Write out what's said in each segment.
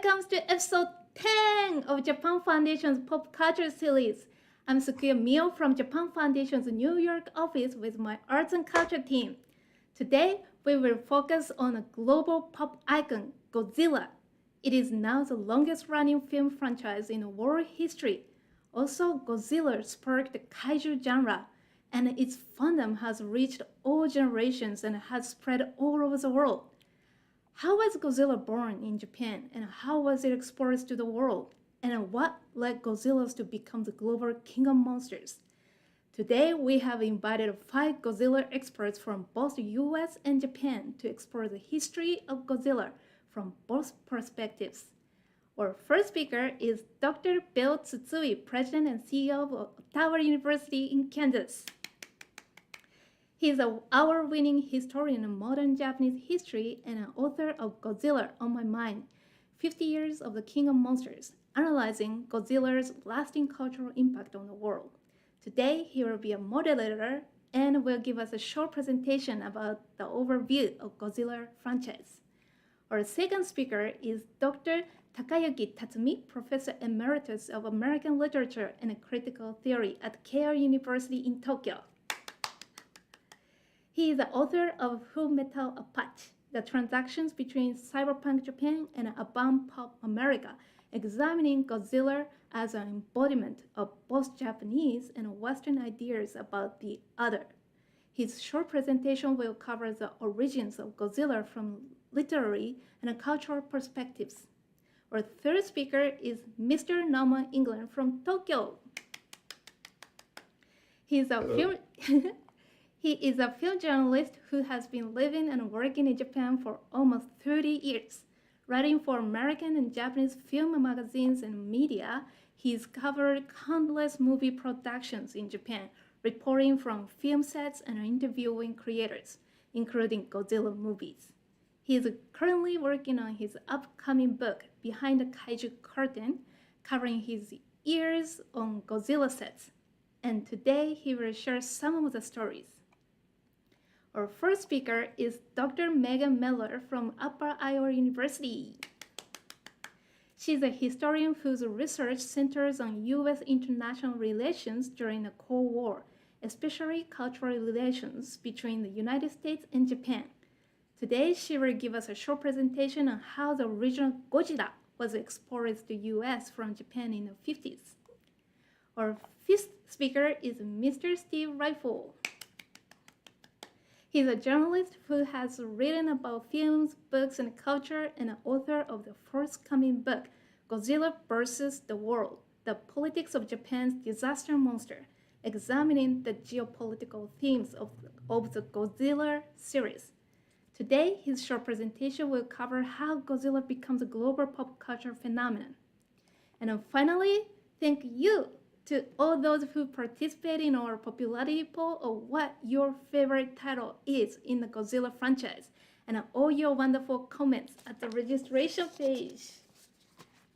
welcome to episode 10 of Japan Foundation's Pop Culture Series. I'm Sukuya Mio from Japan Foundation's New York office with my arts and culture team. Today, we will focus on a global pop icon, Godzilla. It is now the longest-running film franchise in world history. Also, Godzilla sparked the kaiju genre, and its fandom has reached all generations and has spread all over the world. How was Godzilla born in Japan, and how was it exported to the world? And what led Godzilla to become the global king of monsters? Today, we have invited 5 Godzilla experts from both the US and Japan to explore the history of Godzilla from both perspectives. Our first speaker is Dr. Bill Tsutsui, President and CEO of Ottawa University in Kansas. He is an award-winning historian of modern Japanese history and an author of Godzilla on My Mind, 50 Years of the King of Monsters, analyzing Godzilla's lasting cultural impact on the world. Today, he will be a moderator and will give us a short presentation about the overview of Godzilla franchise. Our second speaker is Dr. Takayuki Tatsumi, Professor Emeritus of American Literature and Critical Theory at Keio University in Tokyo. He is the author of Full Metal Apache, The Transactions Between Cyberpunk Japan and Urban Pop America, examining Godzilla as an embodiment of both Japanese and Western ideas about the other. His short presentation will cover the origins of Godzilla from literary and cultural perspectives. Our third speaker is Mr. Norman England from Tokyo. He is a film journalist who has been living and working in Japan for almost 30 years. Writing for American and Japanese film magazines and media, he's covered countless movie productions in Japan, reporting from film sets and interviewing creators, including Godzilla movies. He is currently working on his upcoming book, Behind the Kaiju Curtain, covering his years on Godzilla sets. And today he will share some of the stories. Our first speaker is Dr. Megan Miller from Upper Iowa University. She's a historian whose research centers on U.S. international relations during the Cold War, especially cultural relations between the United States and Japan. Today, she will give us a short presentation on how the original Gojira was exported to the U.S. from Japan in the 50s. Our fifth speaker is Mr. Steve Rifle. He's a journalist who has written about films, books, and culture, and an author of the forthcoming book, Godzilla vs. the World, The Politics of Japan's Disaster Monster, examining the geopolitical themes of the Godzilla series. Today, his short presentation will cover how Godzilla becomes a global pop culture phenomenon. And then finally, thank you to all those who participate in our popularity poll of what your favorite title is in the Godzilla franchise, and all your wonderful comments at the registration page.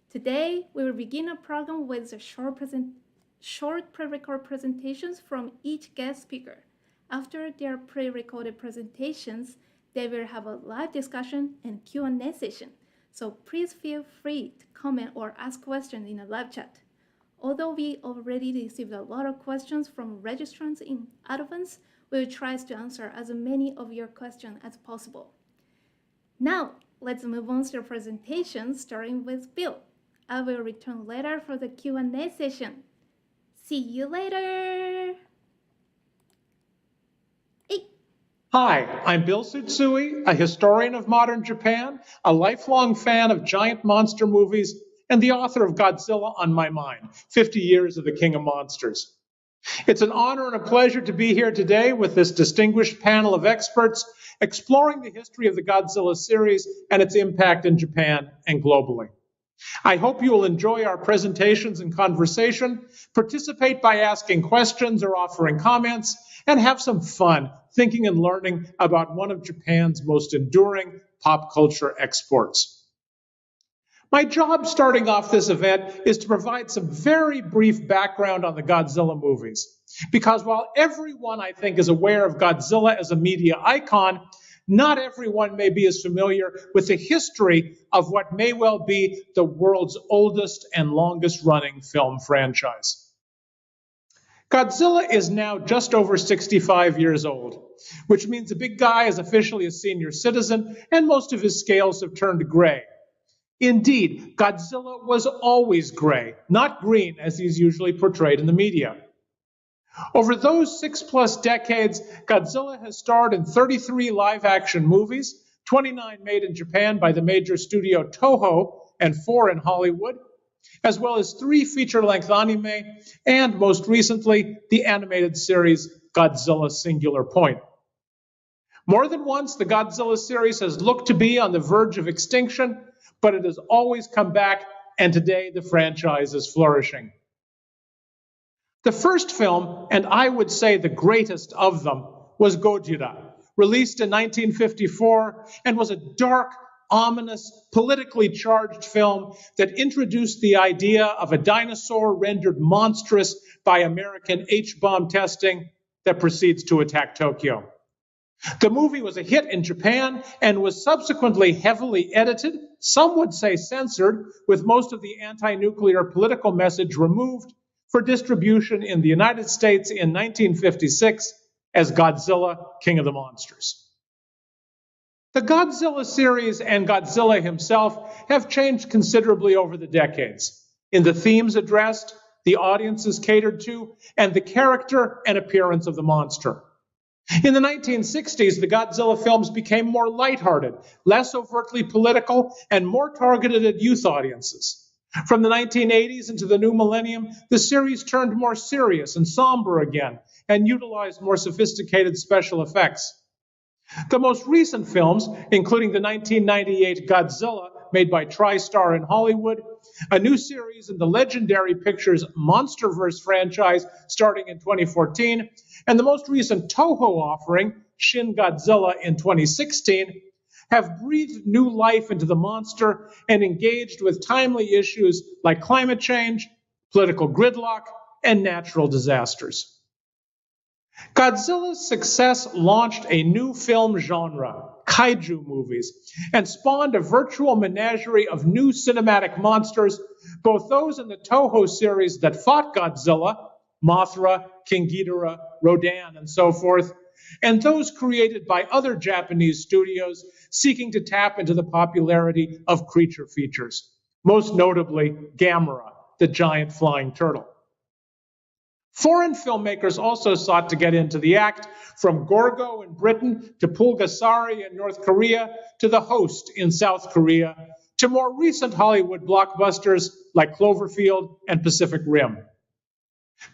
Today, we will begin our program with a short pre-recorded presentations from each guest speaker. After their pre-recorded presentations, they will have a live discussion and Q&A session, so please feel free to comment or ask questions in the live chat. Although we already received a lot of questions from registrants in advance, we will try to answer as many of your questions as possible. Now, let's move on to the presentation, starting with Bill. I will return later for the Q&A session. See you later! Hi, I'm Bill Tsutsui, a historian of modern Japan, a lifelong fan of giant monster movies, and the author of Godzilla on My Mind, 50 Years of the King of Monsters. It's an honor and a pleasure to be here today with this distinguished panel of experts exploring the history of the Godzilla series and its impact in Japan and globally. I hope you will enjoy our presentations and conversation, participate by asking questions or offering comments, and have some fun thinking and learning about one of Japan's most enduring pop culture exports. My job starting off this event is to provide some very brief background on the Godzilla movies, because while everyone, I think, is aware of Godzilla as a media icon, not everyone may be as familiar with the history of what may well be the world's oldest and longest running film franchise. Godzilla is now just over 65 years old, which means the big guy is officially a senior citizen and most of his scales have turned gray. Indeed, Godzilla was always gray, not green as he's usually portrayed in the media. Over those 6+ decades, Godzilla has starred in 33 live-action movies, 29 made in Japan by the major studio Toho and 4 in Hollywood, as well as 3 feature-length anime, and most recently, the animated series Godzilla Singular Point. More than once, the Godzilla series has looked to be on the verge of extinction, but it has always come back, and today the franchise is flourishing. The first film, and I would say the greatest of them, was Gojira, released in 1954, and was a dark, ominous, politically charged film that introduced the idea of a dinosaur rendered monstrous by American H-bomb testing that proceeds to attack Tokyo. The movie was a hit in Japan and was subsequently heavily edited, some would say censored, with most of the anti-nuclear political message removed for distribution in the United States in 1956 as Godzilla, King of the Monsters. The Godzilla series and Godzilla himself have changed considerably over the decades in the themes addressed, the audiences catered to, and the character and appearance of the monster. In the 1960s, the Godzilla films became more lighthearted, less overtly political, and more targeted at youth audiences. From the 1980s into the new millennium, the series turned more serious and somber again, and utilized more sophisticated special effects. The most recent films, including the 1998 Godzilla, made by TriStar in Hollywood, a new series in the Legendary Pictures Monsterverse franchise starting in 2014, and the most recent Toho offering, Shin Godzilla in 2016, have breathed new life into the monster and engaged with timely issues like climate change, political gridlock, and natural disasters. Godzilla's success launched a new film genre, kaiju movies, and spawned a virtual menagerie of new cinematic monsters, both those in the Toho series that fought Godzilla, Mothra, Kingidra, Rodan, and so forth, and those created by other Japanese studios seeking to tap into the popularity of creature features, most notably Gamera, the giant flying turtle. Foreign filmmakers also sought to get into the act, from Gorgo in Britain to Pulgasari in North Korea to The Host in South Korea, to more recent Hollywood blockbusters like Cloverfield and Pacific Rim.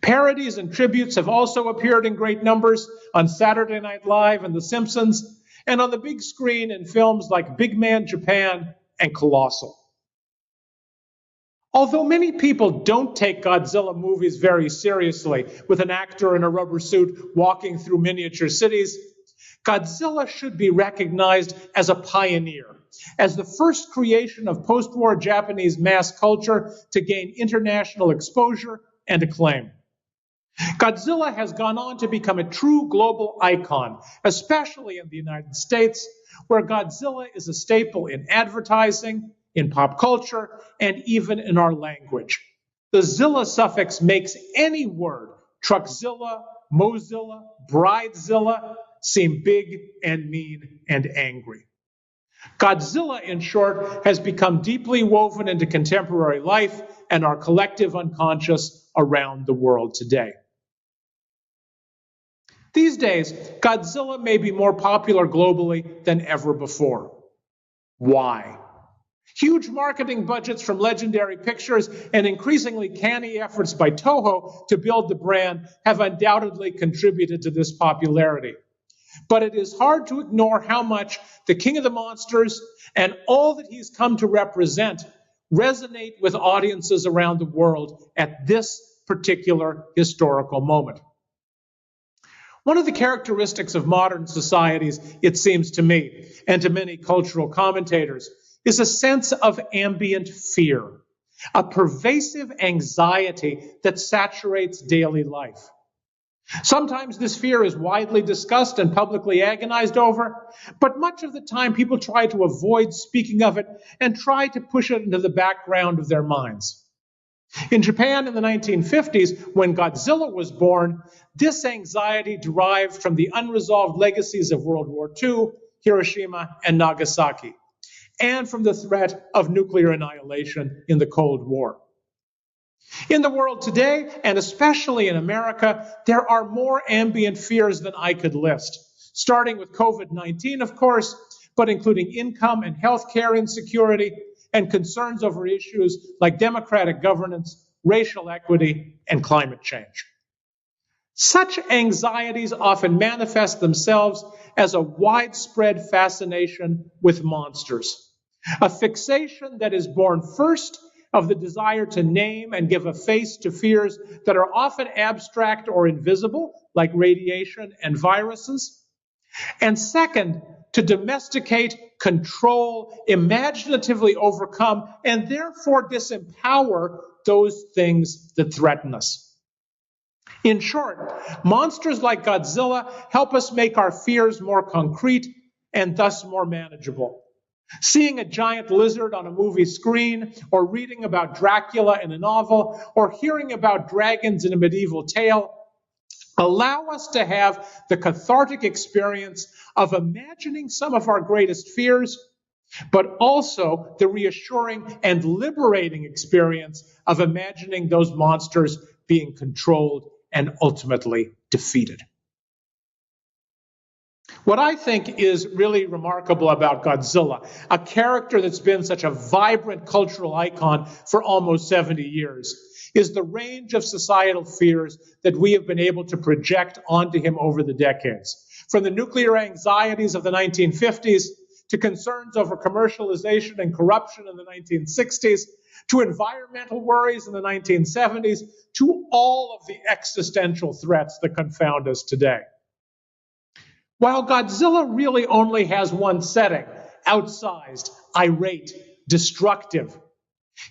Parodies and tributes have also appeared in great numbers on Saturday Night Live and The Simpsons, and on the big screen in films like Big Man Japan and Colossal. Although many people don't take Godzilla movies very seriously, with an actor in a rubber suit walking through miniature cities, Godzilla should be recognized as a pioneer, as the first creation of post-war Japanese mass culture to gain international exposure and acclaim. Godzilla has gone on to become a true global icon, especially in the United States, where Godzilla is a staple in advertising, in pop culture, and even in our language. The Zilla suffix makes any word, Truckzilla, Mozilla, Bridezilla, seem big and mean and angry. Godzilla, in short, has become deeply woven into contemporary life and our collective unconscious around the world today. These days, Godzilla may be more popular globally than ever before. Why? Huge marketing budgets from Legendary Pictures and increasingly canny efforts by Toho to build the brand have undoubtedly contributed to this popularity. But it is hard to ignore how much the King of the Monsters and all that he's come to represent resonate with audiences around the world at this particular historical moment. One of the characteristics of modern societies, it seems to me, and to many cultural commentators, is a sense of ambient fear, a pervasive anxiety that saturates daily life. Sometimes this fear is widely discussed and publicly agonized over, but much of the time people try to avoid speaking of it and try to push it into the background of their minds. In Japan in the 1950s, when Godzilla was born, this anxiety derived from the unresolved legacies of World War II, Hiroshima, and Nagasaki, and from the threat of nuclear annihilation in the Cold War. In the world today, and especially in America, there are more ambient fears than I could list, starting with COVID-19, of course, but including income and healthcare insecurity and concerns over issues like democratic governance, racial equity, and climate change. Such anxieties often manifest themselves as a widespread fascination with monsters, a fixation that is born first of the desire to name and give a face to fears that are often abstract or invisible, like radiation and viruses. And second, to domesticate, control, imaginatively overcome, and therefore disempower those things that threaten us. In short, monsters like Godzilla help us make our fears more concrete and thus more manageable. Seeing a giant lizard on a movie screen, or reading about Dracula in a novel, or hearing about dragons in a medieval tale allow us to have the cathartic experience of imagining some of our greatest fears, but also the reassuring and liberating experience of imagining those monsters being controlled and ultimately defeated. What I think is really remarkable about Godzilla, a character that's been such a vibrant cultural icon for almost 70 years, is the range of societal fears that we have been able to project onto him over the decades. From the nuclear anxieties of the 1950s, to concerns over commercialization and corruption in the 1960s, to environmental worries in the 1970s, to all of the existential threats that confound us today. While Godzilla really only has one setting, outsized, irate, destructive,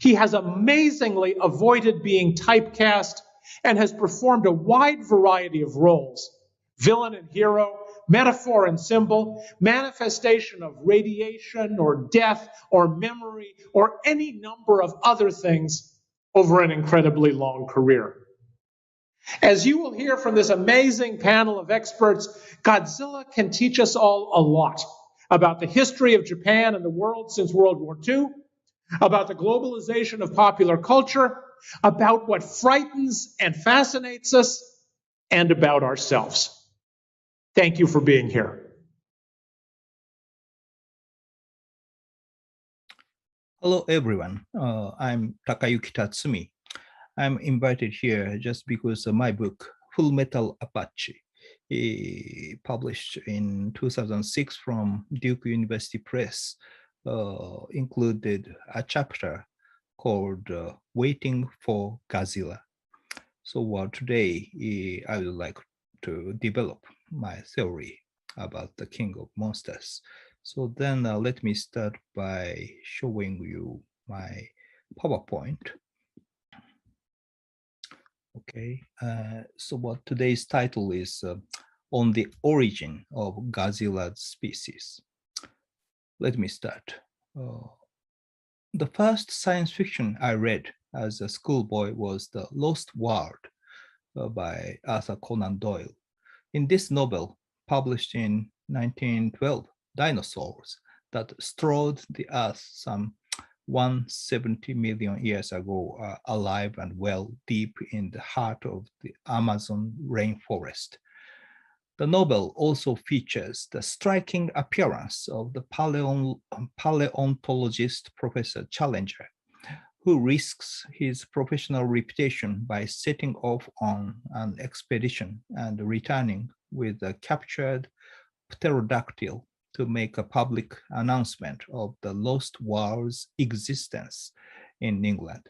he has amazingly avoided being typecast and has performed a wide variety of roles: villain and hero, metaphor and symbol, manifestation of radiation or death or memory or any number of other things over an incredibly long career. As you will hear from this amazing panel of experts, Godzilla can teach us all a lot about the history of Japan and the world since World War II, about the globalization of popular culture, about what frightens and fascinates us, and about ourselves. Thank you for being here. Hello, everyone. I'm Takayuki Tatsumi. I'm invited here just because my book, Full Metal Apache, published in 2006 from Duke University Press, included a chapter called Waiting for Godzilla. So today I would like to develop my theory about the King of Monsters. So then let me start by showing you my PowerPoint. Okay, so what today's title is On the Origin of Godzilla's Species. Let me start. The first science fiction I read as a schoolboy was The Lost World by Arthur Conan Doyle. In this novel, published in 1912, dinosaurs that strode the earth some 170 million years ago are alive and well deep in the heart of the Amazon rainforest. The novel also features the striking appearance of the paleontologist Professor Challenger, who risks his professional reputation by setting off on an expedition and returning with a captured pterodactyl to make a public announcement of the lost world's existence in England.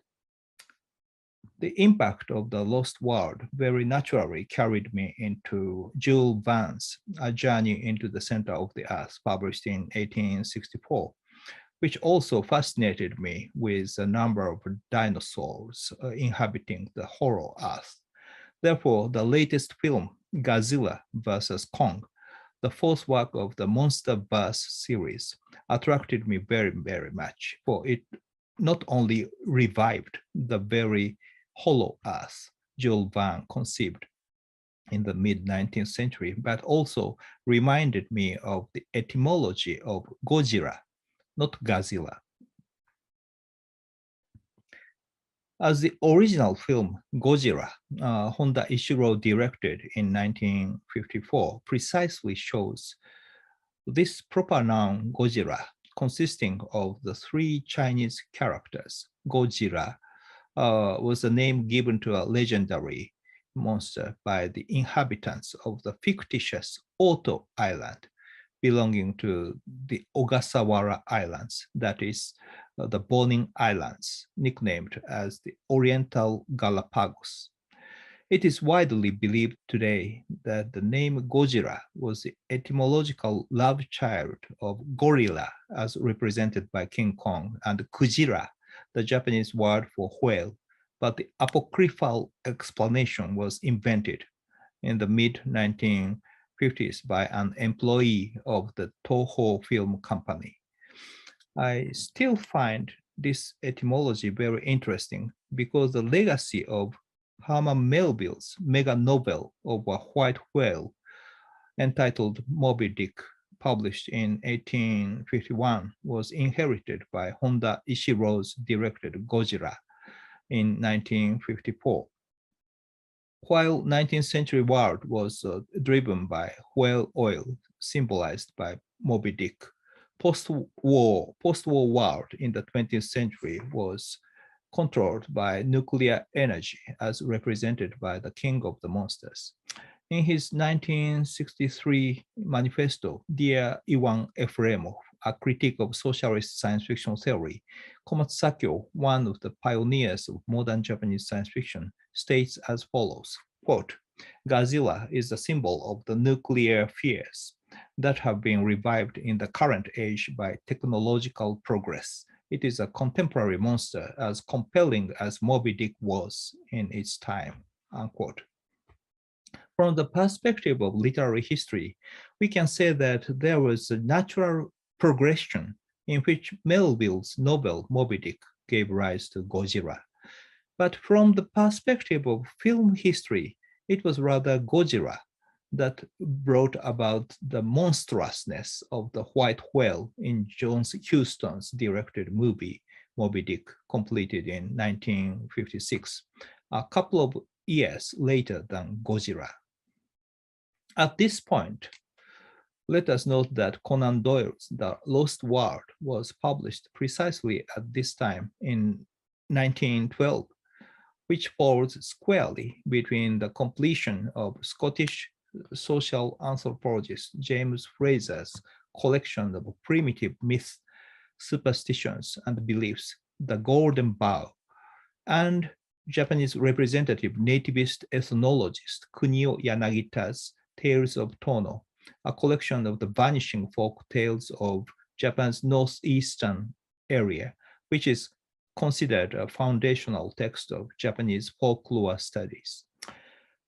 The impact of the lost world very naturally carried me into Jules Verne's A Journey into the Center of the Earth, published in 1864, which also fascinated me with a number of dinosaurs inhabiting the hollow earth. Therefore, the latest film, Godzilla vs. Kong, the fourth work of the MonsterVerse series, attracted me very, very much, for it not only revived the very hollow earth Jules Verne conceived in the mid-19th century, but also reminded me of the etymology of Gojira, not Godzilla. As the original film Gojira, Honda Ishiro directed in 1954, precisely shows, this proper noun Gojira, consisting of the three Chinese characters, Gojira, was a name given to a legendary monster by the inhabitants of the fictitious Oto Island, belonging to the Ogasawara Islands, that is, the Bonin Islands, nicknamed as the Oriental Galapagos. It is widely believed today that the name Gojira was the etymological love child of gorilla, as represented by King Kong, and Kujira, the Japanese word for whale, but the apocryphal explanation was invented in the mid-1950s by an employee of the Toho Film Company. I still find this etymology very interesting because the legacy of Herman Melville's mega novel of a white whale entitled Moby Dick, published in 1851, was inherited by Honda Ishiro's directed Gojira in 1954. While 19th century world was driven by whale oil, symbolized by Moby Dick, post-war world in the 20th century was controlled by nuclear energy, as represented by the King of the Monsters. In his 1963 manifesto, Dear Iwan Efremov, a critique of socialist science fiction theory, Komatsakyo, one of the pioneers of modern Japanese science fiction, states as follows, quote, Godzilla is a symbol of the nuclear fears that have been revived in the current age by technological progress. It is a contemporary monster as compelling as Moby Dick was in its time, unquote. From the perspective of literary history, we can say that there was a natural progression in which Melville's novel Moby Dick gave rise to Gojira. But from the perspective of film history, it was rather Gojira that brought about the monstrousness of the white whale in John Huston's directed movie, Moby Dick, completed in 1956, a couple of years later than Gojira. At this point, let us note that Conan Doyle's The Lost World was published precisely at this time in 1912, which falls squarely between the completion of Scottish social anthropologist James Fraser's collection of primitive myths, superstitions, and beliefs, The Golden Bough, and Japanese representative nativist ethnologist Kunio Yanagita's Tales of Tono, a collection of the vanishing folk tales of Japan's northeastern area, which is considered a foundational text of Japanese folklore studies.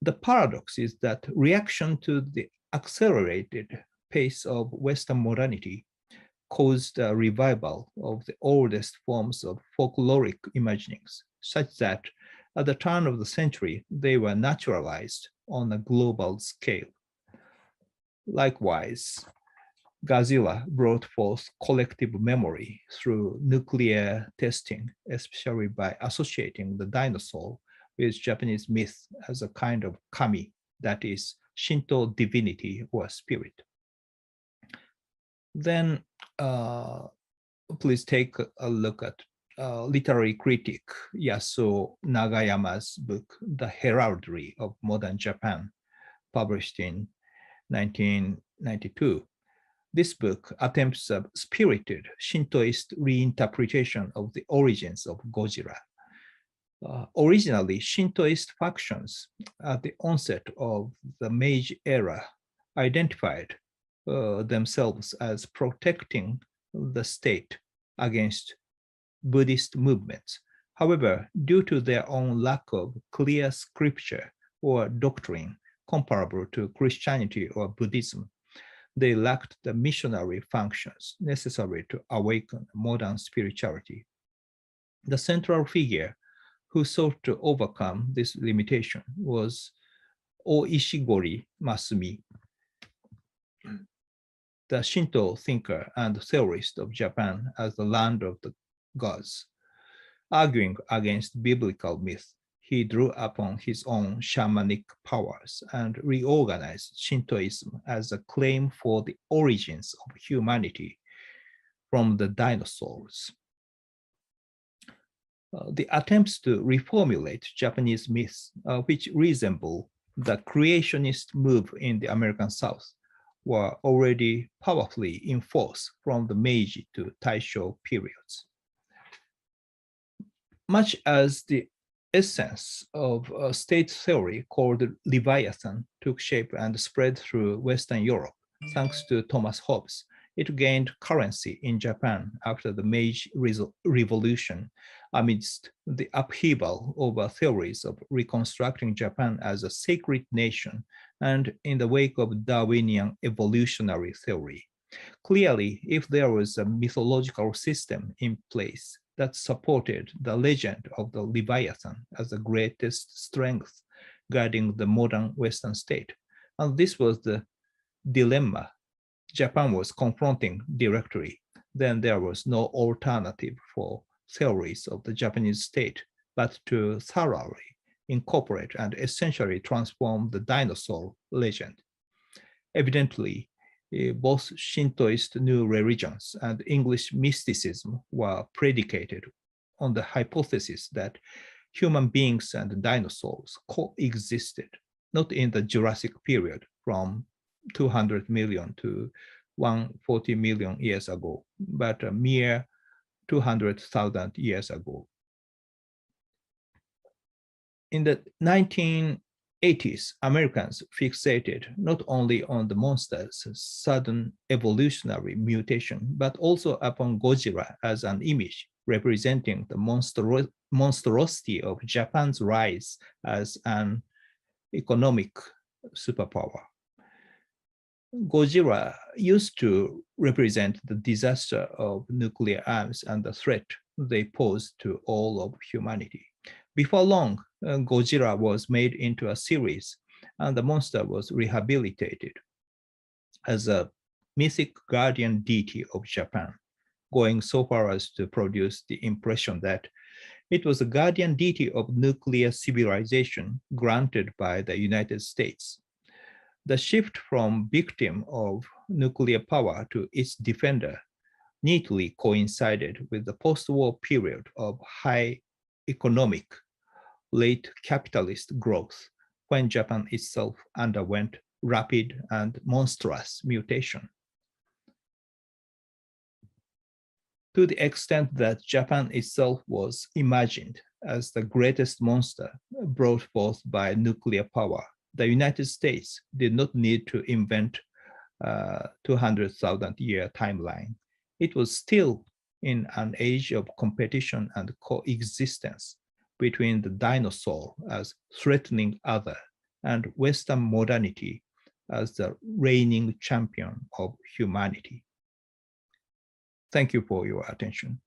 The paradox is that reaction to the accelerated pace of Western modernity caused a revival of the oldest forms of folkloric imaginings, such that at the turn of the century, they were naturalized on a global scale. Likewise, Godzilla brought forth collective memory through nuclear testing, especially by associating the dinosaur with Japanese myth as a kind of kami, that is, Shinto divinity or spirit. Then please take a look at literary critic Yasuo Nagayama's book, The Heraldry of Modern Japan, published in 1992. This book attempts a spirited Shintoist reinterpretation of the origins of Gojira. Originally, Shintoist factions at the onset of the Meiji era identified themselves as protecting the state against Buddhist movements. However, due to their own lack of clear scripture or doctrine comparable to Christianity or Buddhism. They lacked the missionary functions necessary to awaken modern spirituality. The central figure who sought to overcome this limitation was Oishigori Masumi, the Shinto thinker and theorist of Japan as the land of the gods. Arguing against biblical myth, he drew upon his own shamanic powers and reorganized Shintoism as a claim for the origins of humanity from the dinosaurs. The attempts to reformulate Japanese myths, which resemble the creationist move in the American South, were already powerfully in force from the Meiji to Taisho periods. Much as the essence of a state theory called Leviathan took shape and spread through Western Europe, thanks to Thomas Hobbes, it gained currency in Japan after the Meiji Revolution amidst the upheaval over theories of reconstructing Japan as a sacred nation and in the wake of Darwinian evolutionary theory. Clearly, if there was a mythological system in place that supported the legend of the Leviathan as the greatest strength guarding the modern Western state, and this was the dilemma Japan was confronting directly, then there was no alternative for theories of the Japanese state, but to thoroughly incorporate and essentially transform the dinosaur legend. Evidently, both Shintoist new religions and English mysticism were predicated on the hypothesis that human beings and dinosaurs coexisted, not in the Jurassic period from 200 million to 140 million years ago, but a mere 200,000 years ago. In the 1980s, Americans fixated not only on the monster's sudden evolutionary mutation, but also upon Gojira as an image representing the monstrosity of Japan's rise as an economic superpower. Gojira used to represent the disaster of nuclear arms and the threat they posed to all of humanity. Before long, Gojira was made into a series, and the monster was rehabilitated as a mythic guardian deity of Japan, going so far as to produce the impression that it was a guardian deity of nuclear civilization granted by the United States. The shift from victim of nuclear power to its defender neatly coincided with the post-war period of high economic, late capitalist growth, when Japan itself underwent rapid and monstrous mutation. To the extent that Japan itself was imagined as the greatest monster brought forth by nuclear power, the United States did not need to invent a 200,000-year timeline. It was still in an age of competition and coexistence between the dinosaur as threatening other and Western modernity as the reigning champion of humanity. Thank you for your attention.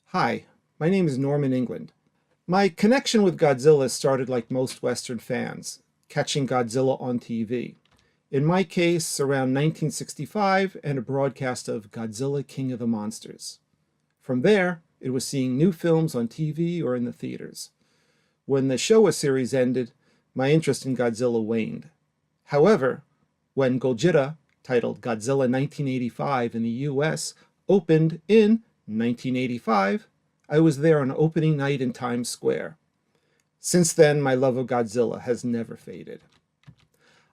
Hi, my name is Norman England. My connection with Godzilla started like most Western fans, catching Godzilla on TV. In my case, around 1965 and a broadcast of Godzilla King of the Monsters. From there, it was seeing new films on TV or in the theaters. When the Showa series ended, my interest in Godzilla waned. However, when Gojira, titled Godzilla 1985 in the US, opened in 1985, I was there on opening night in Times Square. Since then, my love of Godzilla has never faded.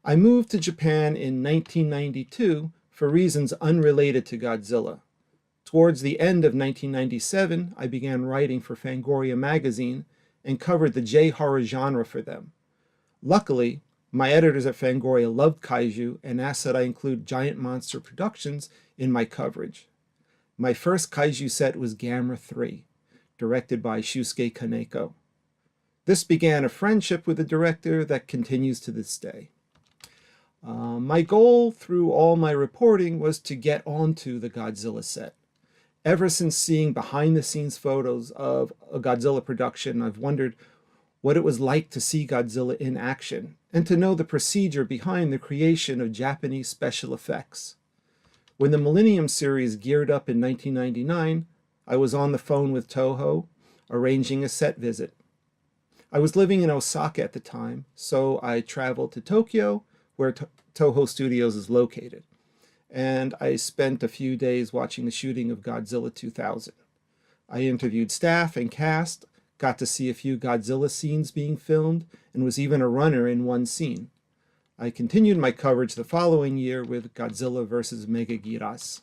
I moved to Japan in 1992 for reasons unrelated to Godzilla. Towards the end of 1997, I began writing for Fangoria magazine and covered the J-horror genre for them. Luckily, my editors at Fangoria loved kaiju and asked that I include giant monster productions in my coverage. My first kaiju set was Gamera 3. directed by Shusuke Kaneko. This began a friendship with the director that continues to this day. My goal through all my reporting was to get onto the Godzilla set. Ever since seeing behind-the-scenes photos of a Godzilla production, I've wondered what it was like to see Godzilla in action and to know the procedure behind the creation of Japanese special effects. When the Millennium series geared up in 1999, I was on the phone with Toho, arranging a set visit. I was living in Osaka at the time, so I traveled to Tokyo, where Toho Studios is located, and I spent a few days watching the shooting of Godzilla 2000. I interviewed staff and cast, got to see a few Godzilla scenes being filmed, and was even a runner in one scene. I continued my coverage the following year with Godzilla vs. Megagiras.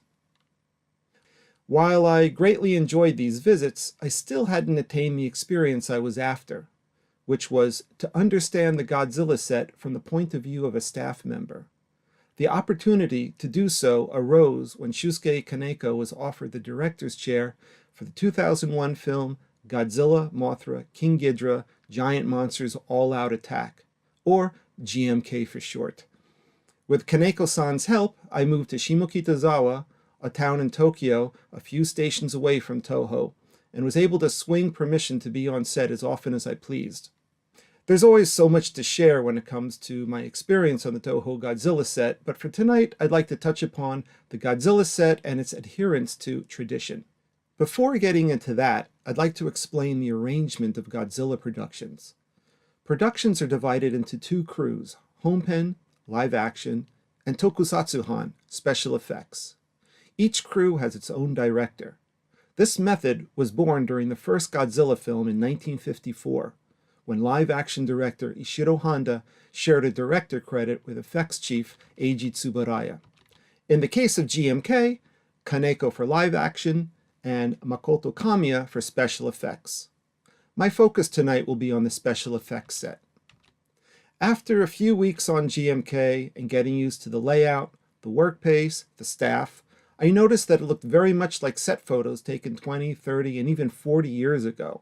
While I greatly enjoyed these visits, I still hadn't attained the experience I was after, which was to understand the Godzilla set from the point of view of a staff member. The opportunity to do so arose when Shusuke Kaneko was offered the director's chair for the 2001 film Godzilla, Mothra, King Ghidra, Giant Monsters All-Out Attack, or GMK for short. With Kaneko-san's help, I moved to Shimokitazawa, a town in Tokyo a few stations away from Toho, and was able to swing permission to be on set as often as I pleased. There's always so much to share when it comes to my experience on the Toho Godzilla set, but for tonight I'd like to touch upon the Godzilla set and its adherence to tradition. Before getting into that, I'd like to explain the arrangement of Godzilla productions. Productions are divided into two crews, Hompen, live action, and Tokusatsu-han, special effects. Each crew has its own director. This method was born during the first Godzilla film in 1954, when live-action director Ishiro Honda shared a director credit with effects chief Eiji Tsuburaya. In the case of GMK, Kaneko for live-action and Makoto Kamiya for special effects. My focus tonight will be on the special effects set. After a few weeks on GMK and getting used to the layout, the work pace, the staff, I noticed that it looked very much like set photos taken 20, 30, and even 40 years ago.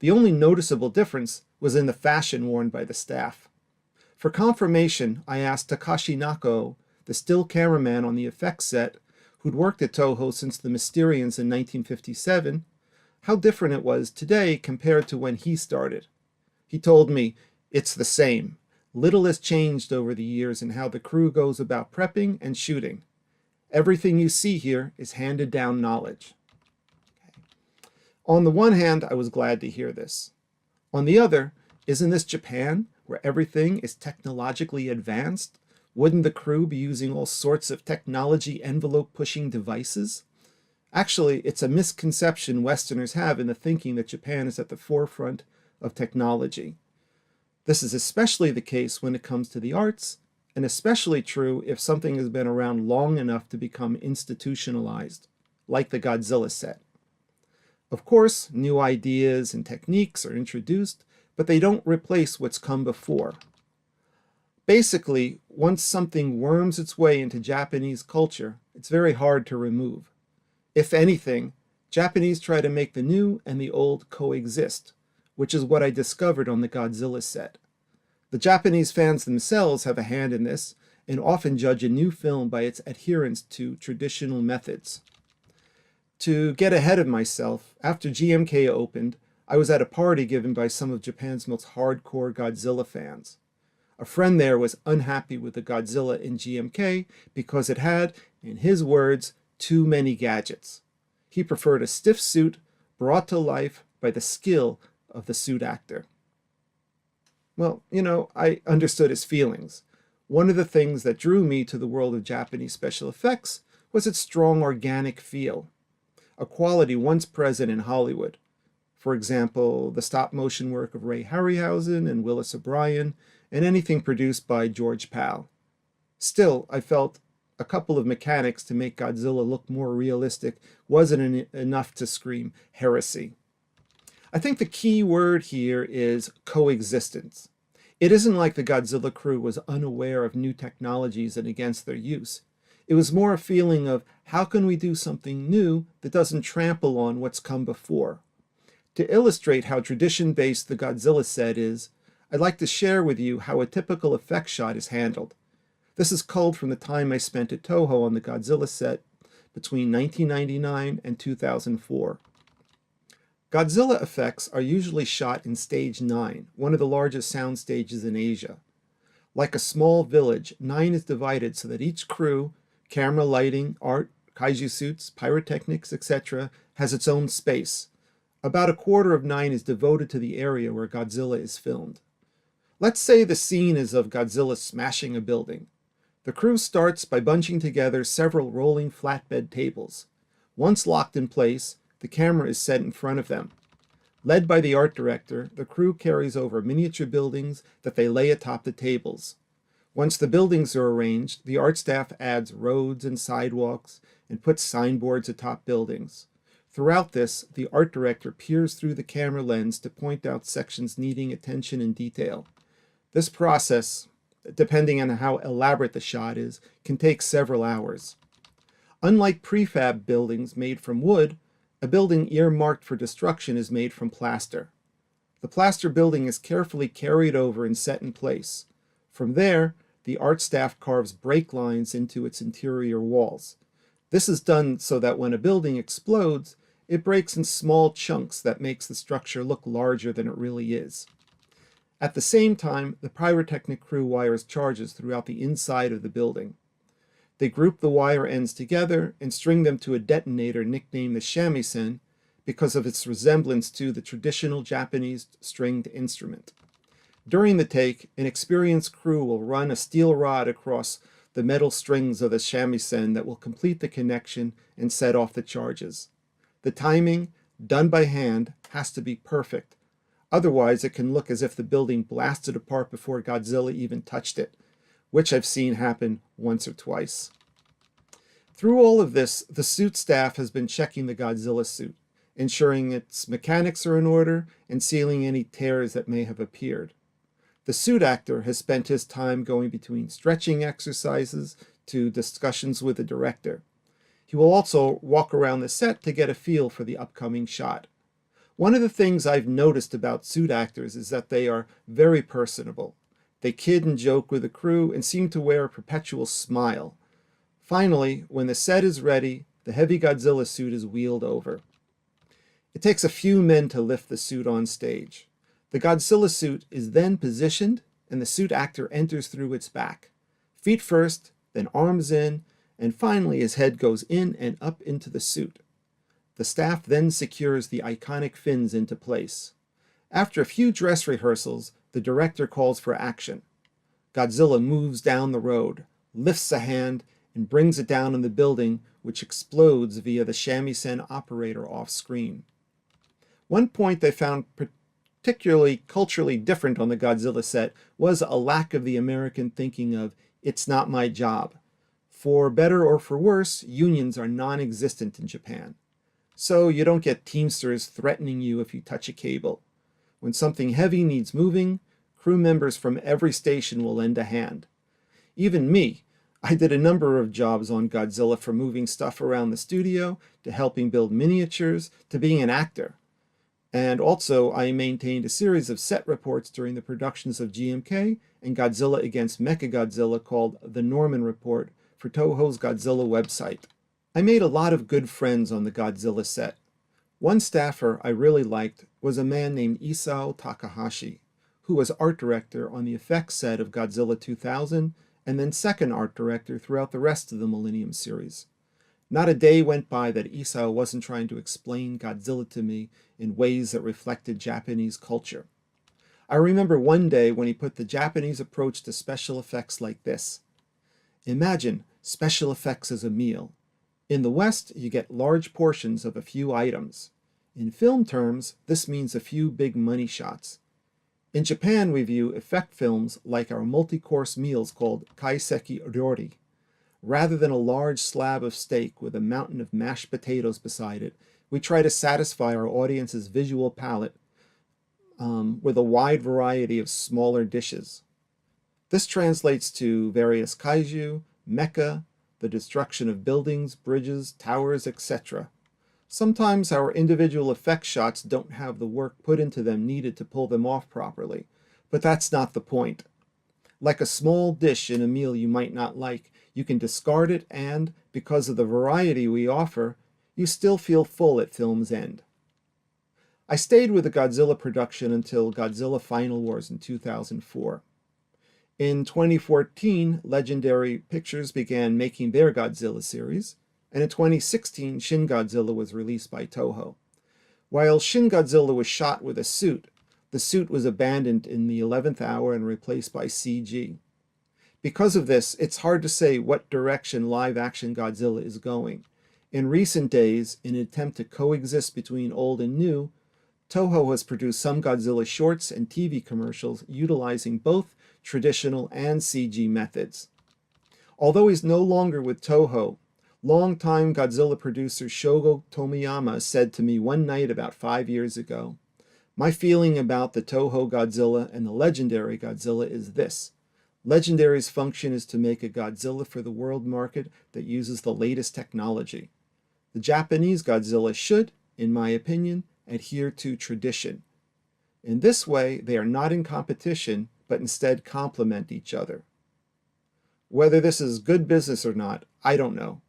The only noticeable difference was in the fashion worn by the staff. For confirmation, I asked Takashi Nako, the still cameraman on the effects set, who'd worked at Toho since the Mysterians in 1957, how different it was today compared to when he started. He told me, "It's the same. Little has changed over the years in how the crew goes about prepping and shooting. Everything you see here is handed down knowledge." On the one hand, I was glad to hear this. On the other, isn't this Japan, where everything is technologically advanced? Wouldn't the crew be using all sorts of technology envelope-pushing devices? Actually, it's a misconception Westerners have in the thinking that Japan is at the forefront of technology. This is especially the case when it comes to the arts, and especially true if something has been around long enough to become institutionalized, like the Godzilla set. Of course, new ideas and techniques are introduced, but they don't replace what's come before. Basically, once something worms its way into Japanese culture, it's very hard to remove. If anything, Japanese try to make the new and the old coexist, which is what I discovered on the Godzilla set. The Japanese fans themselves have a hand in this and often judge a new film by its adherence to traditional methods. To get ahead of myself, after GMK opened, I was at a party given by some of Japan's most hardcore Godzilla fans. A friend there was unhappy with the Godzilla in GMK because it had, in his words, too many gadgets. He preferred a stiff suit brought to life by the skill of the suit actor. Well, I understood his feelings. One of the things that drew me to the world of Japanese special effects was its strong organic feel, a quality once present in Hollywood. For example, the stop-motion work of Ray Harryhausen and Willis O'Brien, and anything produced by George Pal. Still, I felt a couple of mechanics to make Godzilla look more realistic wasn't enough to scream heresy. I think the key word here is coexistence. It isn't like the Godzilla crew was unaware of new technologies and against their use. It was more a feeling of how can we do something new that doesn't trample on what's come before. To illustrate how tradition-based the Godzilla set is, I'd like to share with you how a typical effect shot is handled. This is culled from the time I spent at Toho on the Godzilla set between 1999 and 2004. Godzilla effects are usually shot in Stage 9, one of the largest sound stages in Asia. Like a small village, 9 is divided so that each crew, camera, lighting, art, kaiju suits, pyrotechnics, etc., has its own space. About a quarter of 9 is devoted to the area where Godzilla is filmed. Let's say the scene is of Godzilla smashing a building. The crew starts by bunching together several rolling flatbed tables. Once locked in place, the camera is set in front of them. Led by the art director, the crew carries over miniature buildings that they lay atop the tables. Once the buildings are arranged, the art staff adds roads and sidewalks and puts signboards atop buildings. Throughout this, the art director peers through the camera lens to point out sections needing attention and detail. This process, depending on how elaborate the shot is, can take several hours. Unlike prefab buildings made from wood, a building earmarked for destruction is made from plaster. The plaster building is carefully carried over and set in place. From there, the art staff carves break lines into its interior walls. This is done so that when a building explodes, it breaks in small chunks that makes the structure look larger than it really is. At the same time, the pyrotechnic crew wires charges throughout the inside of the building. They group the wire ends together and string them to a detonator nicknamed the shamisen because of its resemblance to the traditional Japanese stringed instrument. During the take, an experienced crew will run a steel rod across the metal strings of the shamisen that will complete the connection and set off the charges. The timing, done by hand, has to be perfect. Otherwise, it can look as if the building blasted apart before Godzilla even touched it, which I've seen happen once or twice. Through all of this, the suit staff has been checking the Godzilla suit, ensuring its mechanics are in order and sealing any tears that may have appeared. The suit actor has spent his time going between stretching exercises to discussions with the director. He will also walk around the set to get a feel for the upcoming shot. One of the things I've noticed about suit actors is that they are very personable. They kid and joke with the crew and seem to wear a perpetual smile. Finally, when the set is ready, the heavy Godzilla suit is wheeled over. It takes a few men to lift the suit on stage. The Godzilla suit is then positioned and the suit actor enters through its back. Feet first, then arms in, and finally his head goes in and up into the suit. The staff then secures the iconic fins into place. After a few dress rehearsals, the director calls for action. Godzilla moves down the road, lifts a hand, and brings it down on the building, which explodes via the shamisen operator off-screen. One point they found particularly culturally different on the Godzilla set was a lack of the American thinking of, "It's not my job." For better or for worse, unions are non-existent in Japan. So you don't get Teamsters threatening you if you touch a cable. When something heavy needs moving, crew members from every station will lend a hand. Even me, I did a number of jobs on Godzilla, from moving stuff around the studio, to helping build miniatures, to being an actor. And also, I maintained a series of set reports during the productions of GMK and Godzilla against Mechagodzilla called The Norman Report for Toho's Godzilla website. I made a lot of good friends on the Godzilla set. One staffer I really liked was a man named Isao Takahashi, who was art director on the effects set of Godzilla 2000 and then second art director throughout the rest of the Millennium series. Not a day went by that Isao wasn't trying to explain Godzilla to me in ways that reflected Japanese culture. I remember one day when he put the Japanese approach to special effects like this. Imagine special effects as a meal. In the West, you get large portions of a few items. In film terms, this means a few big money shots. In Japan, we view effect films like our multi-course meals called kaiseki ryori. Rather than a large slab of steak with a mountain of mashed potatoes beside it, we try to satisfy our audience's visual palate with a wide variety of smaller dishes. This translates to various kaiju, mecha, the destruction of buildings, bridges, towers, etc. Sometimes our individual effect shots don't have the work put into them needed to pull them off properly, but that's not the point. Like a small dish in a meal you might not like, you can discard it and, because of the variety we offer, you still feel full at film's end. I stayed with the Godzilla production until Godzilla Final Wars in 2004. In 2014, Legendary Pictures began making their Godzilla series, and in 2016, Shin Godzilla was released by Toho. While Shin Godzilla was shot with a suit, the suit was abandoned in the 11th hour and replaced by CG. Because of this, it's hard to say what direction live-action Godzilla is going. In recent days, in an attempt to coexist between old and new, Toho has produced some Godzilla shorts and TV commercials utilizing both traditional and CG methods. Although he's no longer with Toho, longtime Godzilla producer Shogo Tomiyama said to me one night about 5 years ago, "My feeling about the Toho Godzilla and the Legendary Godzilla is this. Legendary's function is to make a Godzilla for the world market that uses the latest technology. The Japanese Godzilla should, in my opinion, adhere to tradition. In this way, they are not in competition, but instead complement each other." Whether this is good business or not, I don't know,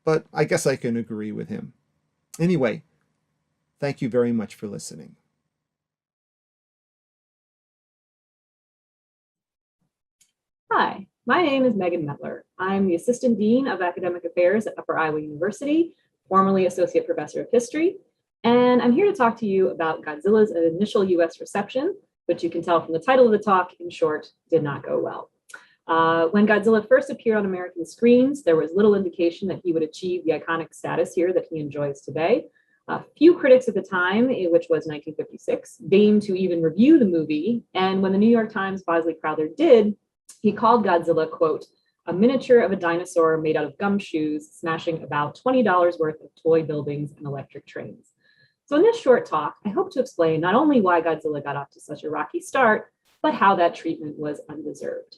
but I guess I can agree with him. Anyway, thank you very much for listening. Hi, my name is Megan Metler. I'm the Assistant Dean of Academic Affairs at Upper Iowa University, formerly Associate Professor of History, and I'm here to talk to you about Godzilla's initial US reception, which you can tell from the title of the talk, in short, did not go well. When Godzilla first appeared on American screens, there was little indication that he would achieve the iconic status here that he enjoys today. Few critics at the time, which was 1956, deigned to even review the movie, and when the New York Times' Bosley Crowther did, he called Godzilla, quote, "a miniature of a dinosaur made out of gumshoes, smashing about $20 worth of toy buildings and electric trains." So in this short talk, I hope to explain not only why Godzilla got off to such a rocky start, but how that treatment was undeserved.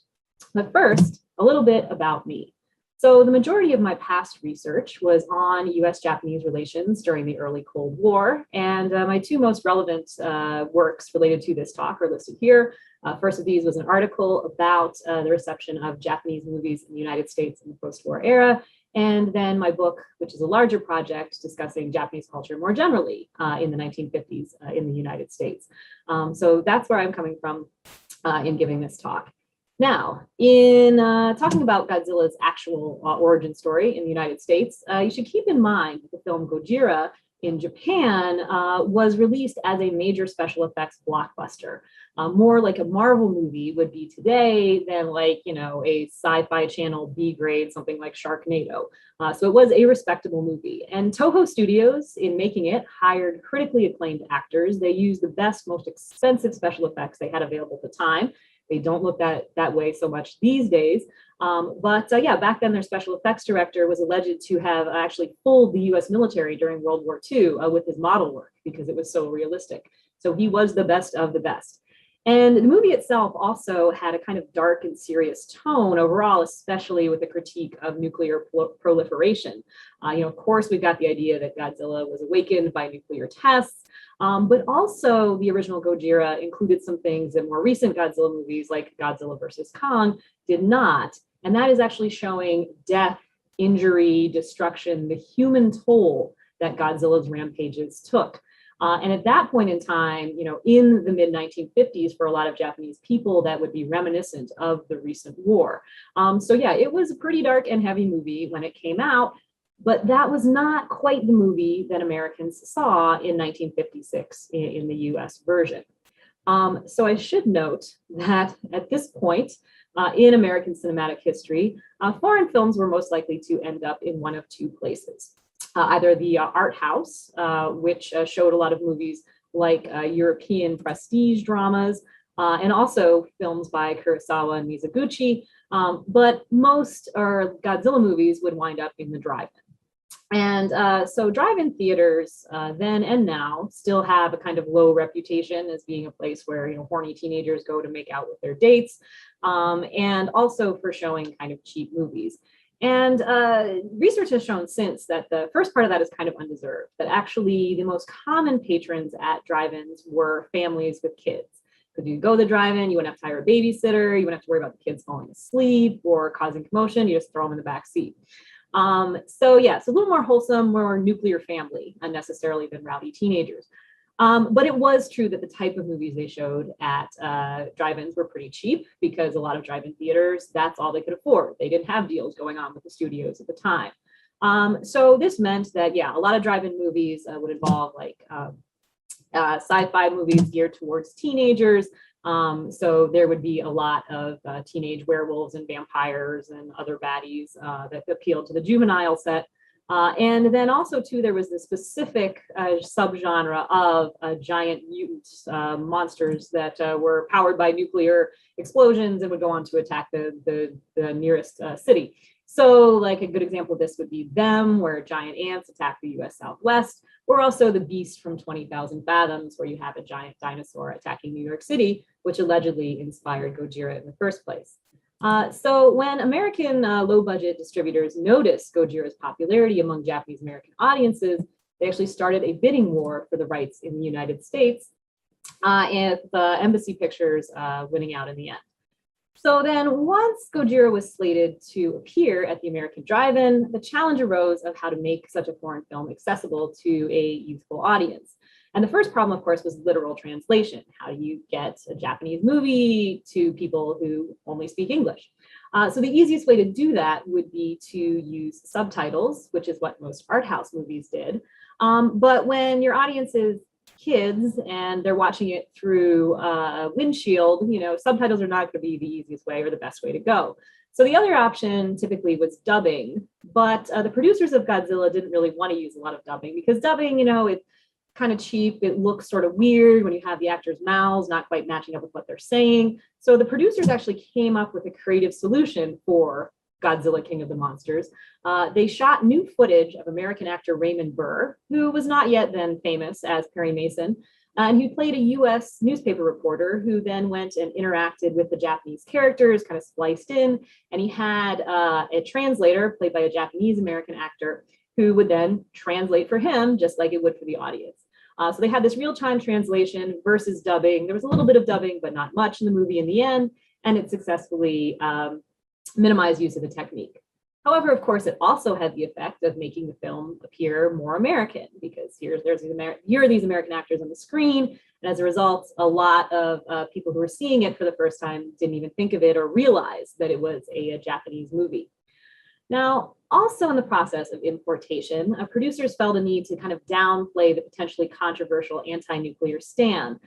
But first, a little bit about me. So the majority of my past research was on US-Japanese relations during the early Cold War, and my two most relevant works related to this talk are listed here. First of these was an article about the reception of Japanese movies in the United States in the post-war era, and then my book, which is a larger project discussing Japanese culture more generally in the 1950s in the United States. So that's where I'm coming from in giving this talk. Now, in talking about Godzilla's actual origin story in the United States, you should keep in mind that the film Gojira in Japan was released as a major special effects blockbuster, more like a Marvel movie would be today than like, you know, a sci-fi channel B grade, something like Sharknado. So it was a respectable movie. And Toho Studios, in making it, hired critically acclaimed actors. They used the best, most expensive special effects they had available at the time. They don't look that way so much these days. But yeah, back then their special effects director was alleged to have actually fooled the US military during World War II with his model work because it was so realistic. So he was the best of the best. And the movie itself also had a kind of dark and serious tone overall, especially with the critique of nuclear proliferation. Of course, we've got the idea that Godzilla was awakened by nuclear tests, but also the original Gojira included some things that more recent Godzilla movies like Godzilla versus Kong did not. And that is actually showing death, injury, destruction, the human toll that Godzilla's rampages took. And at that point in time, in the mid-1950s, for a lot of Japanese people, that would be reminiscent of the recent war. So yeah, it was a pretty dark and heavy movie when it came out, but that was not quite the movie that Americans saw in 1956 in the US version. So I should note that at this point in American cinematic history, foreign films were most likely to end up in one of two places. Either the art house, which showed a lot of movies like European prestige dramas, and also films by Kurosawa and Mizoguchi, but most Godzilla movies would wind up in the drive-in. And so drive-in theaters then and now still have a kind of low reputation as being a place where horny teenagers go to make out with their dates, and also for showing kind of cheap movies. And research has shown since that the first part of that is kind of undeserved, that actually the most common patrons at drive-ins were families with kids. Because you go to the drive-in, you wouldn't have to hire a babysitter, you wouldn't have to worry about the kids falling asleep or causing commotion, you just throw them in the back seat. So yeah, it's a little more wholesome, more nuclear family, unnecessarily than rowdy teenagers. But it was true that the type of movies they showed at drive-ins were pretty cheap because a lot of drive-in theaters, that's all they could afford. They didn't have deals going on with the studios at the time. So this meant that, yeah, a lot of drive-in movies would involve like sci-fi movies geared towards teenagers. So there would be a lot of teenage werewolves and vampires and other baddies that appealed to the juvenile set. And then also too, there was the specific subgenre of giant mutant monsters that were powered by nuclear explosions and would go on to attack the nearest city. So like a good example of this would be Them, where giant ants attack the US Southwest, or also The Beast from 20,000 Fathoms, where you have a giant dinosaur attacking New York City, which allegedly inspired Gojira in the first place. So when American low-budget distributors noticed Gojira's popularity among Japanese American audiences, they actually started a bidding war for the rights in the United States, and Embassy Pictures winning out in the end. So then once Gojira was slated to appear at the American Drive-In, the challenge arose of how to make such a foreign film accessible to a youthful audience. And the first problem, of course, was literal translation. How do you get a Japanese movie to people who only speak English? So the easiest way to do that would be to use subtitles, which is what most art house movies did. But when your audience is kids and they're watching it through a windshield, you know, subtitles are not going to be the easiest way or the best way to go. So the other option typically was dubbing, but the producers of Godzilla didn't really want to use a lot of dubbing because dubbing, you know, it's kind of cheap. It looks sort of weird when you have the actors' mouths not quite matching up with what they're saying. So the producers actually came up with a creative solution for Godzilla King of the Monsters. They shot new footage of American actor Raymond Burr, who was not yet then famous as Perry Mason, and he played a US newspaper reporter who then went and interacted with the Japanese characters, kind of spliced in, and he had a translator played by a Japanese American actor who would then translate for him just like it would for the audience. So they had this real-time translation versus dubbing. There was a little bit of dubbing, but not much in the movie in the end, and it successfully minimized use of the technique. However, of course, it also had the effect of making the film appear more American because here are these American actors on the screen, and as a result, a lot of people who were seeing it for the first time didn't even think of it or realize that it was a Japanese movie. Now, also in the process of importation, producers felt a need to kind of downplay the potentially controversial anti-nuclear stand.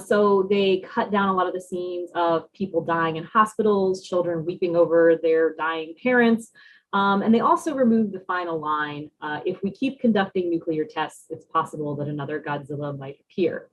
So they cut down a lot of the scenes of people dying in hospitals, children weeping over their dying parents. And they also removed the final line, if we keep conducting nuclear tests, it's possible that another Godzilla might appear.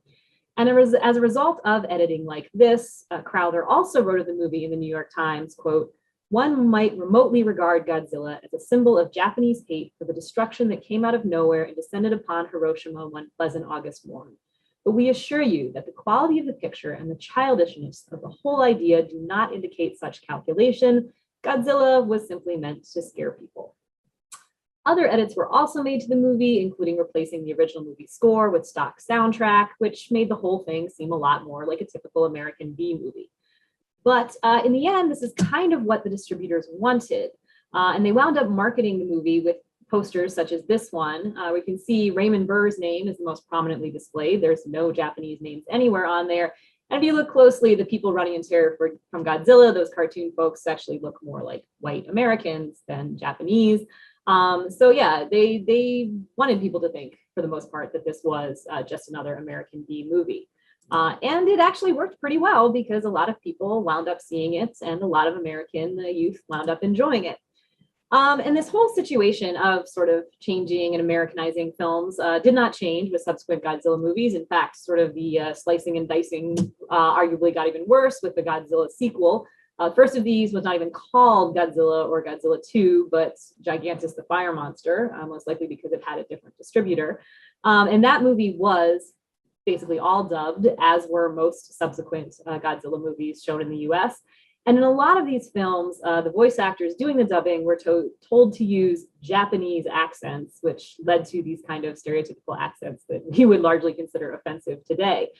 And as a result of editing like this, Crowther also wrote of the movie in the New York Times, quote, "One might remotely regard Godzilla as a symbol of Japanese hate for the destruction that came out of nowhere and descended upon Hiroshima one pleasant August morn. But we assure you that the quality of the picture and the childishness of the whole idea do not indicate such calculation. Godzilla was simply meant to scare people." Other edits were also made to the movie, including replacing the original movie score with stock soundtrack, which made the whole thing seem a lot more like a typical American B movie. But in the end, this is kind of what the distributors wanted. And they wound up marketing the movie with posters such as this one. We can see Raymond Burr's name is the most prominently displayed. There's no Japanese names anywhere on there. And if you look closely, the people running in terror from Godzilla, those cartoon folks actually look more like white Americans than Japanese. So yeah, they wanted people to think, for the most part, that this was just another American B movie. And it actually worked pretty well because a lot of people wound up seeing it and a lot of American youth wound up enjoying it. And this whole situation of sort of changing and Americanizing films did not change with subsequent Godzilla movies. In fact, sort of the slicing and dicing arguably got even worse with the Godzilla sequel. First of these was not even called Godzilla or Godzilla 2, but Gigantus the Fire Monster, most likely because it had a different distributor. And that movie was basically all dubbed, as were most subsequent Godzilla movies shown in the US. And in a lot of these films, the voice actors doing the dubbing were told to use Japanese accents, which led to these kind of stereotypical accents that we would largely consider offensive today.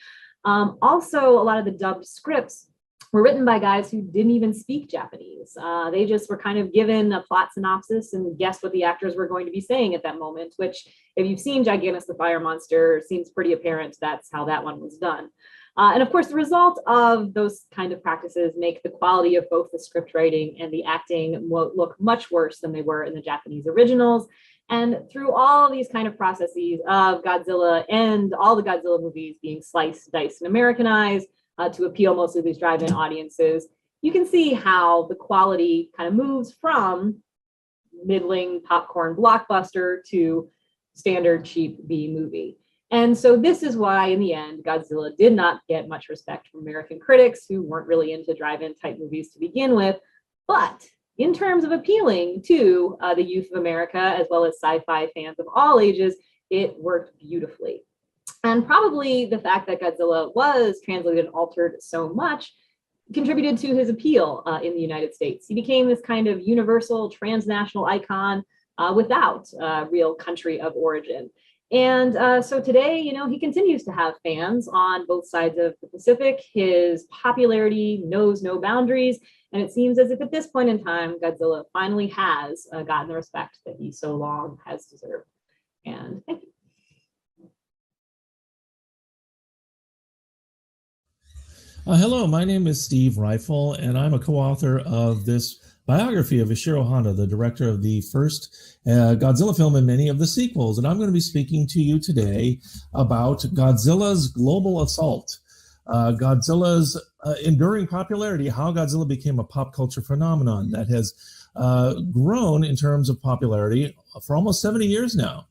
Also, a lot of the dubbed scripts were written by guys who didn't even speak Japanese. They just were kind of given a plot synopsis and guessed what the actors were going to be saying at that moment, which, if you've seen Gigantus the Fire Monster, seems pretty apparent that's how that one was done. And of course, the result of those kind of practices make the quality of both the script writing and the acting look much worse than they were in the Japanese originals. And through all these kind of processes of Godzilla and all the Godzilla movies being sliced, diced, and Americanized to appeal mostly these drive-in audiences, you can see how the quality kind of moves from middling popcorn blockbuster to standard cheap B movie. And so this is why, in the end, Godzilla did not get much respect from American critics who weren't really into drive-in type movies to begin with. But in terms of appealing to the youth of America, as well as sci-fi fans of all ages, it worked beautifully. And probably the fact that Godzilla was translated and altered so much contributed to his appeal in the United States. He became this kind of universal transnational icon without real country of origin. And so today, he continues to have fans on both sides of the Pacific. His popularity knows no boundaries. And it seems as if at this point in time, Godzilla finally has gotten the respect that he so long has deserved. And thank you. Hello, my name is Steve Reifel, and I'm a co-author of this biography of Ishiro Honda, the director of the first Godzilla film and many of the sequels. And I'm going to be speaking to you today about Godzilla's global assault, Godzilla's enduring popularity, how Godzilla became a pop culture phenomenon that has grown in terms of popularity for almost 70 years now.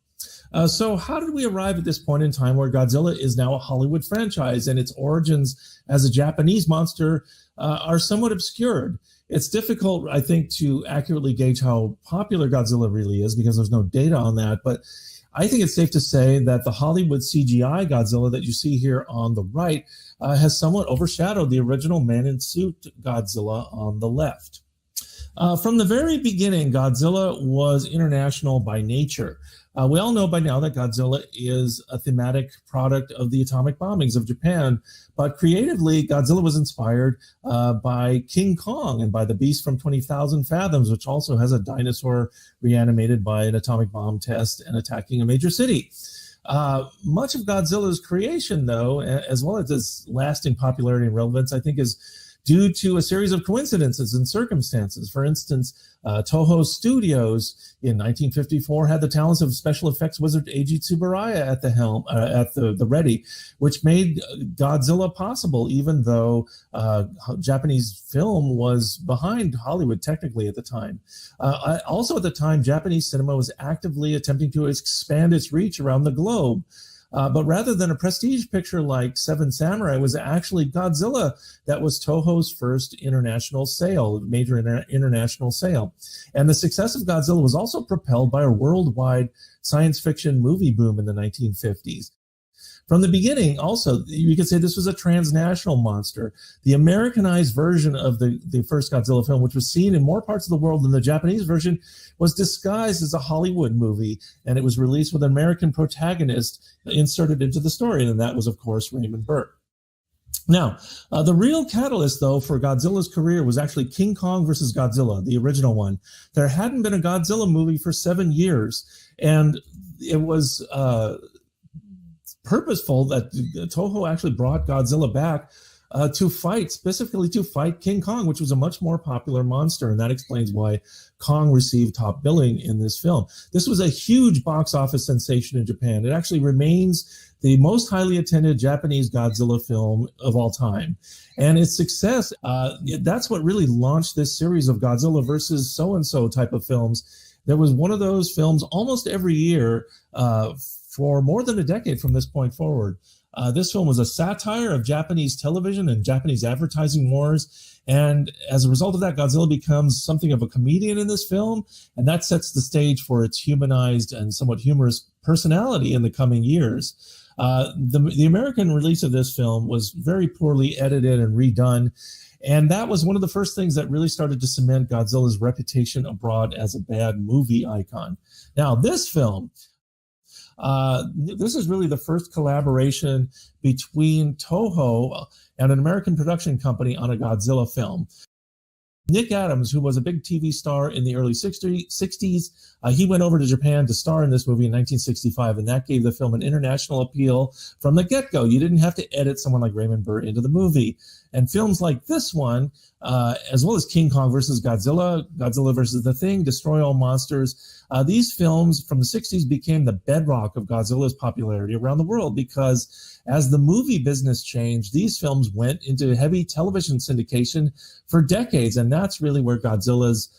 So how did we arrive at this point in time where Godzilla is now a Hollywood franchise and its origins as a Japanese monster are somewhat obscured? It's difficult, I think, to accurately gauge how popular Godzilla really is because there's no data on that. But I think it's safe to say that the Hollywood CGI Godzilla that you see here on the right has somewhat overshadowed the original man-in-suit Godzilla on the left. From the very beginning, Godzilla was international by nature. We all know by now that Godzilla is a thematic product of the atomic bombings of Japan, but creatively, Godzilla was inspired by King Kong and by the beast from 20,000 Fathoms, which also has a dinosaur reanimated by an atomic bomb test and attacking a major city. Much of Godzilla's creation, though, as well as its lasting popularity and relevance, I think is due to a series of coincidences and circumstances. For instance, Toho Studios in 1954 had the talents of special effects wizard Eiji Tsuburaya at the helm, at the ready, which made Godzilla possible, even though Japanese film was behind Hollywood technically at the time. Also at the time, Japanese cinema was actively attempting to expand its reach around the globe. But rather than a prestige picture like Seven Samurai, it was actually Godzilla that was Toho's first international sale, major international sale. And the success of Godzilla was also propelled by a worldwide science fiction movie boom in the 1950s. From the beginning, also, you could say this was a transnational monster. The Americanized version of the first Godzilla film, which was seen in more parts of the world than the Japanese version, was disguised as a Hollywood movie, and it was released with an American protagonist inserted into the story, and that was, of course, Raymond Burr. Now, the real catalyst, though, for Godzilla's career was actually King Kong versus Godzilla, the original one. There hadn't been a Godzilla movie for 7 years, and it was purposeful that Toho actually brought Godzilla back specifically to fight King Kong, which was a much more popular monster, and that explains why Kong received top billing in this film. This was a huge box office sensation in Japan. It actually remains the most highly attended Japanese Godzilla film of all time. And its success, that's what really launched this series of Godzilla versus so-and-so type of films. There was one of those films almost every year for more than a decade from this point forward. This film was a satire of Japanese television and Japanese advertising wars. And as a result of that, Godzilla becomes something of a comedian in this film. And that sets the stage for its humanized and somewhat humorous personality in the coming years. The American release of this film was very poorly edited and redone. And that was one of the first things that really started to cement Godzilla's reputation abroad as a bad movie icon. Now, this film, this is really the first collaboration between Toho and an American production company on a Godzilla film. Nick Adams, who was a big TV star in the early 60s, he went over to Japan to star in this movie in 1965, and that gave the film an international appeal from the get-go. You didn't have to edit someone like Raymond Burr into the movie. And films like this one, as well as King Kong versus Godzilla, Godzilla versus the Thing, Destroy All Monsters, these films from the 60s became the bedrock of Godzilla's popularity around the world, because as the movie business changed, these films went into heavy television syndication for decades, and that's really where Godzilla's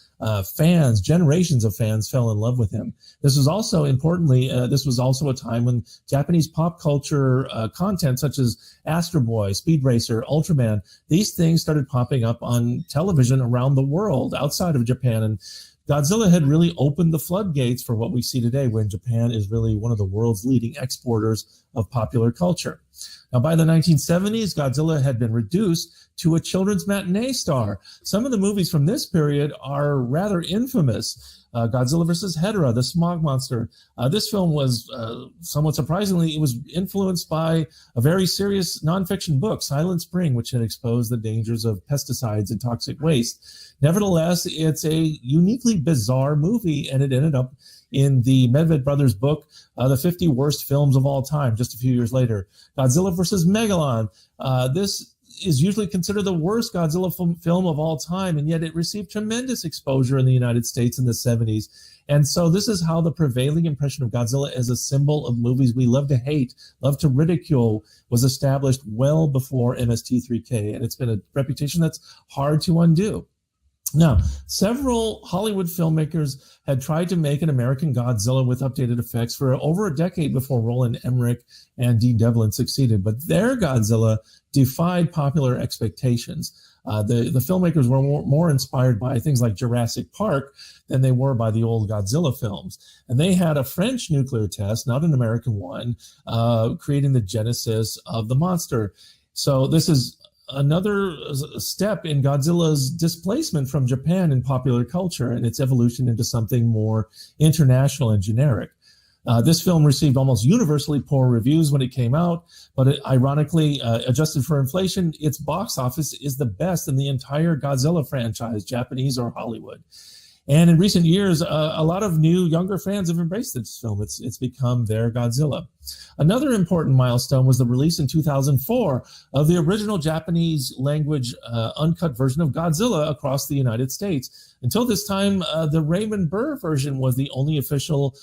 fans, generations of fans, fell in love with him. This was also, importantly, this was also a time when Japanese pop culture content such as Astro Boy, Speed Racer, Ultraman, these things started popping up on television around the world outside of Japan, and Godzilla had really opened the floodgates for what we see today, when Japan is really one of the world's leading exporters of popular culture. Now, by the 1970s, Godzilla had been reduced to a children's matinee star. Some of the movies from this period are rather infamous. Godzilla vs. Hedera, the Smog Monster. This film was, somewhat surprisingly, it was influenced by a very serious nonfiction book, Silent Spring, which had exposed the dangers of pesticides and toxic waste. Nevertheless, it's a uniquely bizarre movie, and it ended up in the Medved brothers book, The 50 Worst Films of All Time, just a few years later. Godzilla vs. Megalon. This is usually considered the worst Godzilla film of all time, and yet it received tremendous exposure in the United States in the 70s. And so this is how the prevailing impression of Godzilla as a symbol of movies we love to hate, love to ridicule, was established well before MST3K, and it's been a reputation that's hard to undo. Now, several Hollywood filmmakers had tried to make an American Godzilla with updated effects for over a decade before Roland Emmerich and Dean Devlin succeeded, but their Godzilla defied popular expectations. The filmmakers were more inspired by things like Jurassic Park than they were by the old Godzilla films. And they had a French nuclear test, not an American one, creating the genesis of the monster. So this is another step in Godzilla's displacement from Japan in popular culture and its evolution into something more international and generic. This film received almost universally poor reviews when it came out, but ironically, adjusted for inflation, its box office is the best in the entire Godzilla franchise, Japanese or Hollywood. And in recent years, a lot of new, younger fans have embraced this film. It's become their Godzilla. Another important milestone was the release in 2004 of the original Japanese language uncut version of Godzilla across the United States. Until this time, the Raymond Burr version was the only official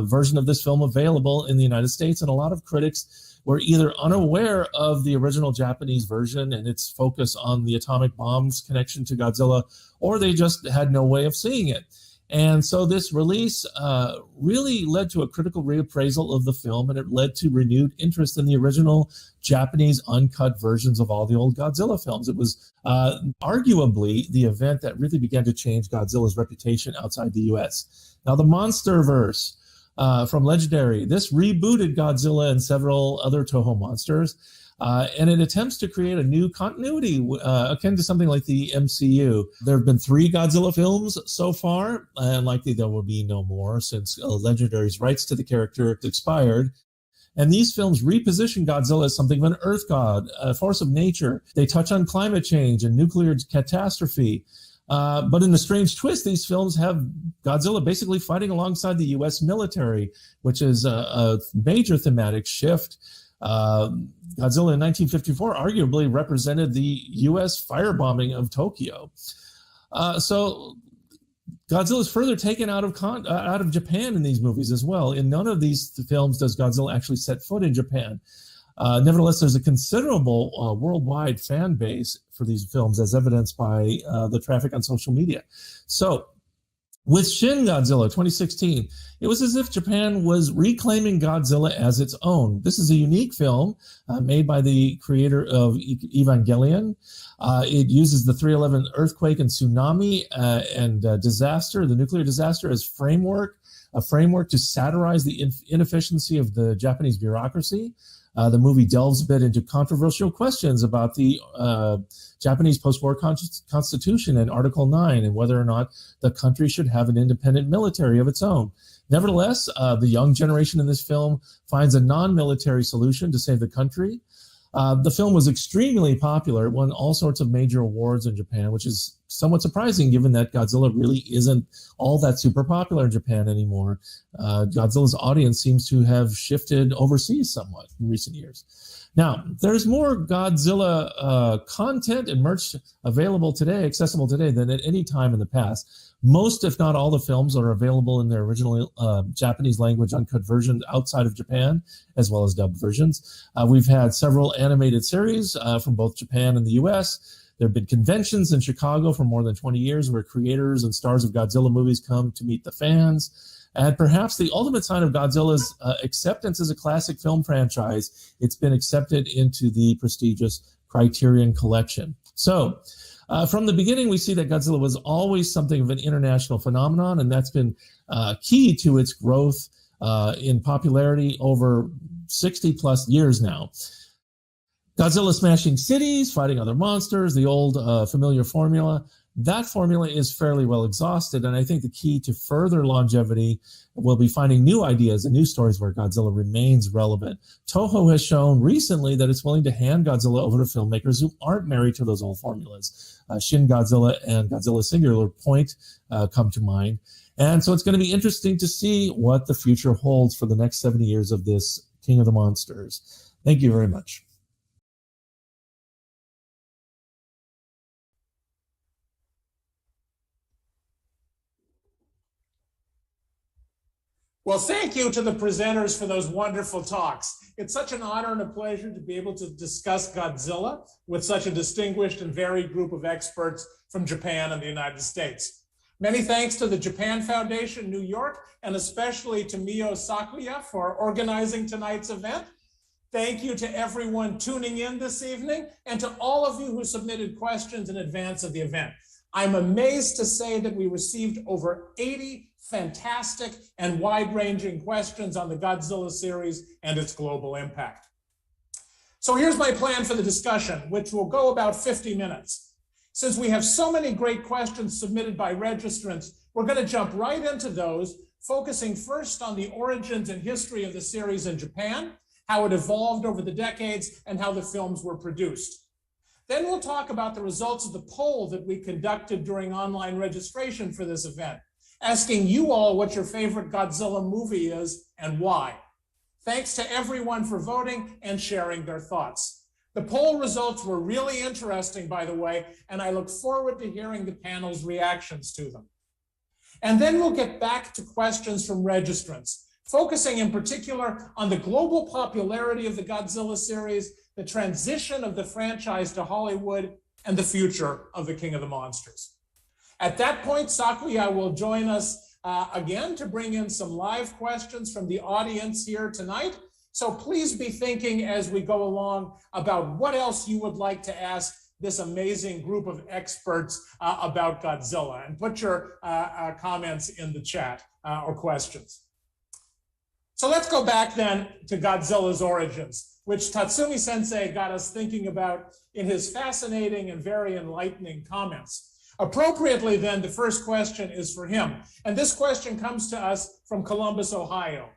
version of this film available in the United States, and a lot of critics were either unaware of the original Japanese version and its focus on the atomic bomb's connection to Godzilla, or they just had no way of seeing it. And so this release really led to a critical reappraisal of the film, and it led to renewed interest in the original Japanese uncut versions of all the old Godzilla films. It was arguably the event that really began to change Godzilla's reputation outside the US. Now, the Monsterverse from Legendary, this rebooted Godzilla and several other Toho monsters, and it attempts to create a new continuity akin to something like the MCU. There have been 3 Godzilla films so far, and likely there will be no more since Legendary's rights to the character expired. And these films reposition Godzilla as something of an earth god, a force of nature. They touch on climate change and nuclear catastrophe. But in a strange twist, these films have Godzilla basically fighting alongside the U.S. military, which is a major thematic shift. Godzilla in 1954 arguably represented the U.S. firebombing of Tokyo. So Godzilla is further taken out of Japan in these movies as well. In none of these films does Godzilla actually set foot in Japan. Nevertheless, there's a considerable worldwide fan base for these films, as evidenced by the traffic on social media. So, with Shin Godzilla 2016, it was as if Japan was reclaiming Godzilla as its own. This is a unique film made by the creator of Evangelion. It uses the 3/11 earthquake and tsunami and disaster, the nuclear disaster, as a framework to satirize the inefficiency of the Japanese bureaucracy. The movie delves a bit into controversial questions about the Japanese post-war constitution and Article 9 and whether or not the country should have an independent military of its own. Nevertheless, the young generation in this film finds a non-military solution to save the country. The film was extremely popular. It won all sorts of major awards in Japan, which is somewhat surprising given that Godzilla really isn't all that super popular in Japan anymore. Godzilla's audience seems to have shifted overseas somewhat in recent years. Now, there's more Godzilla content and merch available today, accessible today, than at any time in the past. Most, if not all, the films are available in their original Japanese language uncut version outside of Japan, as well as dubbed versions. We've had several animated series from both Japan and the US. There have been conventions in Chicago for more than 20 years where creators and stars of Godzilla movies come to meet the fans. And perhaps the ultimate sign of Godzilla's acceptance as a classic film franchise, it's been accepted into the prestigious Criterion Collection. So, from the beginning, we see that Godzilla was always something of an international phenomenon, and that's been key to its growth in popularity over 60 plus years now. Godzilla smashing cities, fighting other monsters, the old familiar formula. That formula is fairly well exhausted, and I think the key to further longevity will be finding new ideas and new stories where Godzilla remains relevant. Toho has shown recently that it's willing to hand Godzilla over to filmmakers who aren't married to those old formulas. Shin Godzilla and Godzilla Singular Point come to mind. And so it's going to be interesting to see what the future holds for the next 70 years of this King of the Monsters. Thank you very much. Well, thank you to the presenters for those wonderful talks. It's such an honor and a pleasure to be able to discuss Godzilla with such a distinguished and varied group of experts from Japan and the United States. Many thanks to the Japan Foundation, New York, and especially to Mio Sakuya for organizing tonight's event. Thank you to everyone tuning in this evening and to all of you who submitted questions in advance of the event. I'm amazed to say that we received over 80 fantastic and wide-ranging questions on the Godzilla series and its global impact. So here's my plan for the discussion, which will go about 50 minutes. Since we have so many great questions submitted by registrants, we're going to jump right into those, focusing first on the origins and history of the series in Japan, how it evolved over the decades, and how the films were produced. Then we'll talk about the results of the poll that we conducted during online registration for this event, asking you all what your favorite Godzilla movie is and why. Thanks to everyone for voting and sharing their thoughts. The poll results were really interesting, by the way, and I look forward to hearing the panel's reactions to them. And then we'll get back to questions from registrants, focusing in particular on the global popularity of the Godzilla series, the transition of the franchise to Hollywood, and the future of the King of the Monsters. At that point, Sakuya will join us again to bring in some live questions from the audience here tonight. So please be thinking as we go along about what else you would like to ask this amazing group of experts about Godzilla, and put your comments in the chat or questions. So let's go back then to Godzilla's origins, which Tatsumi Sensei got us thinking about in his fascinating and very enlightening comments. Appropriately then, the first question is for him. And this question comes to us from Columbus, Ohio.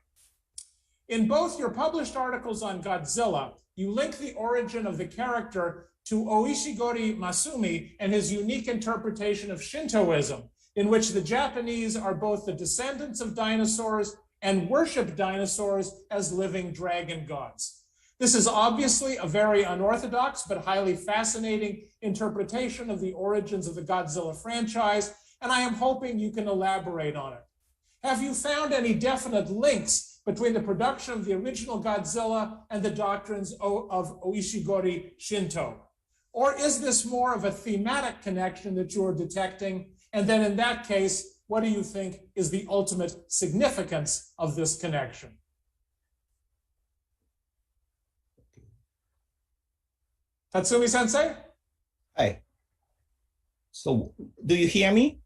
In both your published articles on Godzilla, you link the origin of the character to Oishigori Masumi and his unique interpretation of Shintoism, in which the Japanese are both the descendants of dinosaurs and worship dinosaurs as living dragon gods. This is obviously a very unorthodox but highly fascinating interpretation of the origins of the Godzilla franchise, and I am hoping you can elaborate on it. Have you found any definite links between the production of the original Godzilla and the doctrines of Oishigori Shinto? Or is this more of a thematic connection that you're detecting? And then in that case, what do you think is the ultimate significance of this connection? Tatsumi Sensei? Hi. So do you hear me?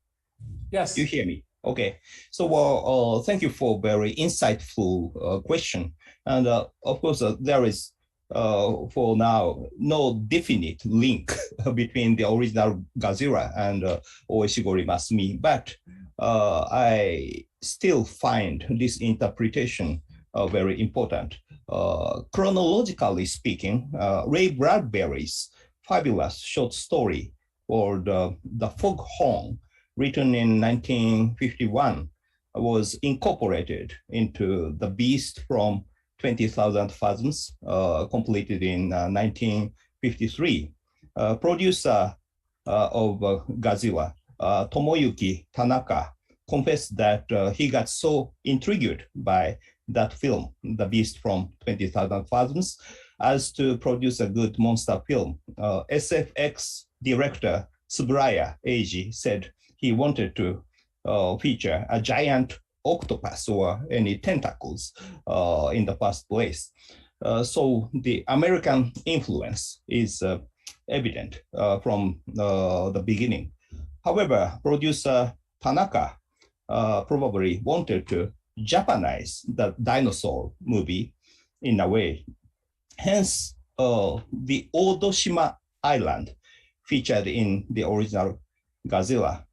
Yes. You hear me? Okay. So thank you for very insightful question. And of course, there is for now, no definite link between the original Godzilla and Oeshigori Masumi, but I still find this interpretation very important. Chronologically speaking, Ray Bradbury's fabulous short story called The Foghorn, written in 1951, was incorporated into The Beast from 20,000 Fathoms, completed in 1953. Producer of Godzilla, Tomoyuki Tanaka, confessed that he got so intrigued by that film, The Beast from 20,000 Fathoms, as to produce a good monster film. SFX director Tsuburaya Eiji said he wanted to feature a giant octopus or any tentacles in the first place. So the American influence is evident from the beginning. However, producer Tanaka probably wanted to Japanize the dinosaur movie in a way. Hence, the Odoshima Island featured in the original Godzilla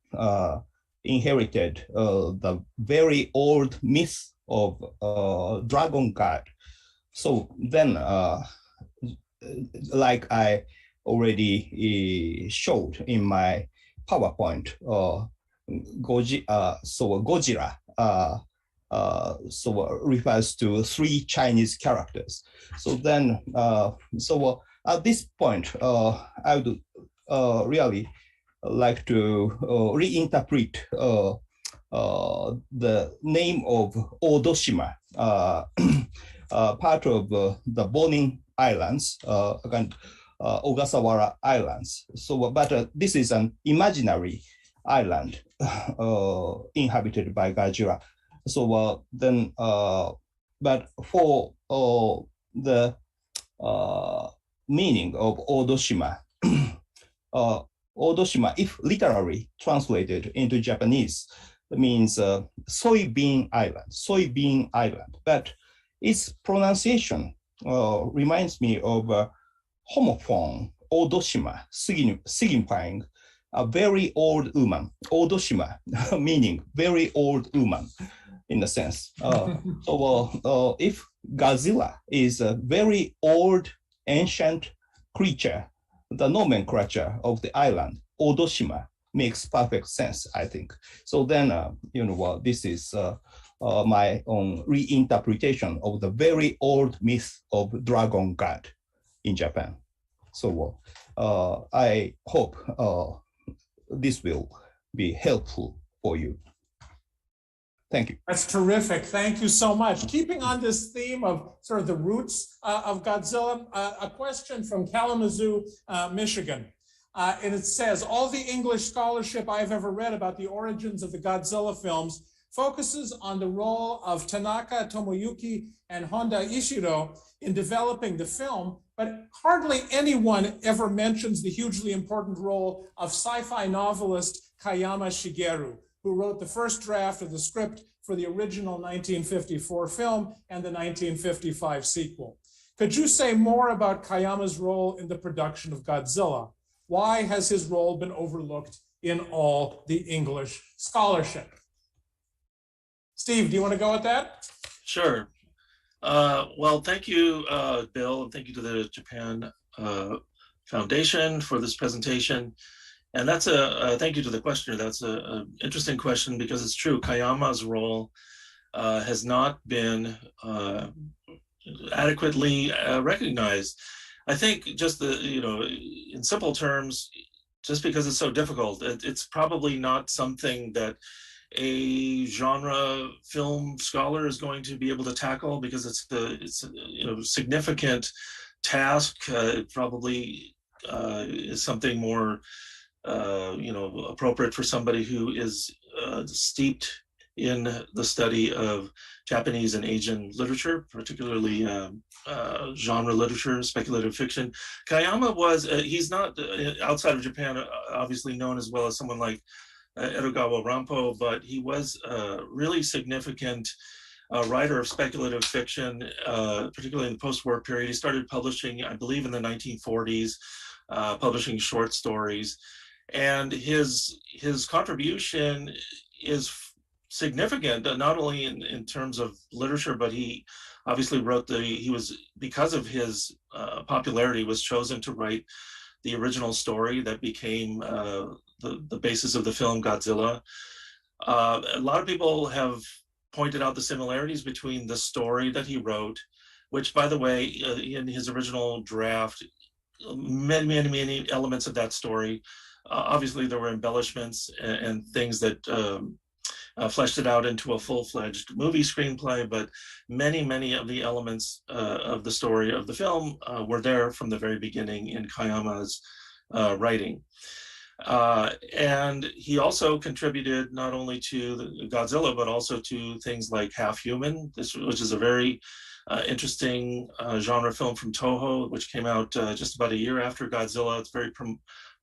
inherited the very old myth of dragon god. So then, like I already showed in my PowerPoint, Gojira refers to 3 Chinese characters. So then, at this point, I would really like to reinterpret the name of Odoshima, part of the Bonin Islands and Ogasawara Islands. So, but this is an imaginary island inhabited by Gojira. So then, but for the meaning of Odoshima, Odoshima, if literally translated into Japanese, means soybean island. But its pronunciation reminds me of homophone Odoshima, signifying a very old woman. Odoshima, meaning very old woman, in a sense. So if Godzilla is a very old, ancient creature, the nomenclature of the island, Odoshima, makes perfect sense, I think. So then, this is my own reinterpretation of the very old myth of dragon god in Japan. So I hope this will be helpful for you. Thank you. That's terrific. Thank you so much. Keeping on this theme of sort of the roots of Godzilla, a question from Kalamazoo, Michigan. And it says, all the English scholarship I've ever read about the origins of the Godzilla films focuses on the role of Tanaka Tomoyuki and Honda Ishiro in developing the film, but hardly anyone ever mentions the hugely important role of sci-fi novelist Kayama Shigeru, who wrote the first draft of the script for the original 1954 film and the 1955 sequel. Could you say more about Kayama's role in the production of Godzilla? Why has his role been overlooked in all the English scholarship? Steve, do you want to go with that? Sure. Well, thank you, Bill, and thank you to the Japan Foundation for this presentation. And that's thank you to the questioner. That's an interesting question because it's true. Kayama's role has not been adequately recognized. I think just in simple terms, just because it's so difficult, it's probably not something that a genre film scholar is going to be able to tackle because it's a significant task. It probably is something more appropriate for somebody who is steeped in the study of Japanese and Asian literature, particularly genre literature, speculative fiction. Kayama was, he's not outside of Japan, obviously known as well as someone like Edogawa Rampo, but he was really significant a writer of speculative fiction, particularly in the post-war period. He started publishing, I believe, in the 1940s, publishing short stories. And his contribution is significant, not only in terms of literature, but he obviously wrote because of his popularity, was chosen to write the original story that became the basis of the film Godzilla. A lot of people have pointed out the similarities between the story that he wrote, which, by the way, in his original draft, many elements of that story, obviously there were embellishments and things that fleshed it out into a full-fledged movie screenplay, but many of the elements of the story of the film were there from the very beginning in Kayama's writing. And he also contributed not only to Godzilla, but also to things like Half Human, which is a very interesting genre film from Toho, which came out just about a year after Godzilla. It's very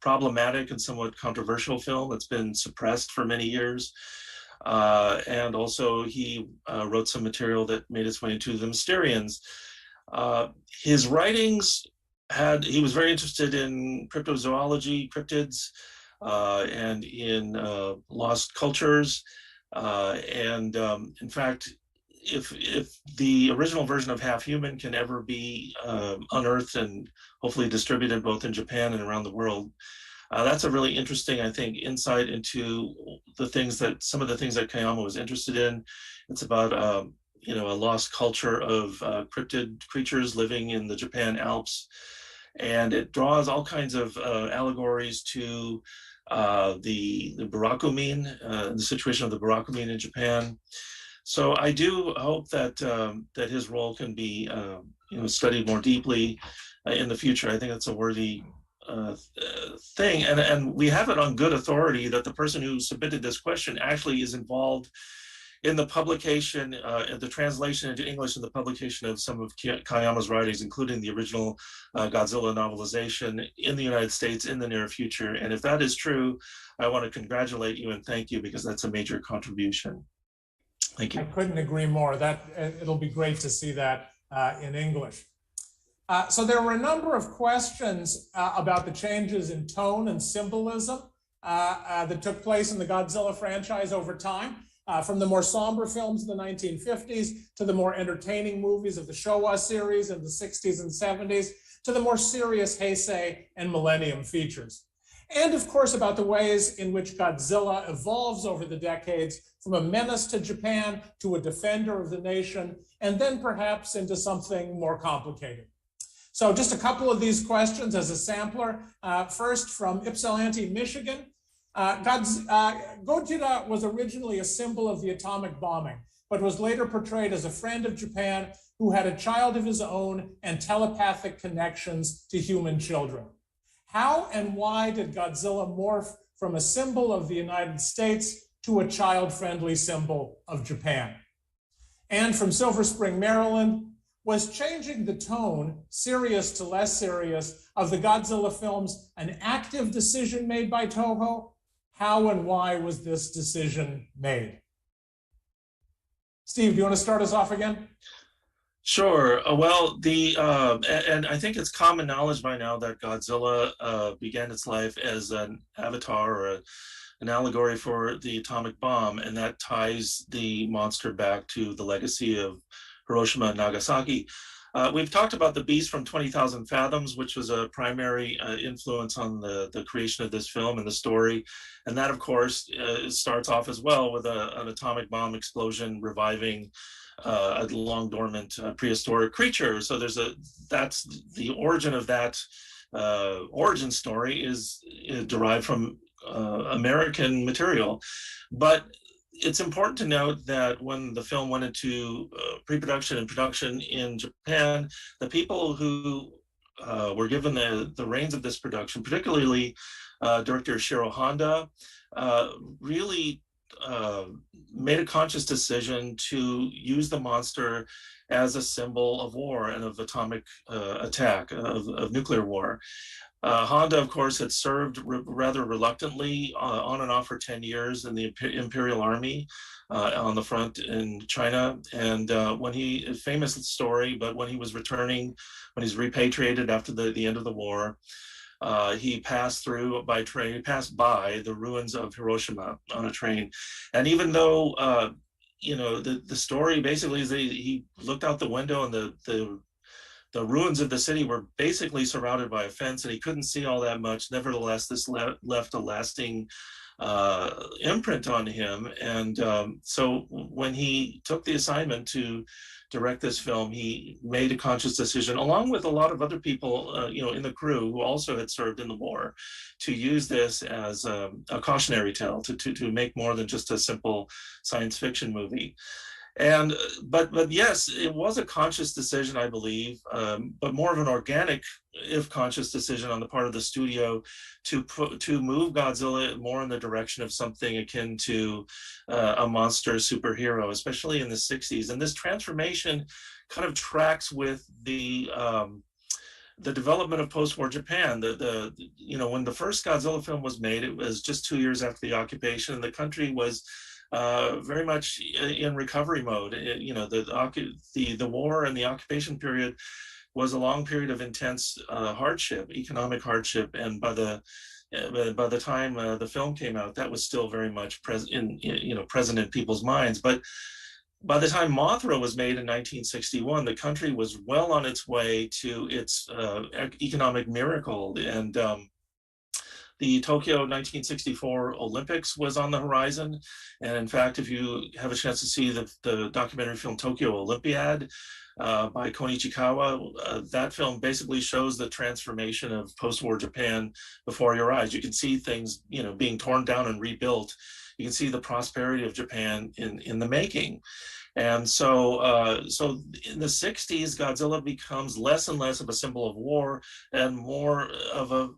problematic and somewhat controversial film. It's been suppressed for many years. And also he wrote some material that made its way into the Mysterians. His writings he was very interested in cryptozoology, cryptids, and in lost cultures. In fact, if the original version of Half Human can ever be unearthed and hopefully distributed both in Japan and around the world, that's a really interesting, I think, insight into some of the things that Kayama was interested in. It's about a lost culture of cryptid creatures living in the Japan Alps, and it draws all kinds of allegories to the Barakumin, the situation of the Barakumin in Japan. So I do hope that his role can be studied more deeply in the future. I think that's a worthy thing, and we have it on good authority that the person who submitted this question actually is involved in the publication, the translation into English and the publication of some of Kayama's writings, including the original Godzilla novelization in the United States in the near future. And if that is true, I want to congratulate you and thank you, because that's a major contribution. Thank you. I couldn't agree more. It'll be great to see that in English. So there were a number of questions about the changes in tone and symbolism that took place in the Godzilla franchise over time, from the more somber films in the 1950s to the more entertaining movies of the Showa series in the 60s and 70s to the more serious Heisei and Millennium features. And of course, about the ways in which Godzilla evolves over the decades from a menace to Japan to a defender of the nation, and then perhaps into something more complicated. So just a couple of these questions as a sampler. First, from Ypsilanti, Michigan. Gojira was originally a symbol of the atomic bombing, but was later portrayed as a friend of Japan who had a child of his own and telepathic connections to human children. How and why did Godzilla morph from a symbol of the United States to a child-friendly symbol of Japan? And from Silver Spring, Maryland, was changing the tone, serious to less serious, of the Godzilla films an active decision made by Toho? How and why was this decision made? Steve, do you want to start us off again? Sure. Well, and I think it's common knowledge by now that Godzilla began its life as an avatar or an allegory for the atomic bomb, and that ties the monster back to the legacy of Hiroshima and Nagasaki. We've talked about the beast from 20,000 Fathoms, which was a primary influence on the creation of this film and the story. And that, of course, starts off as well with an atomic bomb explosion reviving a long dormant prehistoric creature. So that's the origin of that origin story is derived from American material. But it's important to note that when the film went into pre-production and production in Japan, the people who were given the reins of this production, particularly director Shiro Honda, really made a conscious decision to use the monster as a symbol of war and of atomic attack, of nuclear war. Honda, of course, had served rather reluctantly on and off for 10 years in the Imperial Army on the front in China. And when he, famous story, but when he was returning, when he's repatriated after the end of the war, he passed through by train, he passed by the ruins of Hiroshima on a train. And even though, you know, the story basically is that he looked out the window and the ruins of the city were basically surrounded by a fence and he couldn't see all that much. Nevertheless, this left a lasting imprint on him. And so when he took the assignment to direct this film, he made a conscious decision, along with a lot of other people, you know, in the crew who also had served in the war, to use this as a cautionary tale, to make more than just a simple science fiction movie. And but yes, it was a conscious decision, I believe, but more of an organic, if conscious, decision on the part of the studio to move Godzilla more in the direction of something akin to a monster superhero, especially in the 60s. And this transformation kind of tracks with the development of post-war Japan. You know, when the first Godzilla film was made, it was just 2 years after the occupation, and the country was very much in recovery mode. You know, the war and the occupation period was a long period of intense hardship, economic hardship, and by the time the film came out, that was still very much present in people's minds. But by the time Mothra was made in 1961, the country was well on its way to its economic miracle, and the Tokyo 1964 Olympics was on the horizon. And in fact, if you have a chance to see the documentary film Tokyo Olympiad by Konichikawa, that film basically shows the transformation of post-war Japan before your eyes. You can see things, you know, being torn down and rebuilt. You can see the prosperity of Japan in the making. And so, so in the 60s, Godzilla becomes less and less of a symbol of war and more of a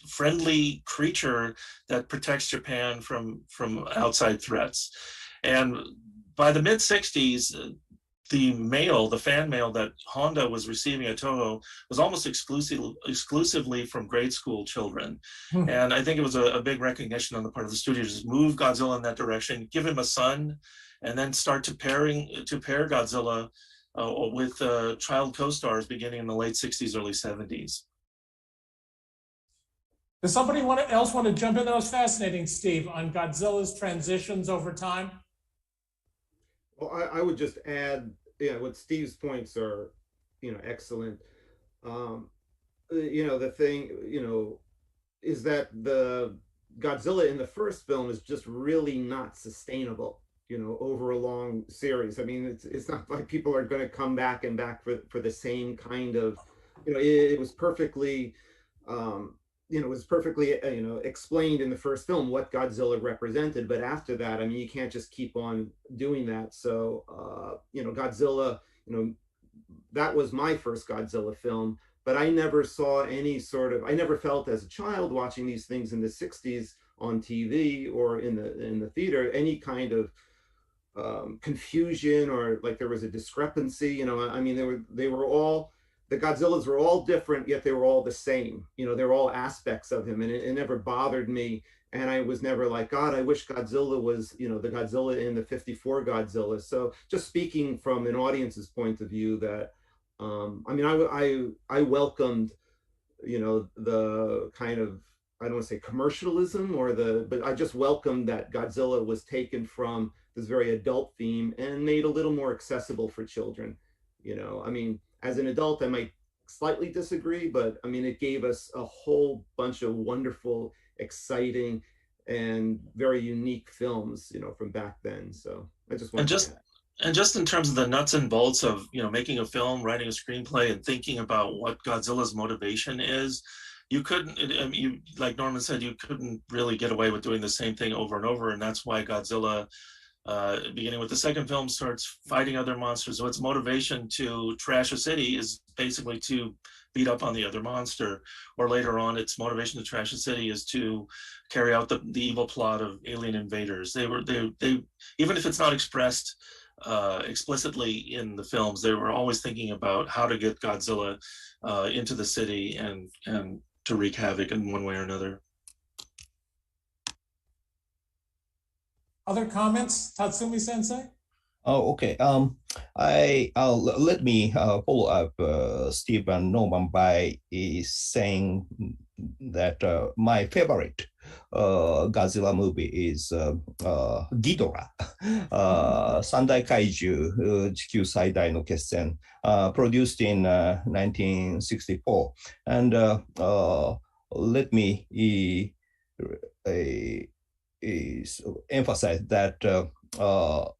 friendly creature that protects Japan from outside threats. And by the mid 60s, the fan mail that Honda was receiving at Toho was almost exclusively from grade school children. And I think it was a big recognition on the part of the studio to just move Godzilla in that direction, give him a son, and then start to pair Godzilla with child co-stars beginning in the late 60s, early 70s. Does somebody else want to jump in? That was fascinating, Steve, on Godzilla's transitions over time. Well, I would just add, what Steve's points are, excellent. The thing, is that the Godzilla in the first film is just really not sustainable, over a long series. I mean, it's not like people are going to come back and back for the same kind of, it was perfectly, explained in the first film what Godzilla represented, but after that, I mean, you can't just keep on doing that. So, Godzilla, that was my first Godzilla film, but I never saw I never felt as a child watching these things in the 60s on TV or in the theater, any kind of confusion or like there was a discrepancy, I mean, the Godzillas were all different, yet they were all the same. They're all aspects of him, and it never bothered me. And I was never like, God, I wish Godzilla was, the Godzilla in the 54 Godzilla. So just speaking from an audience's point of view, that, I welcomed, the kind of, I don't want to say commercialism but I just welcomed that Godzilla was taken from this very adult theme and made a little more accessible for children. As an adult, I might slightly disagree, but I mean, it gave us a whole bunch of wonderful, exciting, and very unique films, from back then. So I just want and just in terms of the nuts and bolts of making a film, writing a screenplay, and thinking about what Godzilla's motivation is, you couldn't, like Norman said, you couldn't really get away with doing the same thing over and over, and that's why Godzilla beginning with the second film, starts fighting other monsters. So its motivation to trash a city is basically to beat up on the other monster, or later on, its motivation to trash a city is to carry out the evil plot of alien invaders. They even if it's not expressed explicitly in the films, they were always thinking about how to get Godzilla into the city and to wreak havoc in one way or another. Other comments, Tatsumi Sensei? Oh, okay. Let me follow up Steve and Norman by saying that my favorite Godzilla movie is Ghidorah, Sandai Kaiju, 地球最大の決戦, produced in 1964. And let me emphasize that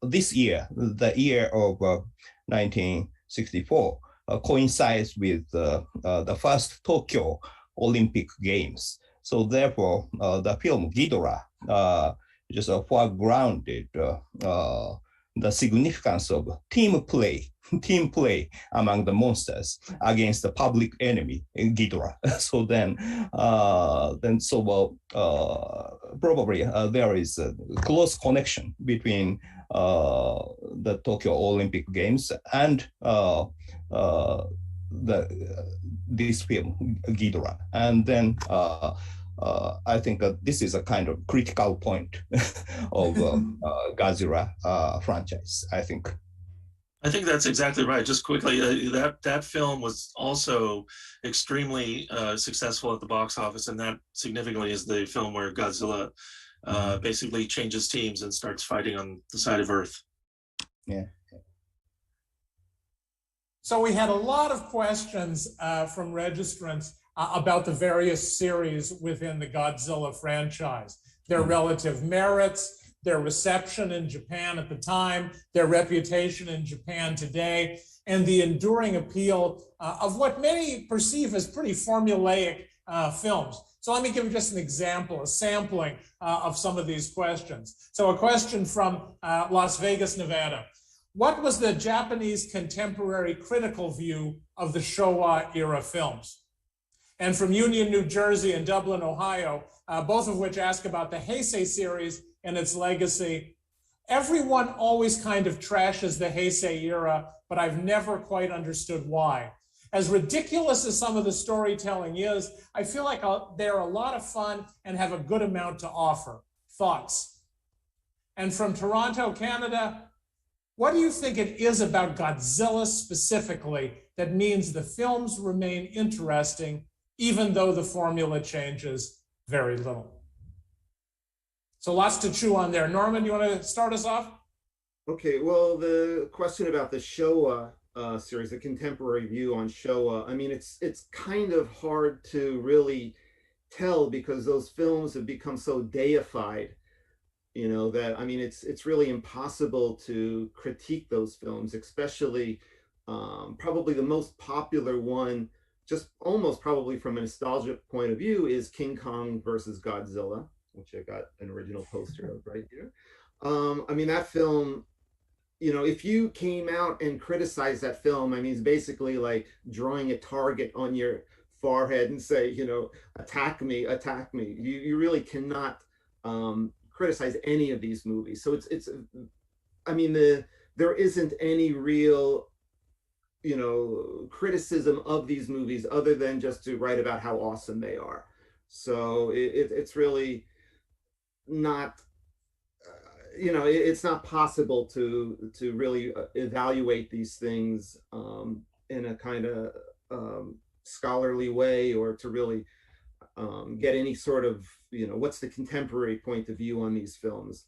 this year, the year of 1964, coincides with the first Tokyo Olympic Games. So therefore, the film Ghidorah just foregrounded the significance of team play among the monsters against the public enemy, Ghidra. So probably there is a close connection between the Tokyo Olympic Games and this film, Ghidra. And then I think that this is a kind of critical point of Godzilla franchise, I think. I think that's exactly right. Just quickly, that film was also extremely successful at the box office, and that significantly is the film where Godzilla basically changes teams and starts fighting on the side of Earth. Yeah. So we had a lot of questions from registrants about the various series within the Godzilla franchise, their relative merits, their reception in Japan at the time, their reputation in Japan today, and the enduring appeal of what many perceive as pretty formulaic films. So let me give you just an example, a sampling of some of these questions. So a question from Las Vegas, Nevada. What was the Japanese contemporary critical view of the Showa era films? And from Union, New Jersey and Dublin, Ohio, both of which ask about the Heisei series and its legacy. Everyone always kind of trashes the Heisei era, but I've never quite understood why. As ridiculous as some of the storytelling is, I feel like they're a lot of fun and have a good amount to offer. Thoughts? And from Toronto, Canada, what do you think it is about Godzilla specifically that means the films remain interesting, even though the formula changes very little? So lots to chew on there. Norman, you want to start us off? Okay, well, the question about the Showa series, the contemporary view on Showa, I mean, it's kind of hard to really tell because those films have become so deified, you know, that, I mean, it's really impossible to critique those films, especially probably the most popular one, just almost probably from a nostalgic point of view, is King Kong versus Godzilla, which I got an original poster of right here. I mean, that film, you know, if you came out and criticized that film, I mean, it's basically like drawing a target on your forehead and say, you know, attack me, attack me. You really cannot criticize any of these movies. So it's I mean, there isn't any real, you know, criticism of these movies other than just to write about how awesome they are. So it's really not, you know, it's not possible to really evaluate these things in a kind of scholarly way, or to really get any sort of, you know, what's the contemporary point of view on these films.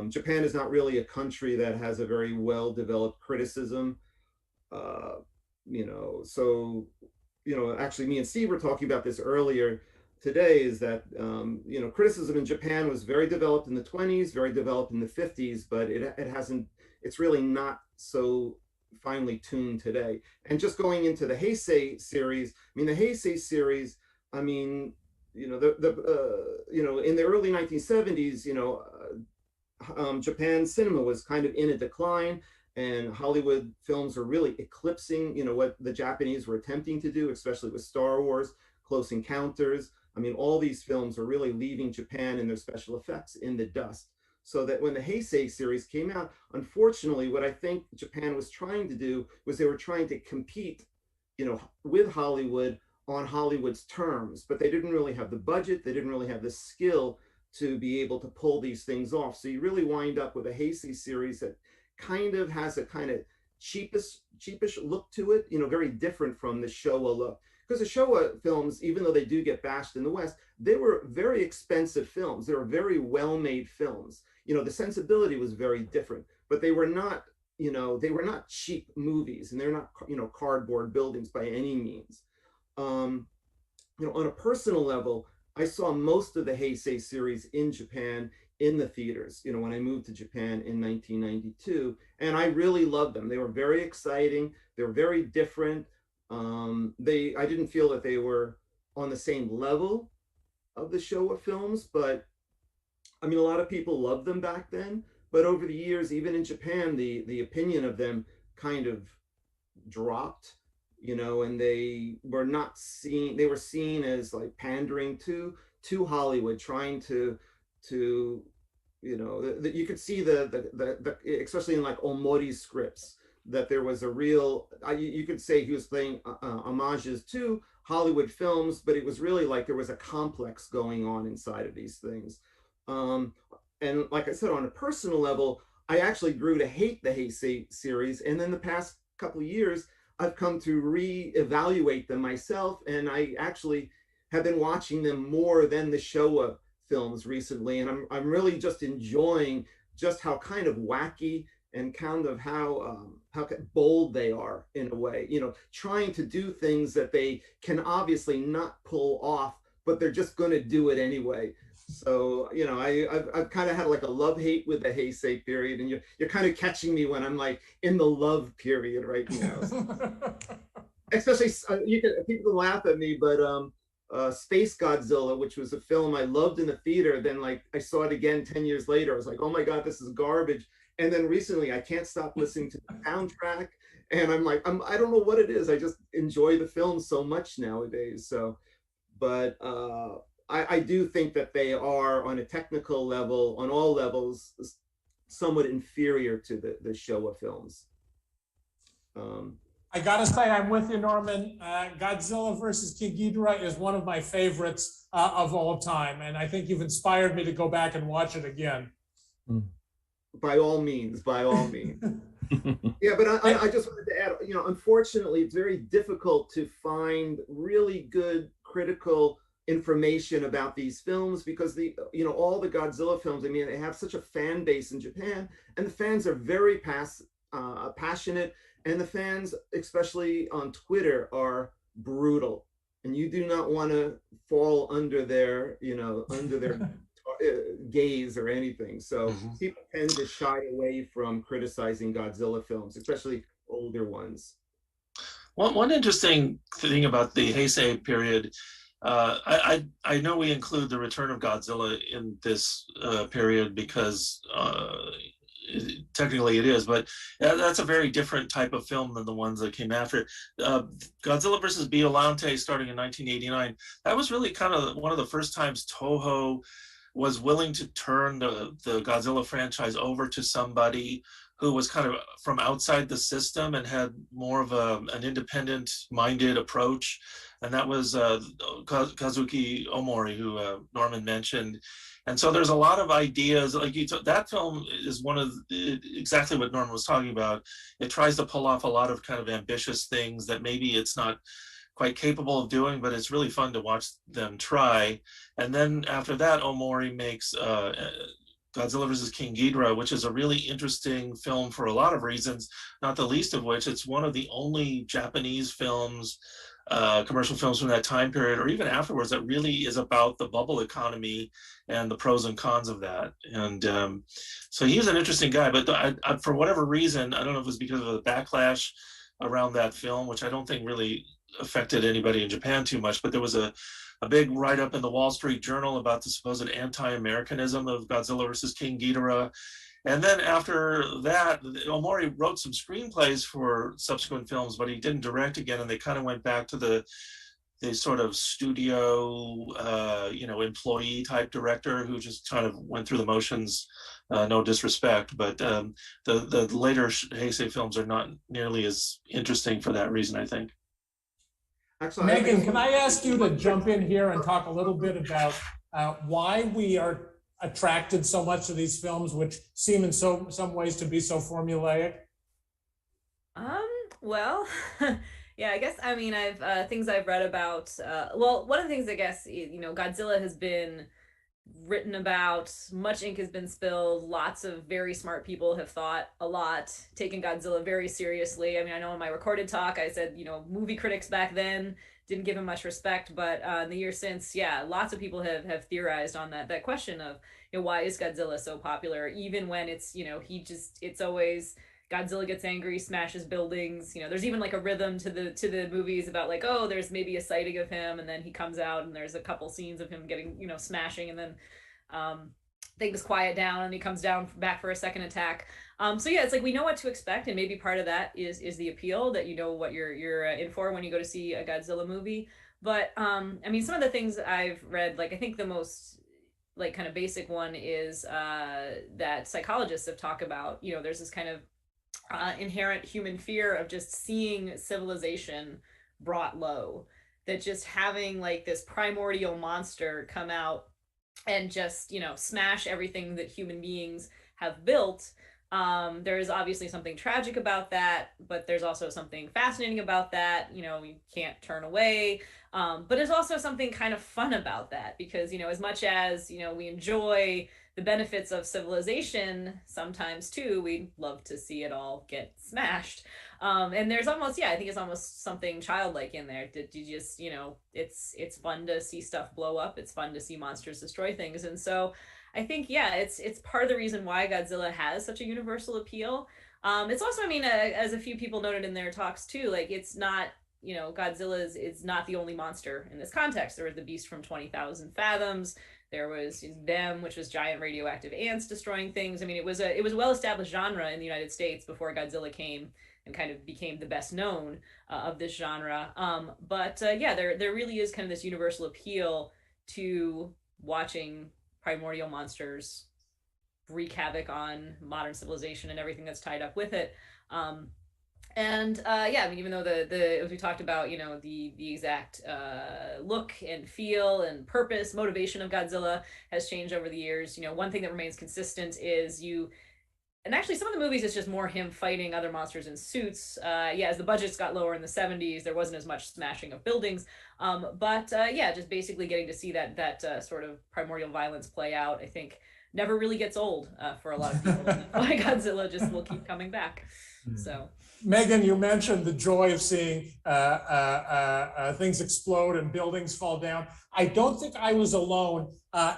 Japan is not really a country that has a very well-developed criticism, you know, so, you know, actually me and Steve were talking about this earlier today, is that, you know, criticism in Japan was very developed in the 20s, very developed in the 50s, but it's really not so finely tuned today. And just going into the Heisei series, I mean, the Heisei series, I mean, you know, you know, in the early 1970s, you know, Japan's cinema was kind of in a decline, and Hollywood films were really eclipsing, what the Japanese were attempting to do, especially with Star Wars, Close Encounters. I mean, all these films are really leaving Japan and their special effects in the dust. So that when the Heisei series came out, unfortunately, what I think Japan was trying to do was they were trying to compete, with Hollywood on Hollywood's terms, but they didn't really have the budget, they didn't really have the skill to be able to pull these things off. So you really wind up with a Heisei series that kind of has a kind of cheapish look to it, very different from the Showa look. Because the Showa films, even though they do get bashed in the West, they were very expensive films. They were very well-made films. The sensibility was very different, but they were not, they were not cheap movies, and they're not, cardboard buildings by any means. On a personal level, I saw most of the Heisei series in Japan in the theaters, when I moved to Japan in 1992, and I really loved them. They were very exciting. They were very different. I didn't feel that they were on the same level of the Showa films, but I mean, a lot of people loved them back then, but over the years, even in Japan, the opinion of them kind of dropped, and they were seen as like pandering to Hollywood, trying to you could see the especially in like Omori's scripts, that there was a real, you could say he was playing homages to Hollywood films, but it was really like there was a complex going on inside of these things. And like I said, on a personal level, I actually grew to hate the Heisei series. And then the past couple of years, I've come to reevaluate them myself. And I actually have been watching them more than the Showa films recently. And I'm really just enjoying just how kind of wacky and kind of how bold they are in a way, trying to do things that they can obviously not pull off, but they're just going to do it anyway. So, I've kind of had like a love-hate with the Heisei period, and you're kind of catching me when I'm like in the love period right now. Especially, people laugh at me, but Space Godzilla, which was a film I loved in the theater, then like I saw it again 10 years later. I was like, oh my God, this is garbage. And then recently, I can't stop listening to the soundtrack, and I'm like, I don't know what it is. I just enjoy the film so much nowadays. So, but I do think that they are, on a technical level, on all levels, somewhat inferior to the Showa films. I gotta say, I'm with you, Norman. Godzilla versus King Ghidra is one of my favorites of all time, and I think you've inspired me to go back and watch it again. By all means, by all means. Yeah, but I just wanted to add, unfortunately, it's very difficult to find really good critical information about these films, because all the Godzilla films, I mean, they have such a fan base in Japan, and the fans are very passionate, and the fans, especially on Twitter, are brutal, and you do not want to fall under their gaze or anything. So people tend to shy away from criticizing Godzilla films, especially older ones. One interesting thing about the Heisei period, I know we include the Return of Godzilla in this period because technically it is, but that's a very different type of film than the ones that came after. Godzilla versus Biollante, starting in 1989, that was really kind of one of the first times Toho was willing to turn the Godzilla franchise over to somebody who was kind of from outside the system and had more of an independent-minded approach. And that was Kazuki Omori, who Norman mentioned. And so there's a lot of ideas, like that film is one of exactly what Norman was talking about. It tries to pull off a lot of kind of ambitious things that maybe it's not quite capable of doing, but it's really fun to watch them try. And then after that, Omori makes Godzilla vs. King Ghidra, which is a really interesting film for a lot of reasons, not the least of which it's one of the only Japanese films, commercial films from that time period, or even afterwards, that really is about the bubble economy and the pros and cons of that. And so he's an interesting guy, but for whatever reason, I don't know if it was because of the backlash around that film, which I don't think really affected anybody in Japan too much, but there was a big write-up in the Wall Street Journal about the supposed anti-Americanism of Godzilla versus King Ghidra. And then after that, Omori wrote some screenplays for subsequent films, but he didn't direct again, and they kind of went back to the sort of studio, employee type director who just kind of went through the motions. No disrespect, but the later Heisei films are not nearly as interesting for that reason, I think. Actually, Megan, can I ask you to jump in here and talk a little bit about why we are attracted so much to these films, which seem in some ways to be so formulaic? Well, yeah, I guess, I mean, I've things I've read about, well, one of the things, I guess, Godzilla has been written about, much ink has been spilled, lots of very smart people have thought a lot, taken Godzilla very seriously. I mean, I know in my recorded talk I said, movie critics back then didn't give him much respect, but in the years since, yeah, lots of people have theorized on that question of, why is Godzilla so popular, even when it's, it's always Godzilla gets angry, smashes buildings. There's even like a rhythm to the movies about like, oh, there's maybe a sighting of him, and then he comes out, and there's a couple scenes of him getting, smashing, and then things quiet down, and he comes down back for a second attack. So yeah, it's like we know what to expect, and maybe part of that is the appeal that what you're in for when you go to see a Godzilla movie. But I mean, some of the things I've read, like I think the most like kind of basic one is that psychologists have talked about. There's this kind of inherent human fear of just seeing civilization brought low, that just having like this primordial monster come out and just smash everything that human beings have built. There's obviously something tragic about that, but there's also something fascinating about that. You can't turn away, but there's also something kind of fun about that, because as much as we enjoy the benefits of civilization, sometimes too we'd love to see it all get smashed. And there's almost, I think it's almost something childlike in there. Did you just, it's fun to see stuff blow up, it's fun to see monsters destroy things. And so I think, it's part of the reason why Godzilla has such a universal appeal. It's also, I mean, as a few people noted in their talks too, like it's not, Godzilla is not the only monster in this context. There was the beast from 20,000 Fathoms. There was them, which was giant radioactive ants destroying things. I mean, it was a well-established genre in the United States before Godzilla came and kind of became the best known of this genre. But there really is kind of this universal appeal to watching primordial monsters wreak havoc on modern civilization and everything that's tied up with it. I mean, even though as we talked about, the exact look and feel and purpose, motivation of Godzilla has changed over the years. One thing that remains consistent is and actually some of the movies it's just more him fighting other monsters in suits. As the budgets got lower in the 70s, there wasn't as much smashing of buildings. Just basically getting to see that sort of primordial violence play out, I think never really gets old for a lot of people. Why Godzilla just will keep coming back. So Megan, you mentioned the joy of seeing things explode and buildings fall down. I don't think I was alone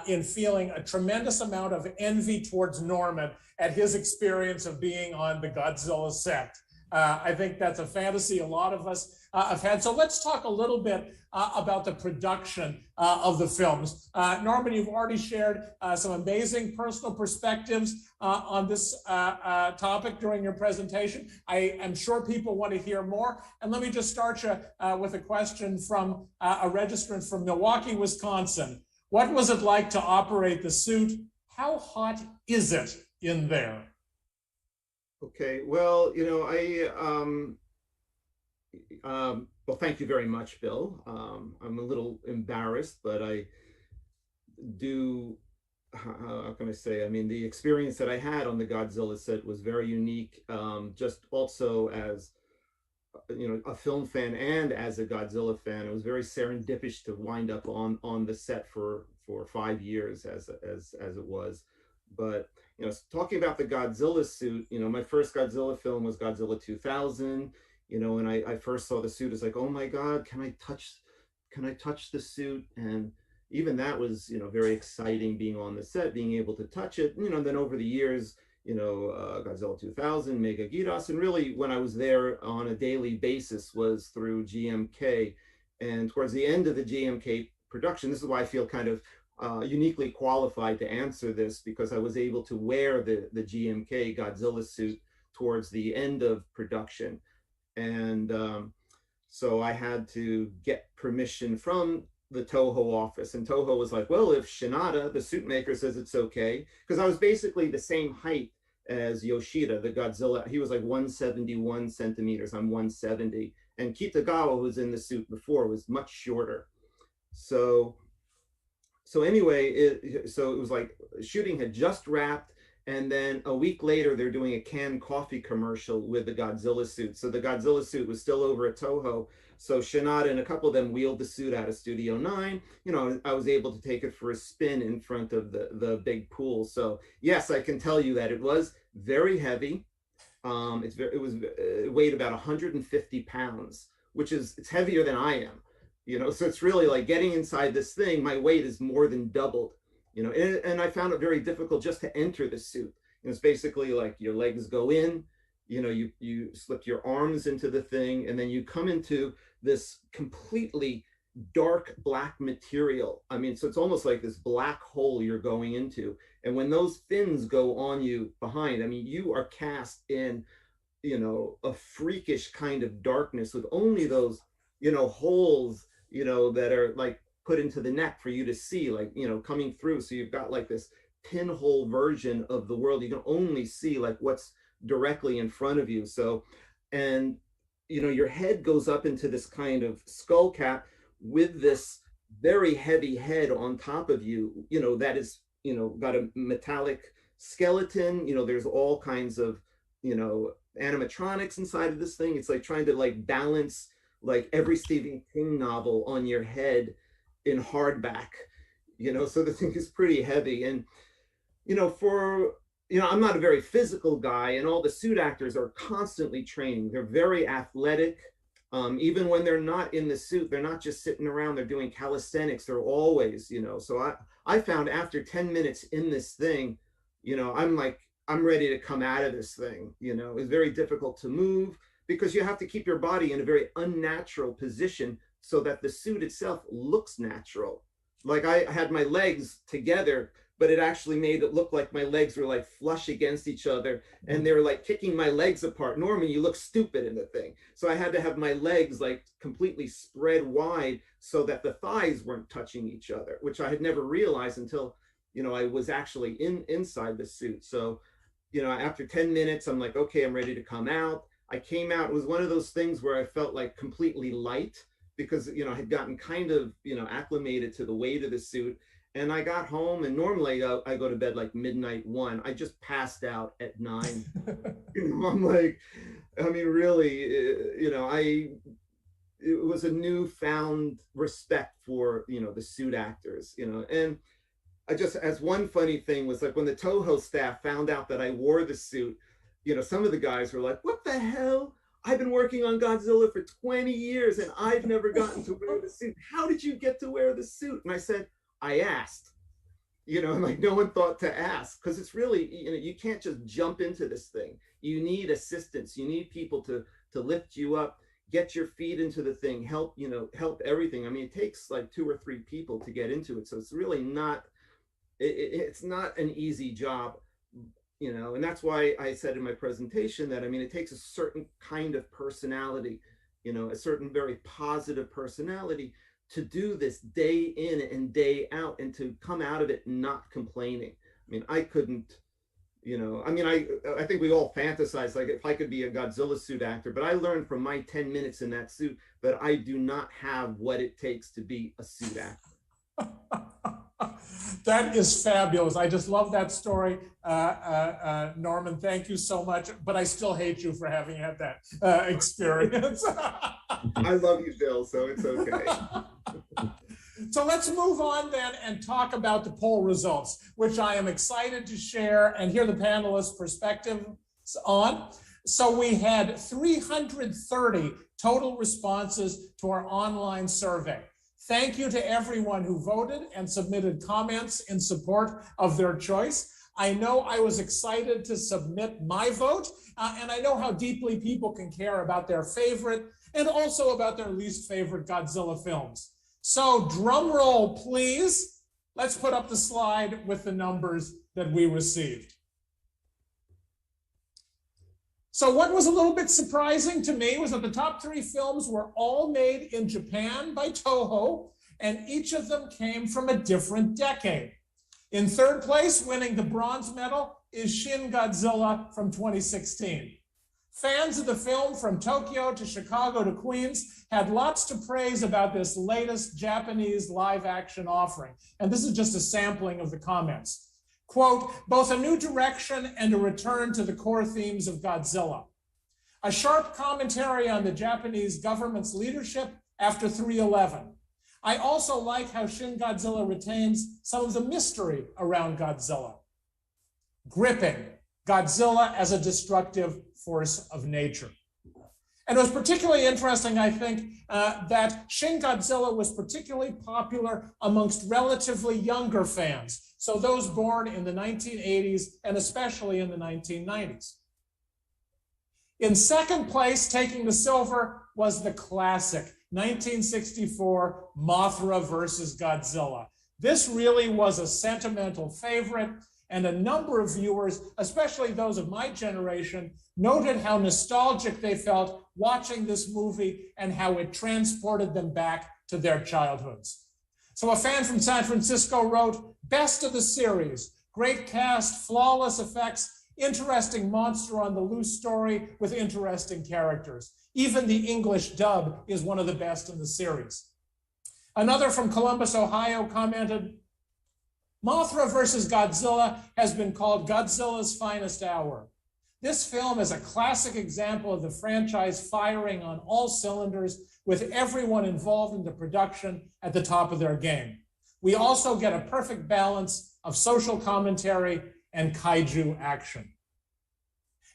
in feeling a tremendous amount of envy towards Norman at his experience of being on the Godzilla set. I think that's a fantasy a lot of us have had. So let's talk a little bit about the production of the films. Norman, you've already shared some amazing personal perspectives on this topic during your presentation. I am sure people want to hear more. And let me just start you with a question from a registrant from Milwaukee, Wisconsin. What was it like to operate the suit? How hot is it in there? Okay, well, well, thank you very much, Bill. I'm a little embarrassed, but I do, how can I say, I mean, the experience that I had on the Godzilla set was very unique, just also as, a film fan and as a Godzilla fan. It was very serendipitous to wind up on the set for 5 years as it was. But talking about the Godzilla suit, my first Godzilla film was Godzilla 2000. And I first saw the suit, it's like, oh my God, can I touch the suit? And even that was, very exciting, being on the set, being able to touch it. Then over the years, Godzilla 2000, Mega Ghidra, and really when I was there on a daily basis was through GMK. And towards the end of the GMK production, this is why I feel kind of uniquely qualified to answer this, because I was able to wear the Gmk Godzilla suit towards the end of production. And so I had to get permission from the Toho office, and Toho was like, well, if Shinada, the suit maker, says it's okay, because I was basically the same height as Yoshida, the Godzilla. He was like 171 centimeters, I'm 170, and Kitagawa, who was in the suit before, was much shorter. So anyway, it was like shooting had just wrapped, and then a week later they're doing a canned coffee commercial with the Godzilla suit. So the Godzilla suit was still over at Toho. So Shinada and a couple of them wheeled the suit out of Studio 9. I was able to take it for a spin in front of the big pool. So yes, I can tell you that it was very heavy. It weighed about 150 pounds, it's heavier than I am. So it's really like getting inside this thing, my weight is more than doubled, and I found it very difficult just to enter the suit. It's basically like your legs go in, you slip your arms into the thing, and then you come into this completely dark black material. So it's almost like this black hole you're going into. And when those fins go on you behind, you are cast in, a freakish kind of darkness with only those, holes, that are like put into the neck for you to see, like, coming through. So you've got like this pinhole version of the world. You can only see like what's directly in front of you. So, and, your head goes up into this kind of skull cap with this very heavy head on top of you, that is, got a metallic skeleton. There's all kinds of, animatronics inside of this thing. It's like trying to like balance like every Stephen King novel on your head in hardback, so the thing is pretty heavy. And, I'm not a very physical guy, and all the suit actors are constantly training. They're very athletic. Even when they're not in the suit, they're not just sitting around, they're doing calisthenics. They're always, so I found after 10 minutes in this thing, I'm ready to come out of this thing. It's very difficult to move because you have to keep your body in a very unnatural position so that the suit itself looks natural. Like I had my legs together, but it actually made it look like my legs were like flush against each other, and they were like kicking my legs apart. Normally you look stupid in the thing. So I had to have my legs like completely spread wide so that the thighs weren't touching each other, which I had never realized until, I was actually inside the suit. So, after 10 minutes, I'm like, okay, I'm ready to come out. I came out. It was one of those things where I felt like completely light because, I had gotten kind of, acclimated to the weight of the suit. And I got home, and normally I go to bed like midnight 1. I just passed out at 9. I'm like, really, it was a newfound respect for, the suit actors, and I just, as one funny thing was like when the Toho staff found out that I wore the suit, some of the guys were like, what the hell? I've been working on Godzilla for 20 years and I've never gotten to wear the suit. How did you get to wear the suit? And I said, I asked, and like no one thought to ask, because it's really, you can't just jump into this thing. You need assistance. You need people to lift you up, get your feet into the thing, help everything. It takes like 2 or 3 people to get into it. So it's really not, it's not an easy job, and that's why I said in my presentation that, it takes a certain kind of personality, a certain very positive personality to do this day in and day out and to come out of it not complaining. I couldn't, I think we all fantasize like if I could be a Godzilla suit actor, but I learned from my 10 minutes in that suit that I do not have what it takes to be a suit actor. That is fabulous. I just love that story. Norman, thank you so much, but I still hate you for having had that experience. I love you, Bill, so it's okay. So let's move on then and talk about the poll results, which I am excited to share and hear the panelists' perspectives on. So we had 330 total responses to our online survey. Thank you to everyone who voted and submitted comments in support of their choice. I know I was excited to submit my vote, and I know how deeply people can care about their favorite and also about their least favorite Godzilla films. So drum roll, please. Let's put up the slide with the numbers that we received. So what was a little bit surprising to me was that the top 3 films were all made in Japan by Toho, and each of them came from a different decade. In third place, winning the bronze medal, is Shin Godzilla from 2016. Fans of the film from Tokyo to Chicago to Queens had lots to praise about this latest Japanese live action offering. And this is just a sampling of the comments. Quote, both a new direction and a return to the core themes of Godzilla. A sharp commentary on the Japanese government's leadership after 3/11. I also like how Shin Godzilla retains some of the mystery around Godzilla. Gripping Godzilla as a destructive force of nature. And it was particularly interesting, I think, that Shin Godzilla was particularly popular amongst relatively younger fans. So those born in the 1980s and especially in the 1990s. In second place, taking the silver, was the classic 1964 Mothra versus Godzilla. This really was a sentimental favorite, and a number of viewers, especially those of my generation, noted how nostalgic they felt watching this movie and how it transported them back to their childhoods. So a fan from San Francisco wrote, best of the series, great cast, flawless effects, interesting monster on the loose story with interesting characters. Even the English dub is one of the best in the series. Another from Columbus, Ohio commented, Mothra versus Godzilla has been called Godzilla's finest hour. This film is a classic example of the franchise firing on all cylinders with everyone involved in the production at the top of their game. We also get a perfect balance of social commentary and kaiju action.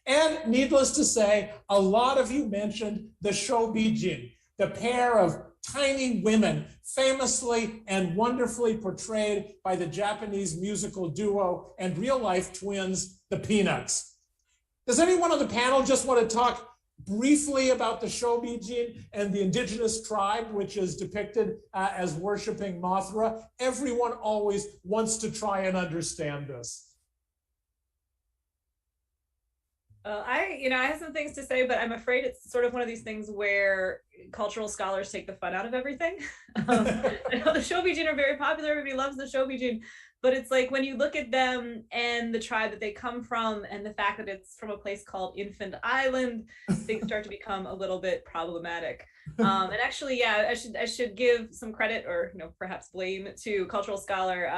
And needless to say, a lot of you mentioned the Shobijin, the pair of tiny women famously and wonderfully portrayed by the Japanese musical duo and real-life twins, the Peanuts. Does anyone on the panel just want to talk briefly about the Shobijin and the indigenous tribe, which is depicted as worshiping Mothra? Everyone always wants to try and understand this. I have some things to say, but I'm afraid it's sort of one of these things where cultural scholars take the fun out of everything. I know the Shobijin are very popular. Everybody loves the Shobijin, but it's like when you look at them and the tribe that they come from and the fact that it's from a place called Infant Island, things start to become a little bit problematic. And actually, yeah, I should give some credit or perhaps blame to cultural scholar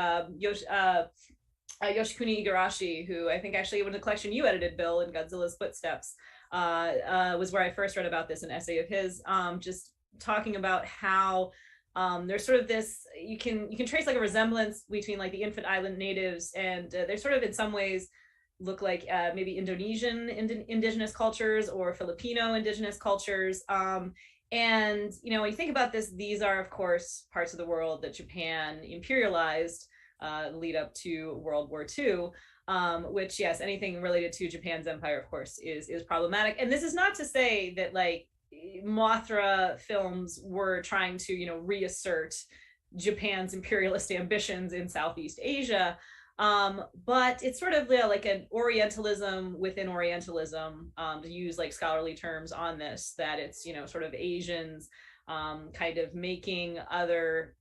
Yoshikuni Igarashi, who I think actually in the collection you edited, Bill, in Godzilla's Footsteps, was where I first read about this, an essay of his, just talking about how there's sort of this, you can trace like a resemblance between like the Infant Island natives, and they're sort of in some ways look like maybe Indonesian indigenous cultures or Filipino indigenous cultures. And when you think about this, these are of course parts of the world that Japan imperialized lead up to World War II, which, yes, anything related to Japan's empire, of course, is problematic. And this is not to say that like Mothra films were trying to, reassert Japan's imperialist ambitions in Southeast Asia, but it's sort of like an Orientalism within Orientalism, to use like scholarly terms on this, that it's, sort of Asians kind of making other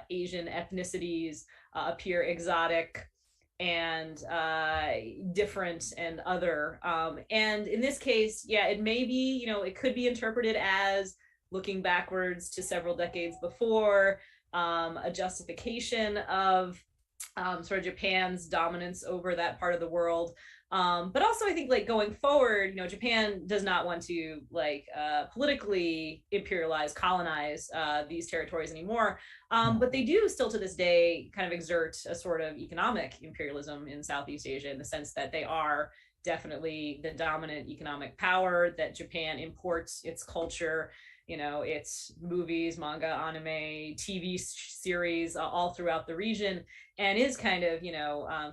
Asian ethnicities appear exotic and different and other. And in this case, yeah, it may be, it could be interpreted as looking backwards to several decades before, a justification of sort of Japan's dominance over that part of the world. But also I think like going forward, Japan does not want to like politically imperialize, colonize these territories anymore. But they do still to this day kind of exert a sort of economic imperialism in Southeast Asia, in the sense that they are definitely the dominant economic power, that Japan imports its culture its movies, manga, anime, TV series all throughout the region, and is kind of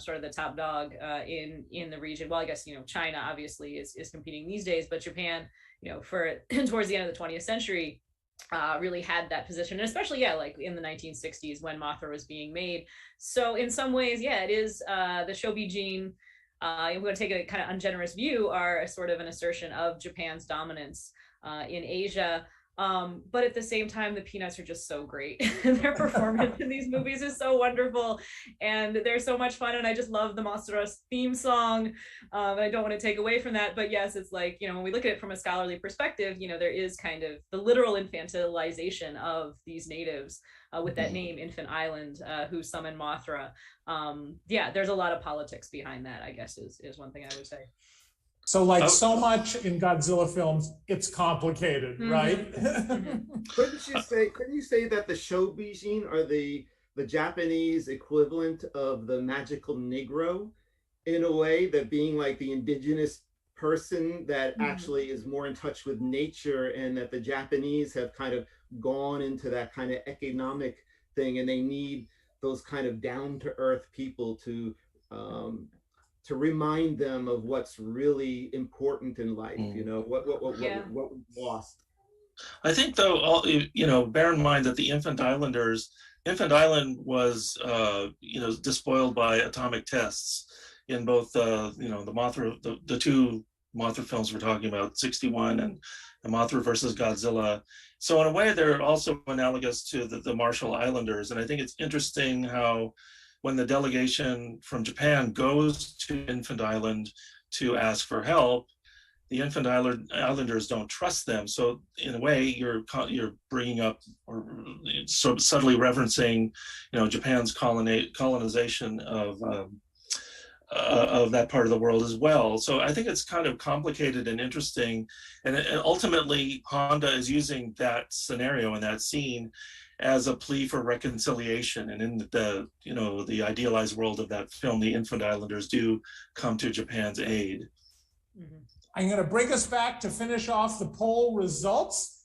sort of the top dog in the region. Well, I guess China obviously is competing these days, but Japan, for towards the end of the 20th century, really had that position, and especially like in the 1960s when Mothra was being made. So in some ways, it is the Shobi gene. We're going to take a kind of ungenerous view, are a sort of an assertion of Japan's dominance in Asia. But at the same time, the Peanuts are just so great. Their performance in these movies is so wonderful, and they're so much fun. And I just love the Monstros theme song. I don't want to take away from that, but yes, it's like, when we look at it from a scholarly perspective, there is kind of the literal infantilization of these natives with that name, Infant Island, who summoned Mothra. There's a lot of politics behind that, I guess, is one thing I would say. So like so much in Godzilla films, it's complicated, right? Couldn't you say that the Shobi gene are the Japanese equivalent of the magical Negro, in a way, that being like the indigenous person that actually is more in touch with nature, and that the Japanese have kind of gone into that kind of economic thing, and they need those kind of down-to-earth people to remind them of what's really important in life, what we've lost. I think, though, bear in mind that the Infant Island was, despoiled by atomic tests in both, the Mothra, the two Mothra films we're talking about, 61 and Mothra versus Godzilla. So in a way, they're also analogous to the Marshall Islanders. And I think it's interesting how, when the delegation from Japan goes to Infant Island to ask for help, the Infant Islanders don't trust them. So in a way, you're bringing up, or sort of subtly referencing, Japan's colonization of that part of the world as well. So I think it's kind of complicated and interesting. And ultimately, Honda is using that scenario and that scene as a plea for reconciliation. And in the idealized world of that film, the Infant Islanders do come to Japan's aid. I'm going to bring us back to finish off the poll results.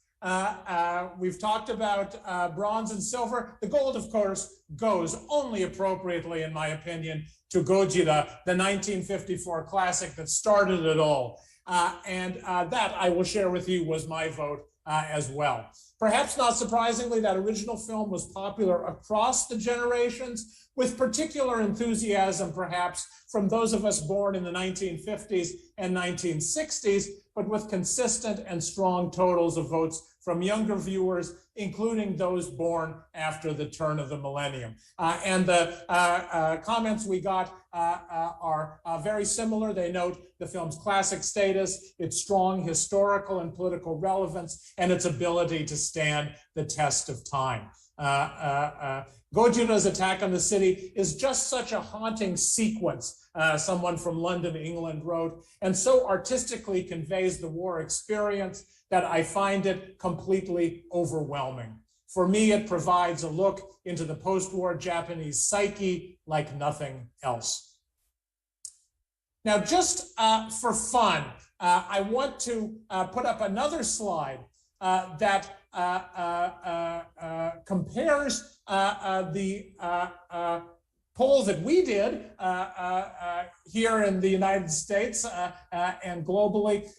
We've talked about bronze and silver. The gold, of course, goes only appropriately, in my opinion, to Gojira, the 1954 classic that started it all. And that, I will share with you, was my vote as well. Perhaps not surprisingly, that original film was popular across the generations, with particular enthusiasm, perhaps, from those of us born in the 1950s and 1960s, but with consistent and strong totals of votes from younger viewers, including those born after the turn of the millennium. And the comments we got are very similar. They note the film's classic status, its strong historical and political relevance, and its ability to stand the test of time. Gojira's attack on the city is just such a haunting sequence, someone from London, England wrote, and so artistically conveys the war experience that I find it completely overwhelming. For me, it provides a look into the post-war Japanese psyche like nothing else. Now, just for fun, I want to put up another slide that compares the poll that we did here in the United States and globally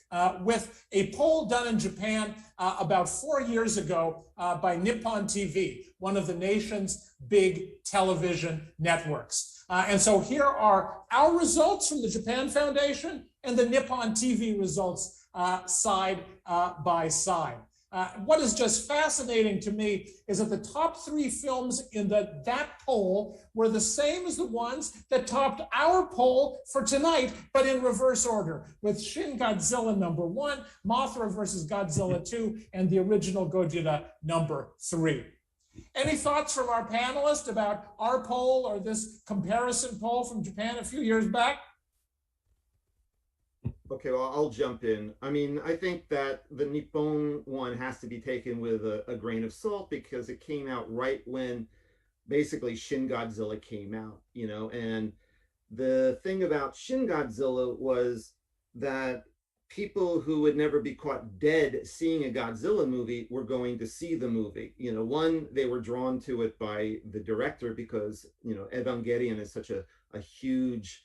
with a poll done in Japan about 4 years ago by Nippon TV, one of the nation's big television networks. And so here are our results from the Japan Foundation and the Nippon TV results side by side. What is just fascinating to me is that the top 3 films in that poll were the same as the ones that topped our poll for tonight, but in reverse order, with Shin Godzilla #1, Mothra versus Godzilla 2, and the original Gojira #3. Any thoughts from our panelists about our poll or this comparison poll from Japan a few years back? Okay, well, I'll jump in. I mean, I think that the Nippon one has to be taken with a grain of salt, because it came out right when basically Shin Godzilla came out, and the thing about Shin Godzilla was that people who would never be caught dead seeing a Godzilla movie were going to see the movie. You know, one, they were drawn to it by the director because, you know, Evangelion is such a huge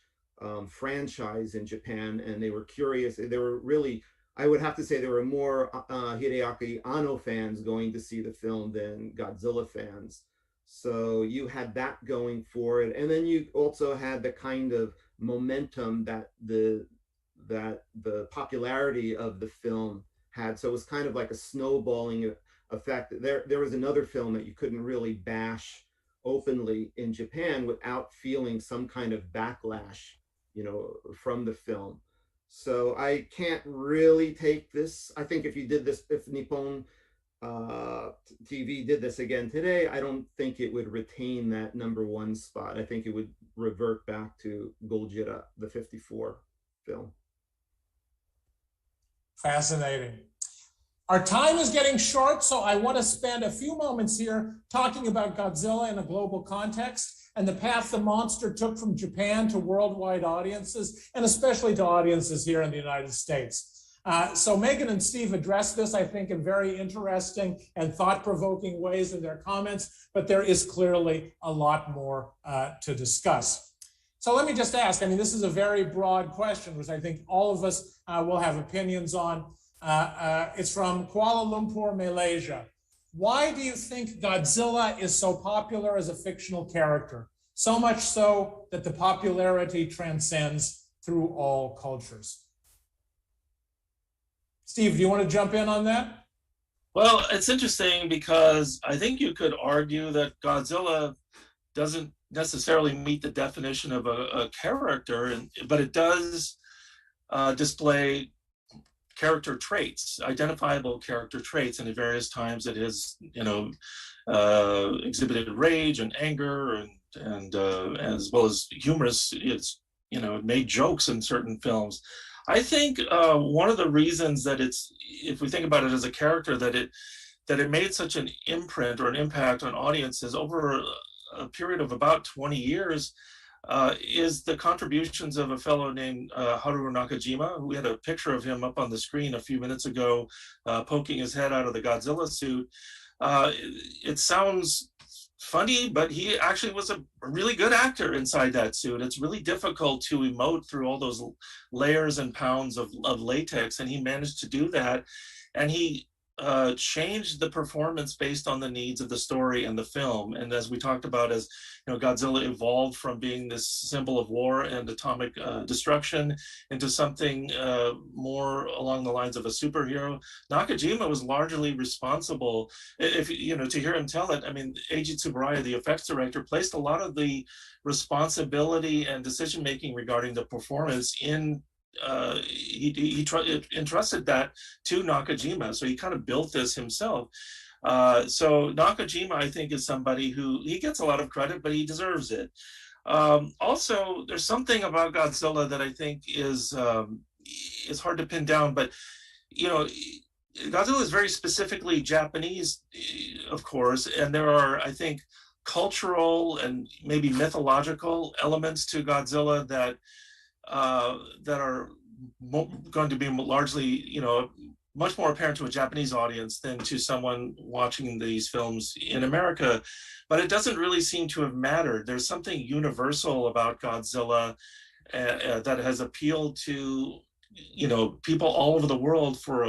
franchise in Japan, and they were curious. They were really, I would have to say, there were more Hideaki Anno fans going to see the film than Godzilla fans. So you had that going for it. And then you also had the kind of momentum that the popularity of the film had. So it was kind of like a snowballing effect. There was another film that you couldn't really bash openly in Japan without feeling some kind of backlash, you know, from the film. So I can't really take this. I think if you did this, if Nippon TV did this again today, I don't think it would retain that #1 spot. I think it would revert back to Gojira, the 54 film. Fascinating. Our time is getting short, so I want to spend a few moments here talking about Godzilla in a global context and the path the monster took from Japan to worldwide audiences, and especially to audiences here in the United States. So Megan and Steve addressed this, I think, in very interesting and thought-provoking ways in their comments, but there is clearly a lot more to discuss. So let me just ask, I mean, this is a very broad question, which I think all of us will have opinions on. It's from Kuala Lumpur, Malaysia. Why do you think Godzilla is so popular as a fictional character? So much so that the popularity transcends through all cultures. Steve, do you want to jump in on that? Well, it's interesting because I think you could argue that Godzilla doesn't necessarily meet the definition of a character, but it does display character traits, identifiable character traits, and at various times it has, you know, exhibited rage and anger, and as well as humorous. It's, you know, it made jokes in certain films. I think one of the reasons that it's, if we think about it as a character, that it made such an imprint or an impact on audiences over a period of about 20 years is the contributions of a fellow named Haruo Nakajima. We had a picture of him up on the screen a few minutes ago, poking his head out of the Godzilla suit. It sounds funny, but he actually was a really good actor inside that suit. It's really difficult to emote through all those layers and pounds of latex, and he managed to do that. And he changed the performance based on the needs of the story and the film. And as we talked about, as you know, Godzilla evolved from being this symbol of war and atomic destruction into something more along the lines of a superhero. Nakajima was largely responsible, if you know, to hear him tell it. I mean, Eiji Tsuburaya, the effects director, placed a lot of the responsibility and decision making regarding the performance in he entrusted that to Nakajima, so he kind of built this himself. So Nakajima, I think, is somebody who, he gets a lot of credit, but he deserves it. Also, there's something about Godzilla that I think is hard to pin down, but you know, Godzilla is very specifically Japanese, of course, and there are, I think, cultural and maybe mythological elements to Godzilla that are going to be largely, you know, much more apparent to a Japanese audience than to someone watching these films in America. But it doesn't really seem to have mattered. There's something universal about Godzilla that has appealed to, you know, people all over the world for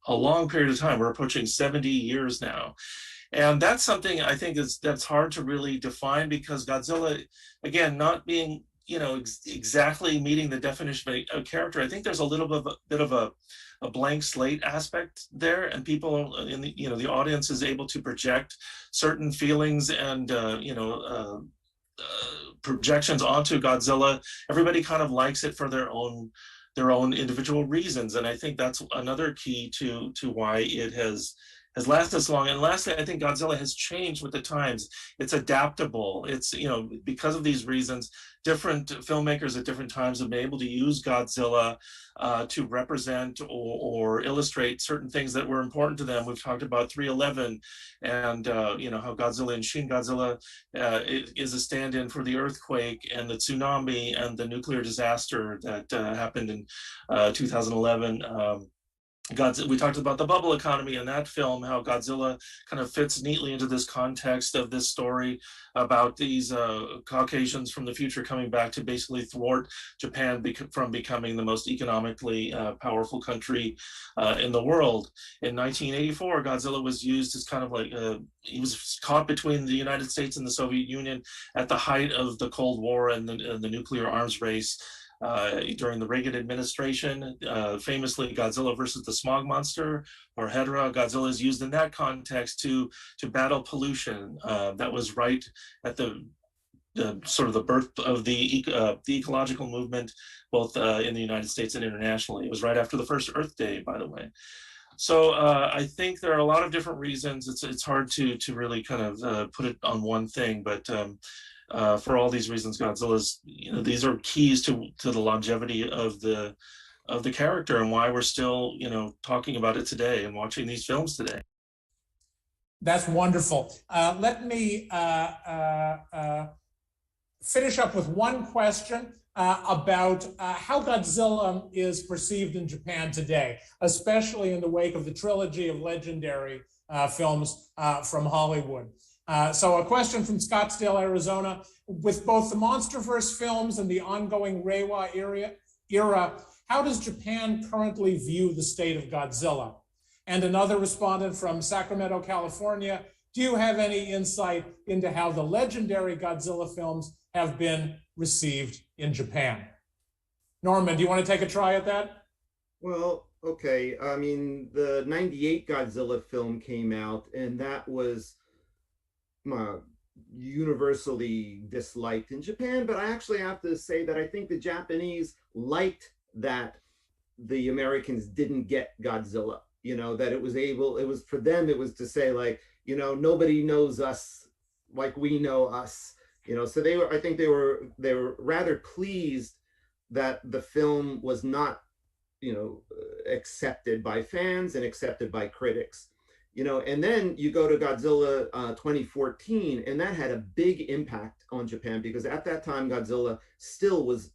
a long period of time. We're approaching 70 years now. And that's something I think that's hard to really define, because Godzilla, again, not being, you know, exactly meeting the definition of a character, I think there's a little bit of a blank slate aspect there, and people in the, you know, the audience is able to project certain feelings and you know, projections onto Godzilla. Everybody kind of likes it for their own individual reasons, and I think that's another key to why it has has lasted so long. And lastly, I think Godzilla has changed with the times. It's adaptable. It's, because of these reasons, different filmmakers at different times have been able to use Godzilla to represent or illustrate certain things that were important to them. We've talked about 311 and, how Godzilla and Shin Godzilla is a stand-in for the earthquake and the tsunami and the nuclear disaster that happened in 2011. We talked about the bubble economy in that film, how Godzilla kind of fits neatly into this context of this story about these Caucasians from the future coming back to basically thwart Japan from becoming the most economically powerful country in the world. In 1984, Godzilla was used as kind of like, he was caught between the United States and the Soviet Union at the height of the Cold War and the nuclear arms race. During the Reagan administration, famously Godzilla versus the Smog Monster or Hedera. Godzilla is used in that context to battle pollution. That was right at the sort of the birth of the ecological movement, both in the United States and internationally. It was right after the first Earth Day, by the way. So I think there are a lot of different reasons. It's hard to really kind of put it on one thing, but for all these reasons, Godzilla's, these are keys to the longevity of the character and why we're still, talking about it today and watching these films today. That's wonderful. Let me finish up with one question about how Godzilla is perceived in Japan today, especially in the wake of the trilogy of legendary films from Hollywood. So a question from Scottsdale, Arizona. With both the MonsterVerse films and the ongoing Reiwa era, how does Japan currently view the state of Godzilla? And another respondent from Sacramento, California, do you have any insight into how the legendary Godzilla films have been received in Japan? Norman, do you want to take a try at that? Well, okay. I mean, the 98 Godzilla film came out, and that was universally disliked in Japan, but I actually have to say that I think the Japanese liked that the Americans didn't get Godzilla, that it was for them, it was to say like, nobody knows us like we know us, so I think they were rather pleased that the film was not, accepted by fans and accepted by critics. And then you go to Godzilla 2014, and that had a big impact on Japan because at that time, Godzilla still was,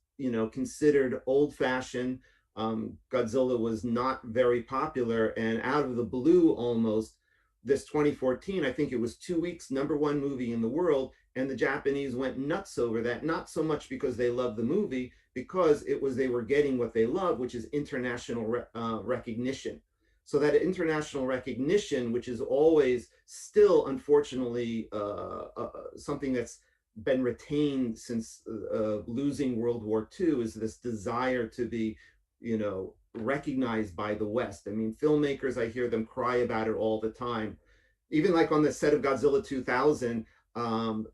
considered old-fashioned. Godzilla was not very popular, and out of the blue almost, this 2014, I think it was 2 weeks, #1 movie in the world, and the Japanese went nuts over that, not so much because they loved the movie, because they were getting what they love, which is international recognition. So that international recognition, which is always still, unfortunately, something that's been retained since losing World War II, is this desire to be, recognized by the West. I mean, filmmakers, I hear them cry about it all the time. Even like on the set of Godzilla 2000, Sanoshiro,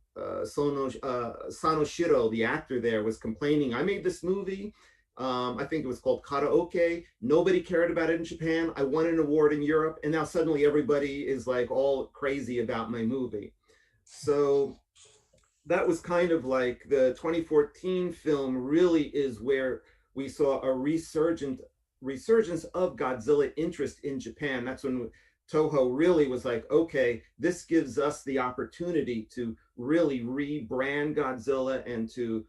the actor there, was complaining, I made this movie, I think it was called Karaoke. Nobody cared about it in Japan. I won an award in Europe, and now suddenly everybody is like all crazy about my movie. So that was kind of like the 2014 film really is where we saw a resurgence of Godzilla interest in Japan. That's when Toho really was like, okay, this gives us the opportunity to really rebrand Godzilla and to,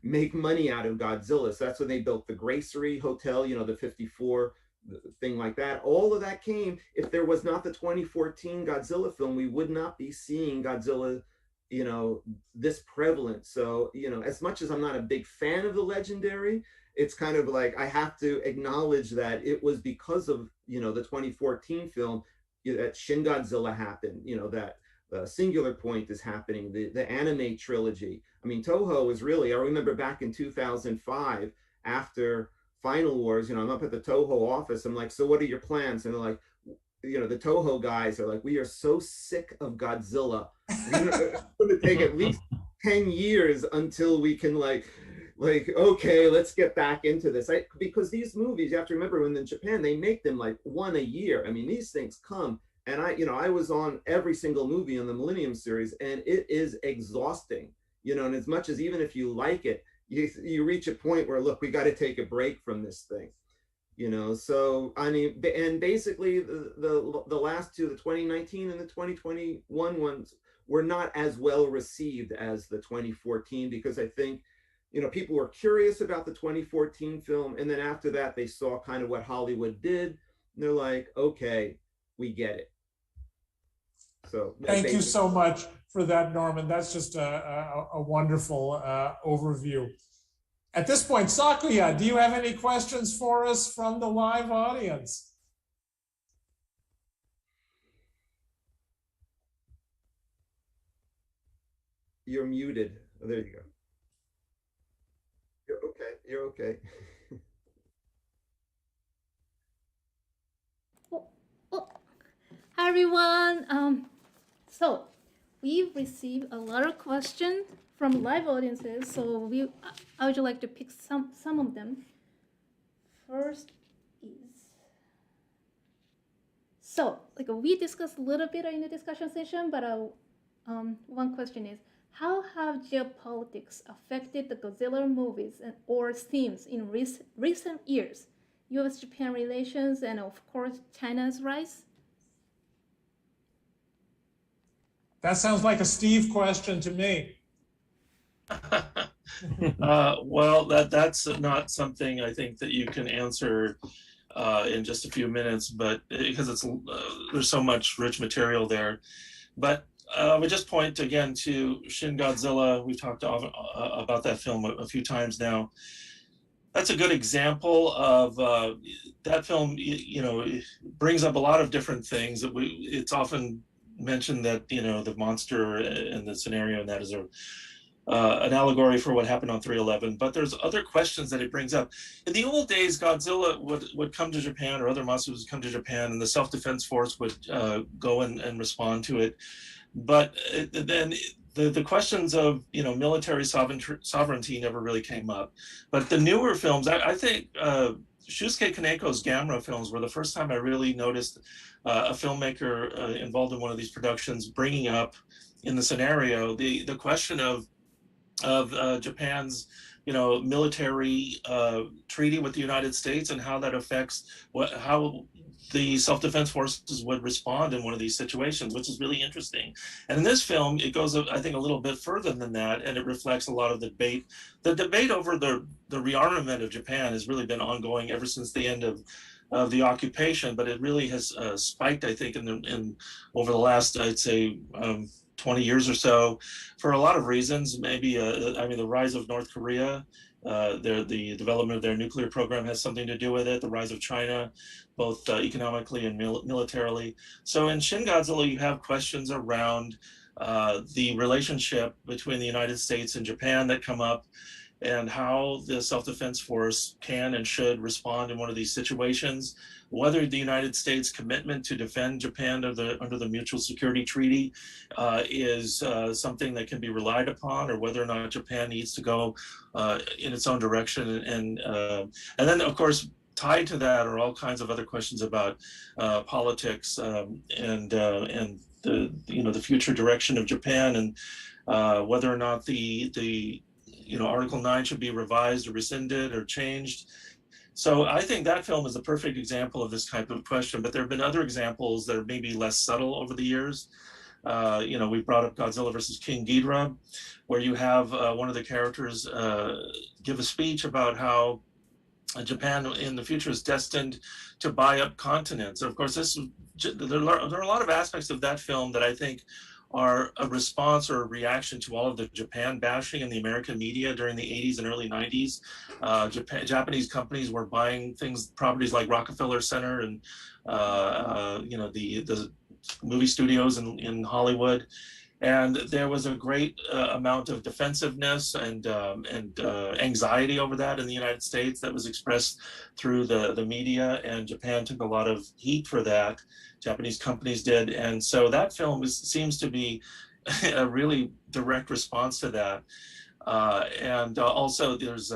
make money out of Godzilla. So that's when they built the Gracery Hotel, the 54 thing like that. All of that came, if there was not the 2014 Godzilla film, we would not be seeing Godzilla, this prevalent. So, as much as I'm not a big fan of the legendary, it's kind of like, I have to acknowledge that it was because of, the 2014 film that Shin Godzilla happened, that Singular Point is happening, the anime trilogy. I mean, Toho is really, I remember back in 2005, after Final Wars, I'm up at the Toho office. I'm like, so what are your plans? And they're like, the Toho guys are like, we are so sick of Godzilla. It's going to take at least 10 years until we can like, okay, let's get back into this. Because these movies, you have to remember, when in Japan, they make them like one a year. I mean, these things come, and I was on every single movie in the Millennium series, and it is exhausting, and as much as, even if you like it, you reach a point where, look, we got to take a break from this thing. So I mean, and basically the last two, the 2019 and the 2021 ones, were not as well received as the 2014, because I think, people were curious about the 2014 film, and then after that they saw kind of what Hollywood did, and they're like, okay, we get it. So thank you so much for that, Norman. That's just a wonderful overview. At this point, Sakuya, do you have any questions for us from the live audience? You're muted. Oh, there you go. You're okay. You're okay. Hi everyone. So we've received a lot of questions from live audiences. So I would like to pick some of them. First is, so we discussed a little bit in the discussion session, but one question is, how have geopolitics affected the Godzilla movies or themes in recent years? U.S.-Japan relations and, of course, China's rise? That sounds like a Steve question to me. Well, that's not something I think that you can answer in just a few minutes, but because there's so much rich material there. But I would just point again to Shin Godzilla. We've talked about that film a few times now. That's a good example of that film. It brings up a lot of different things. It's often mentioned that the monster in the scenario, and that is an allegory for what happened on 3/11. But there's other questions that it brings up. In the old days, Godzilla would come to Japan, or other monsters would come to Japan, and the self-defense force would go and respond to it. But then the questions of military sovereignty never really came up. But the newer films, I think Shusuke Kaneko's Gamera films were the first time I really noticed a filmmaker involved in one of these productions bringing up in the scenario the question of Japan's military treaty with the United States, and how that affects how the self-defense forces would respond in one of these situations, which is really interesting. And in this film, it goes, I think, a little bit further than that, and it reflects a lot of the debate. The debate over the rearmament of Japan has really been ongoing ever since the end of the occupation, but it really has spiked, I think, in over the last, I'd say, 20 years or so, for a lot of reasons. Maybe, the rise of North Korea, the development of their nuclear program has something to do with it, the rise of China, both economically and militarily. So in Shin Godzilla, you have questions around the relationship between the United States and Japan that come up, and how the self-defense force can and should respond in one of these situations, whether the United States' commitment to defend Japan under the Mutual Security Treaty is something that can be relied upon, or whether or not Japan needs to go in its own direction. And then, of course, tied to that are all kinds of other questions about politics and the future direction of Japan, and whether or not the Article 9 should be revised or rescinded or changed. So I think that film is a perfect example of this type of question, but there have been other examples that are maybe less subtle over the years. We brought up Godzilla versus King Ghidra, where you have one of the characters give a speech about how Japan in the future is destined to buy up continents. And of course, there are a lot of aspects of that film that I think are a response or a reaction to all of the Japan bashing in the American media during the 80s and early 90s. Japanese companies were buying properties like Rockefeller Center and the movie studios in Hollywood. And there was a great amount of defensiveness and anxiety over that in the United States that was expressed through the media, and Japan took a lot of heat for that. Japanese companies did. And so that film seems to be a really direct response to that. And also there's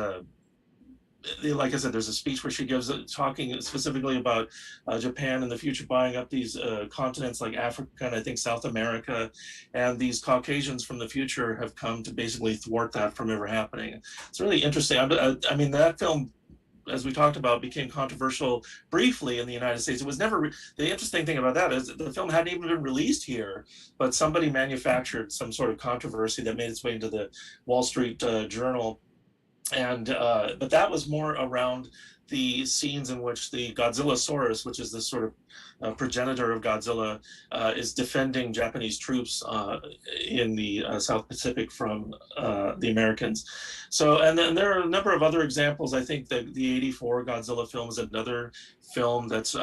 like I said, there's a speech where she gives talking specifically about Japan in the future buying up these continents like Africa and I think South America, and these Caucasians from the future have come to basically thwart that from ever happening. It's really interesting. I mean, that film, as we talked about, became controversial briefly in the United States. It was never, the interesting thing about that is the film hadn't even been released here, but somebody manufactured some sort of controversy that made its way into the Wall Street Journal. And but that was more around the scenes in which the Godzillasaurus, which is this sort of progenitor of Godzilla, is defending Japanese troops in the South Pacific from the Americans. So, and then there are a number of other examples. I think that the '84 Godzilla film is another film that's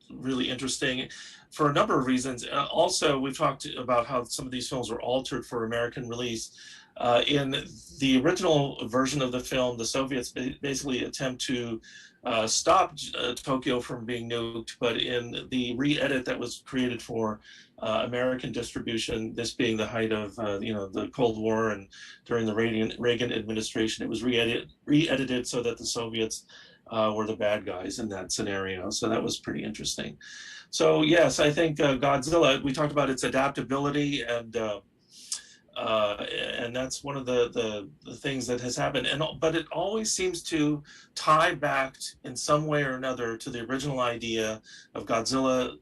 really interesting for a number of reasons. Also, we've talked about how some of these films were altered for American release. In the original version of the film, the Soviets basically attempt to stop Tokyo from being nuked, but in the re-edit that was created for American distribution, this being the height of the Cold War and during the Reagan administration, it was re-edited so that the Soviets were the bad guys in that scenario. So that was pretty interesting. So yes, I think Godzilla, we talked about its adaptability, and that's one of the things that has happened. But it always seems to tie back in some way or another to the original idea of Godzilla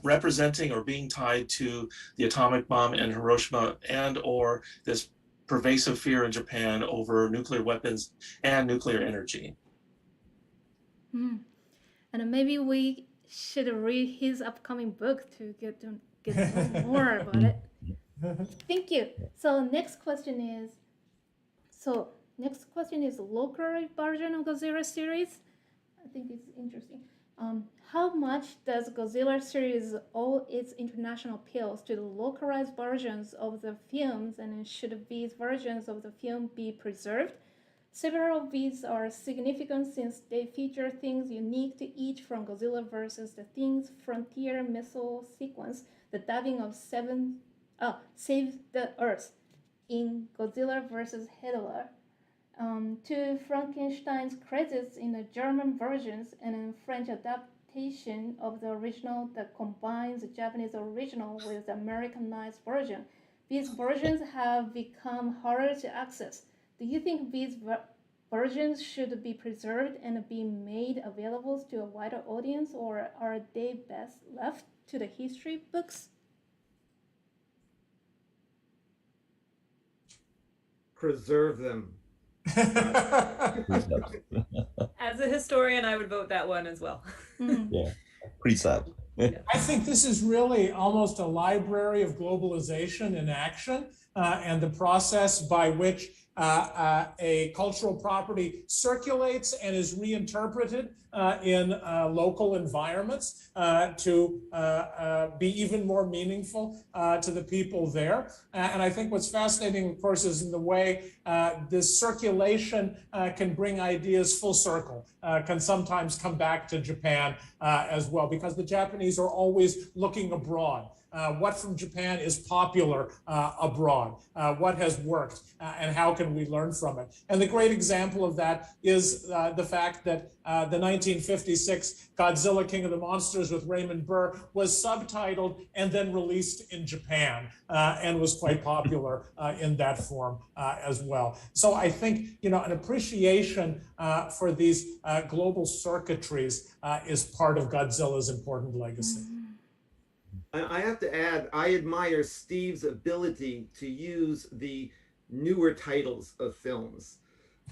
representing or being tied to the atomic bomb in Hiroshima and or this pervasive fear in Japan over nuclear weapons and nuclear energy. And maybe we should read his upcoming book to get to know more about it. Thank you. So next question is local version of Godzilla series. I think it's interesting. How much does Godzilla series owe its international appeals to the localized versions of the films, and should these versions of the film be preserved? Several of these are significant since they feature things unique to each, from Godzilla versus the Thing's frontier missile sequence, the dubbing of Save the Earth in Godzilla vs. Hedera, to Frankenstein's credits in the German versions and a French adaptation of the original that combines the Japanese original with the Americanized version. These versions have become harder to access. Do you think these versions should be preserved and be made available to a wider audience, or are they best left to the history books? Preserve them. As a historian, I would vote that one as well. Yeah, pretty sad. I think this is really almost a library of globalization in action, and the process by which a cultural property circulates and is reinterpreted in local environments to be even more meaningful to the people there. And I think what's fascinating, of course, is in the way this circulation can bring ideas full circle, can sometimes come back to Japan as well, because the Japanese are always looking abroad. What from Japan is popular abroad, what has worked, and how can we learn from it? And the great example of that is the fact that the 1956 Godzilla King of the Monsters with Raymond Burr was subtitled and then released in Japan, and was quite popular in that form as well. So I think, an appreciation for these global circuitries is part of Godzilla's important legacy. I have to add, I admire Steve's ability to use the newer titles of films.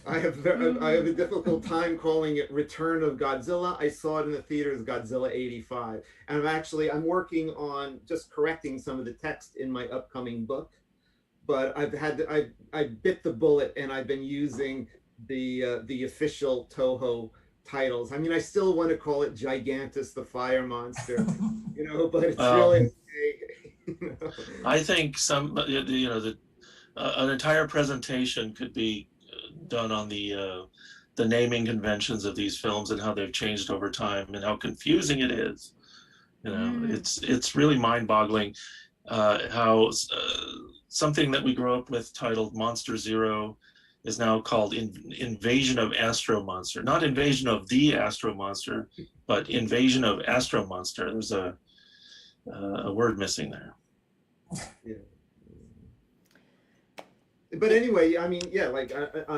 I have a difficult time calling it Return of Godzilla. I saw it in the theaters, Godzilla '85. And I'm working on just correcting some of the text in my upcoming book. But I bit the bullet, and I've been using the official Toho titles. I mean, I still want to call it Gigantus the Fire Monster, but it's really I think an entire presentation could be done on the naming conventions of these films and how they've changed over time and how confusing it is. It's really mind-boggling how something that we grew up with titled Monster Zero is now called Invasion of Astro Monster. Not Invasion of the Astro Monster, but Invasion of Astro Monster. There's a word missing there. Yeah. But anyway, I mean, yeah, like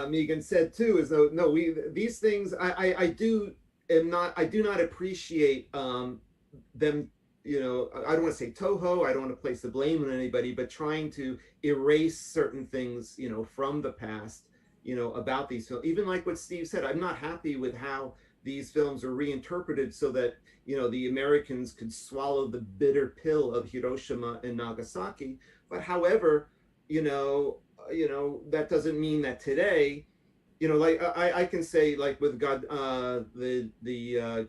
Megan said too, is though no, these things I do not appreciate them. You know, I don't want to say Toho. I don't want to place the blame on anybody, but trying to erase certain things, you know, from the past, you know, about these films. Even like what Steve said, I'm not happy with how these films are reinterpreted so that, you know, the Americans could swallow the bitter pill of Hiroshima and Nagasaki. But however, you know, that doesn't mean that today, you know, like I can say, like with the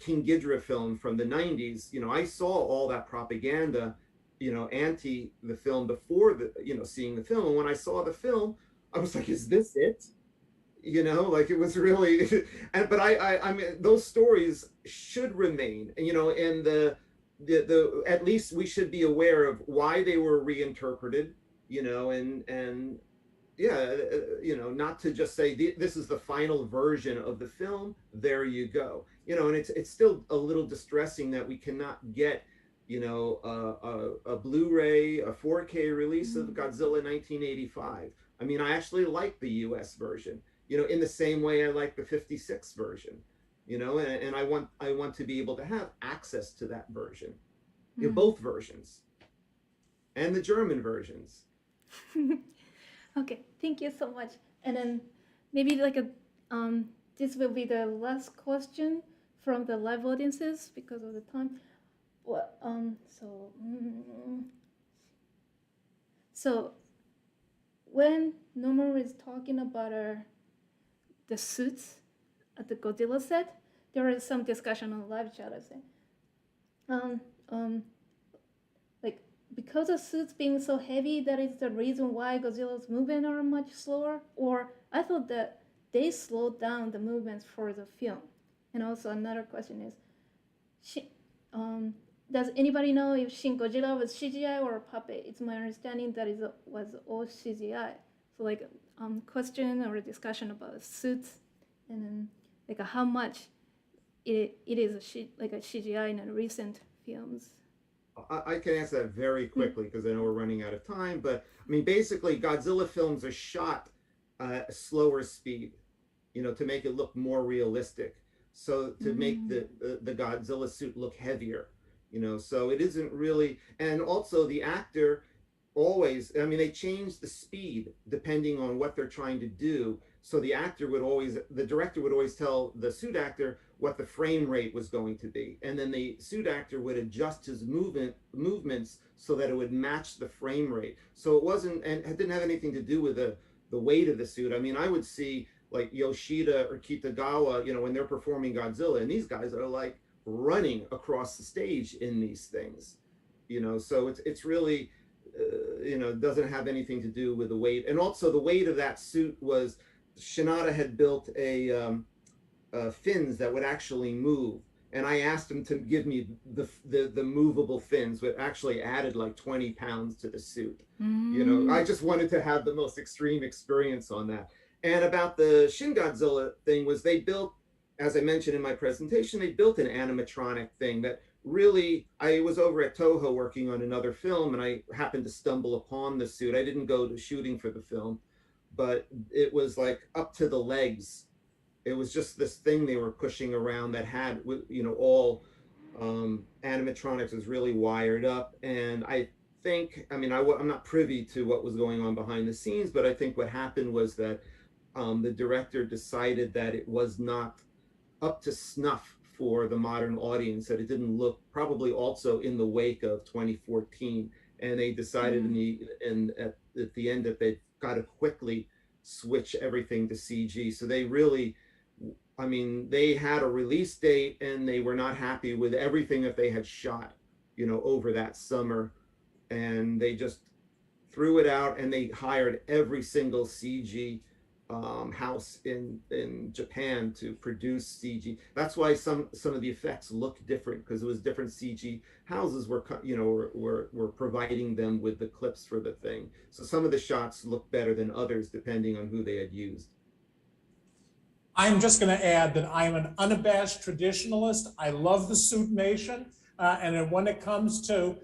King Ghidra film from the 90s, you know, I saw all that propaganda, you know, anti the film before the, you know, seeing the film. And when I saw the film, I was like, is this it? You know, like it was really, but I mean, those stories should remain, you know, and the at least we should be aware of why they were reinterpreted, you know, and yeah, you know, not to just say this is the final version of the film. There you go. You know, and it's still a little distressing that we cannot get, you know, a Blu-ray, a 4K release of Godzilla 1985. I mean, I actually like the US version, you know, in the same way I like the 56 version, you know, and I want to be able to have access to that version, you know, both versions, and the German versions. Okay, thank you so much. And then maybe like this will be the last question from the live audiences because of the time. Well, so when Norman is talking about the suits at the Godzilla set, there is some discussion on live chat. I say, like because the suits being so heavy, that is the reason why Godzilla's movements are much slower. Or I thought that they slowed down the movements for the film. And also another question is, does anybody know if Shin Godzilla was CGI or a puppet? It's my understanding that it was all CGI. So like question or a discussion about suits, and then like how much it is like a CGI in recent films. I can answer that very quickly because I know we're running out of time. But I mean, basically, Godzilla films are shot at a slower speed, you know, to make it look more realistic. So to make the Godzilla suit look heavier, you know. So it isn't really, and also the actor always, I mean, they change the speed depending on what they're trying to do. So the director would always tell the suit actor what the frame rate was going to be. And then the suit actor would adjust his movements so that it would match the frame rate. So it wasn't, and it didn't have anything to do with the weight of the suit. I mean, I would see like Yoshida or Kitagawa, you know, when they're performing Godzilla, and these guys are like running across the stage in these things, you know, so it's really, you know, doesn't have anything to do with the weight. And also the weight of that suit was, Shinada had built a fins that would actually move, and I asked him to give me the movable fins, which actually added like 20 pounds to the suit. You know, I just wanted to have the most extreme experience on that. And about the Shin Godzilla thing was they built, as I mentioned in my presentation, they built an animatronic thing that really, I was over at Toho working on another film, and I happened to stumble upon the suit. I didn't go to shooting for the film, but it was like up to the legs. It was just this thing they were pushing around that had, you know, all animatronics was really wired up. And I think, I mean, I'm not privy to what was going on behind the scenes, but I think what happened was that the director decided that it was not up to snuff for the modern audience, that it didn't look, probably also in the wake of 2014. And they decided at the end that they got to quickly switch everything to CG. So they really, I mean, they had a release date and they were not happy with everything that they had shot, you know, over that summer. And they just threw it out, and they hired every single CG house in Japan to produce CG. That's why some of the effects look different, because it was different CG houses were providing them with the clips for the thing. So some of the shots look better than others depending on who they had used. I'm just going to add that I'm an unabashed traditionalist. I love the suit nation. And then when it comes to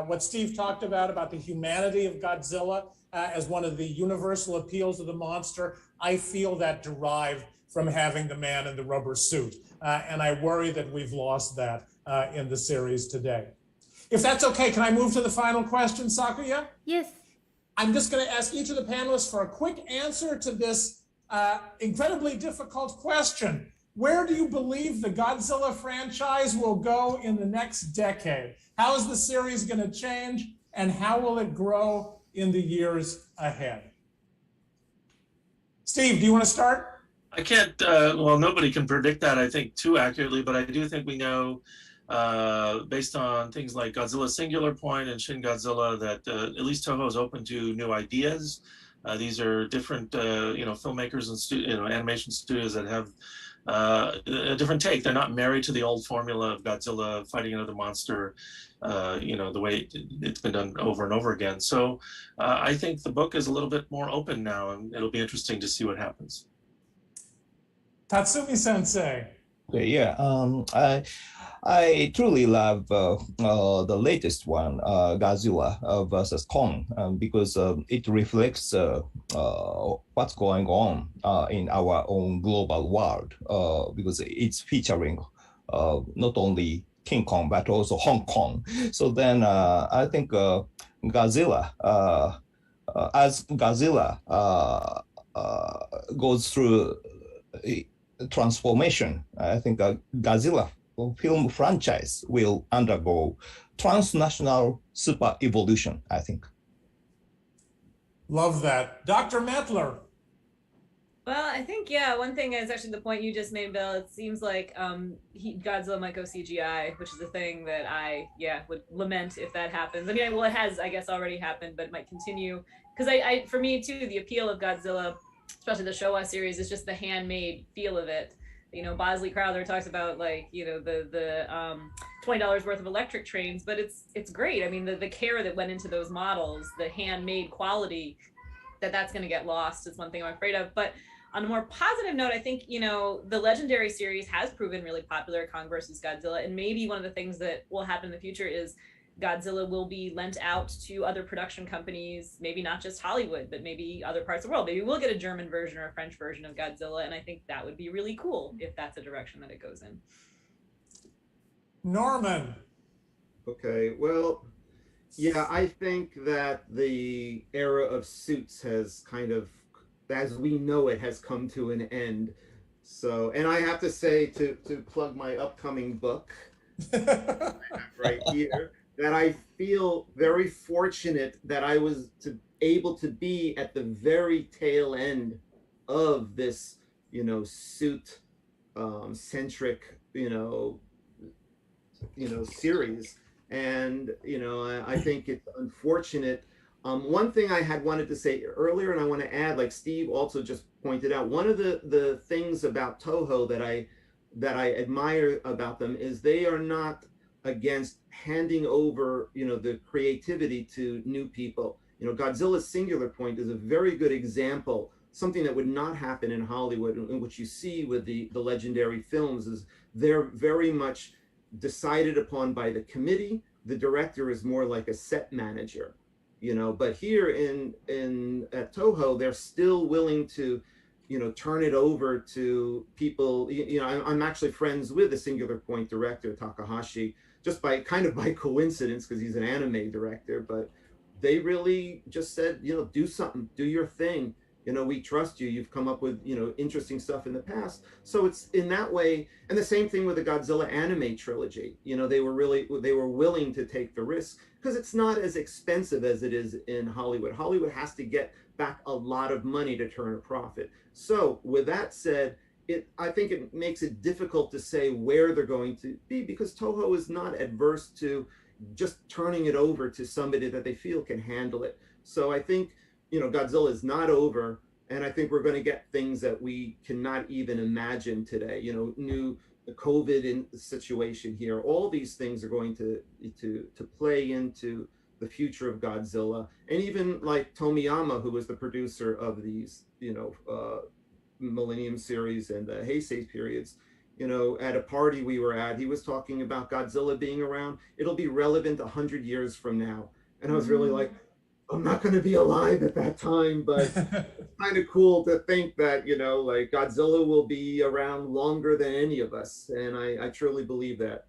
what Steve talked about the humanity of Godzilla as one of the universal appeals of the monster, I feel that derived from having the man in the rubber suit. And I worry that we've lost that in the series today. If that's okay, can I move to the final question, Sakuya? Yes. I'm just going to ask each of the panelists for a quick answer to this incredibly difficult question. Where do you believe the Godzilla franchise will go in the next decade? How is the series going to change, and how will it grow in the years ahead? Steve, do you want to start? I can't, well, nobody can predict that, I think, too accurately, but I do think we know, based on things like Godzilla Singular Point and Shin Godzilla, that at least Toho is open to new ideas. These are different, filmmakers and animation studios that have a different take. They're not married to the old formula of Godzilla fighting another monster, the way it's been done over and over again. So I think the book is a little bit more open now, and it'll be interesting to see what happens. Tatsumi Sensei. Okay, yeah, I truly love the latest one, Godzilla versus Kong, because it reflects what's going on in our own global world, because it's featuring not only King Kong, but also Hong Kong. So then I think Godzilla, as Godzilla goes through transformation, I think Godzilla film franchise will undergo transnational super evolution, I think. Love that. Dr. Mettler. Well, I think, yeah, one thing is actually the point you just made, Bill. It seems like Godzilla might go CGI, which is a thing that I, would lament if that happens. I mean, well, it has, I guess, already happened, but it might continue. Because for me, too, the appeal of Godzilla, especially the Showa series, is just the handmade feel of it. Bosley Crowther talks about the $20 worth of electric trains, but it's great. I mean, the care that went into those models, the handmade quality, that's going to get lost is one thing I'm afraid of. But on a more positive note, I think, the Legendary series has proven really popular, Kong versus Godzilla. And maybe one of the things that will happen in the future is Godzilla will be lent out to other production companies, maybe not just Hollywood, but maybe other parts of the world. Maybe we'll get a German version or a French version of Godzilla. And I think that would be really cool if that's a direction that it goes in. Norman. Okay, well, yeah, I think that the era of suits has kind of, as we know it, has come to an end. So, and I have to say, to plug my upcoming book right here, that I feel very fortunate that I was able to be at the very tail end of this, suit centric, series. And, I think it's unfortunate. One thing I had wanted to say earlier, and I want to add, like Steve also just pointed out, one of the things about Toho that I admire about them is they are not against handing over, the creativity to new people. Godzilla's Singular Point is a very good example, something that would not happen in Hollywood, and what you see with the Legendary films is they're very much decided upon by the committee. The director is more like a set manager, but here at Toho, they're still willing to, turn it over to people. I'm actually friends with the Singular Point director, Takahashi, just by coincidence, because he's an anime director, but they really just said, do something, do your thing. We trust you. You've come up with, interesting stuff in the past. So it's in that way. And the same thing with the Godzilla anime trilogy. They were willing to take the risk because it's not as expensive as it is in Hollywood. Hollywood has to get back a lot of money to turn a profit. So with that said, I think it makes it difficult to say where they're going to be, because Toho is not adverse to just turning it over to somebody that they feel can handle it. So I think, Godzilla is not over, And I think we're going to get things that we cannot even imagine today. The COVID situation here. All these things are going to play into the future of Godzilla. And even like Tomiyama, who was the producer of these, Millennium series and the Heisei periods, at a party we were at, he was talking about Godzilla being around. It'll be relevant 100 years from now. And I was really like, I'm not going to be alive at that time, but it's kind of cool to think that, like Godzilla will be around longer than any of us. And I truly believe that.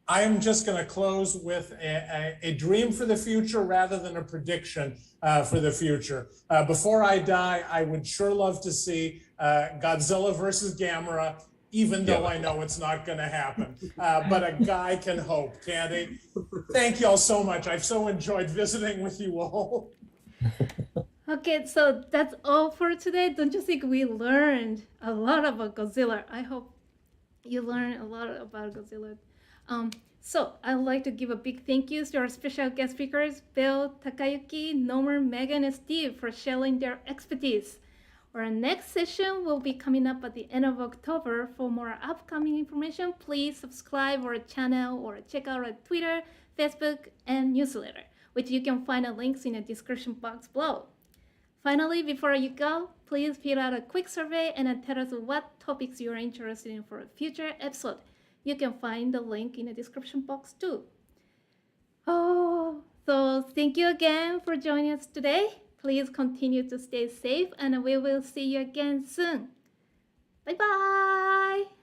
I am just going to close with a dream for the future rather than a prediction for the future. Before I die, I would sure love to see Godzilla versus Gamera, even though I know it's not going to happen. But a guy can hope, can't he? Thank you all so much. I've so enjoyed visiting with you all. Okay, so that's all for today. Don't you think we learned a lot about Godzilla? I hope you learned a lot about Godzilla. So I'd like to give a big thank you to our special guest speakers, Bill, Takayuki, Norman, Megan, and Steve for sharing their expertise. Our next session will be coming up at the end of October. For more upcoming information, please subscribe our channel or check out our Twitter, Facebook, and newsletter, which you can find the links in the description box below. Finally, before you go, please fill out a quick survey and tell us what topics you're interested in for a future episode. You can find the link in the description box too. So thank you again for joining us today. Please continue to stay safe and we will see you again soon. Bye-bye.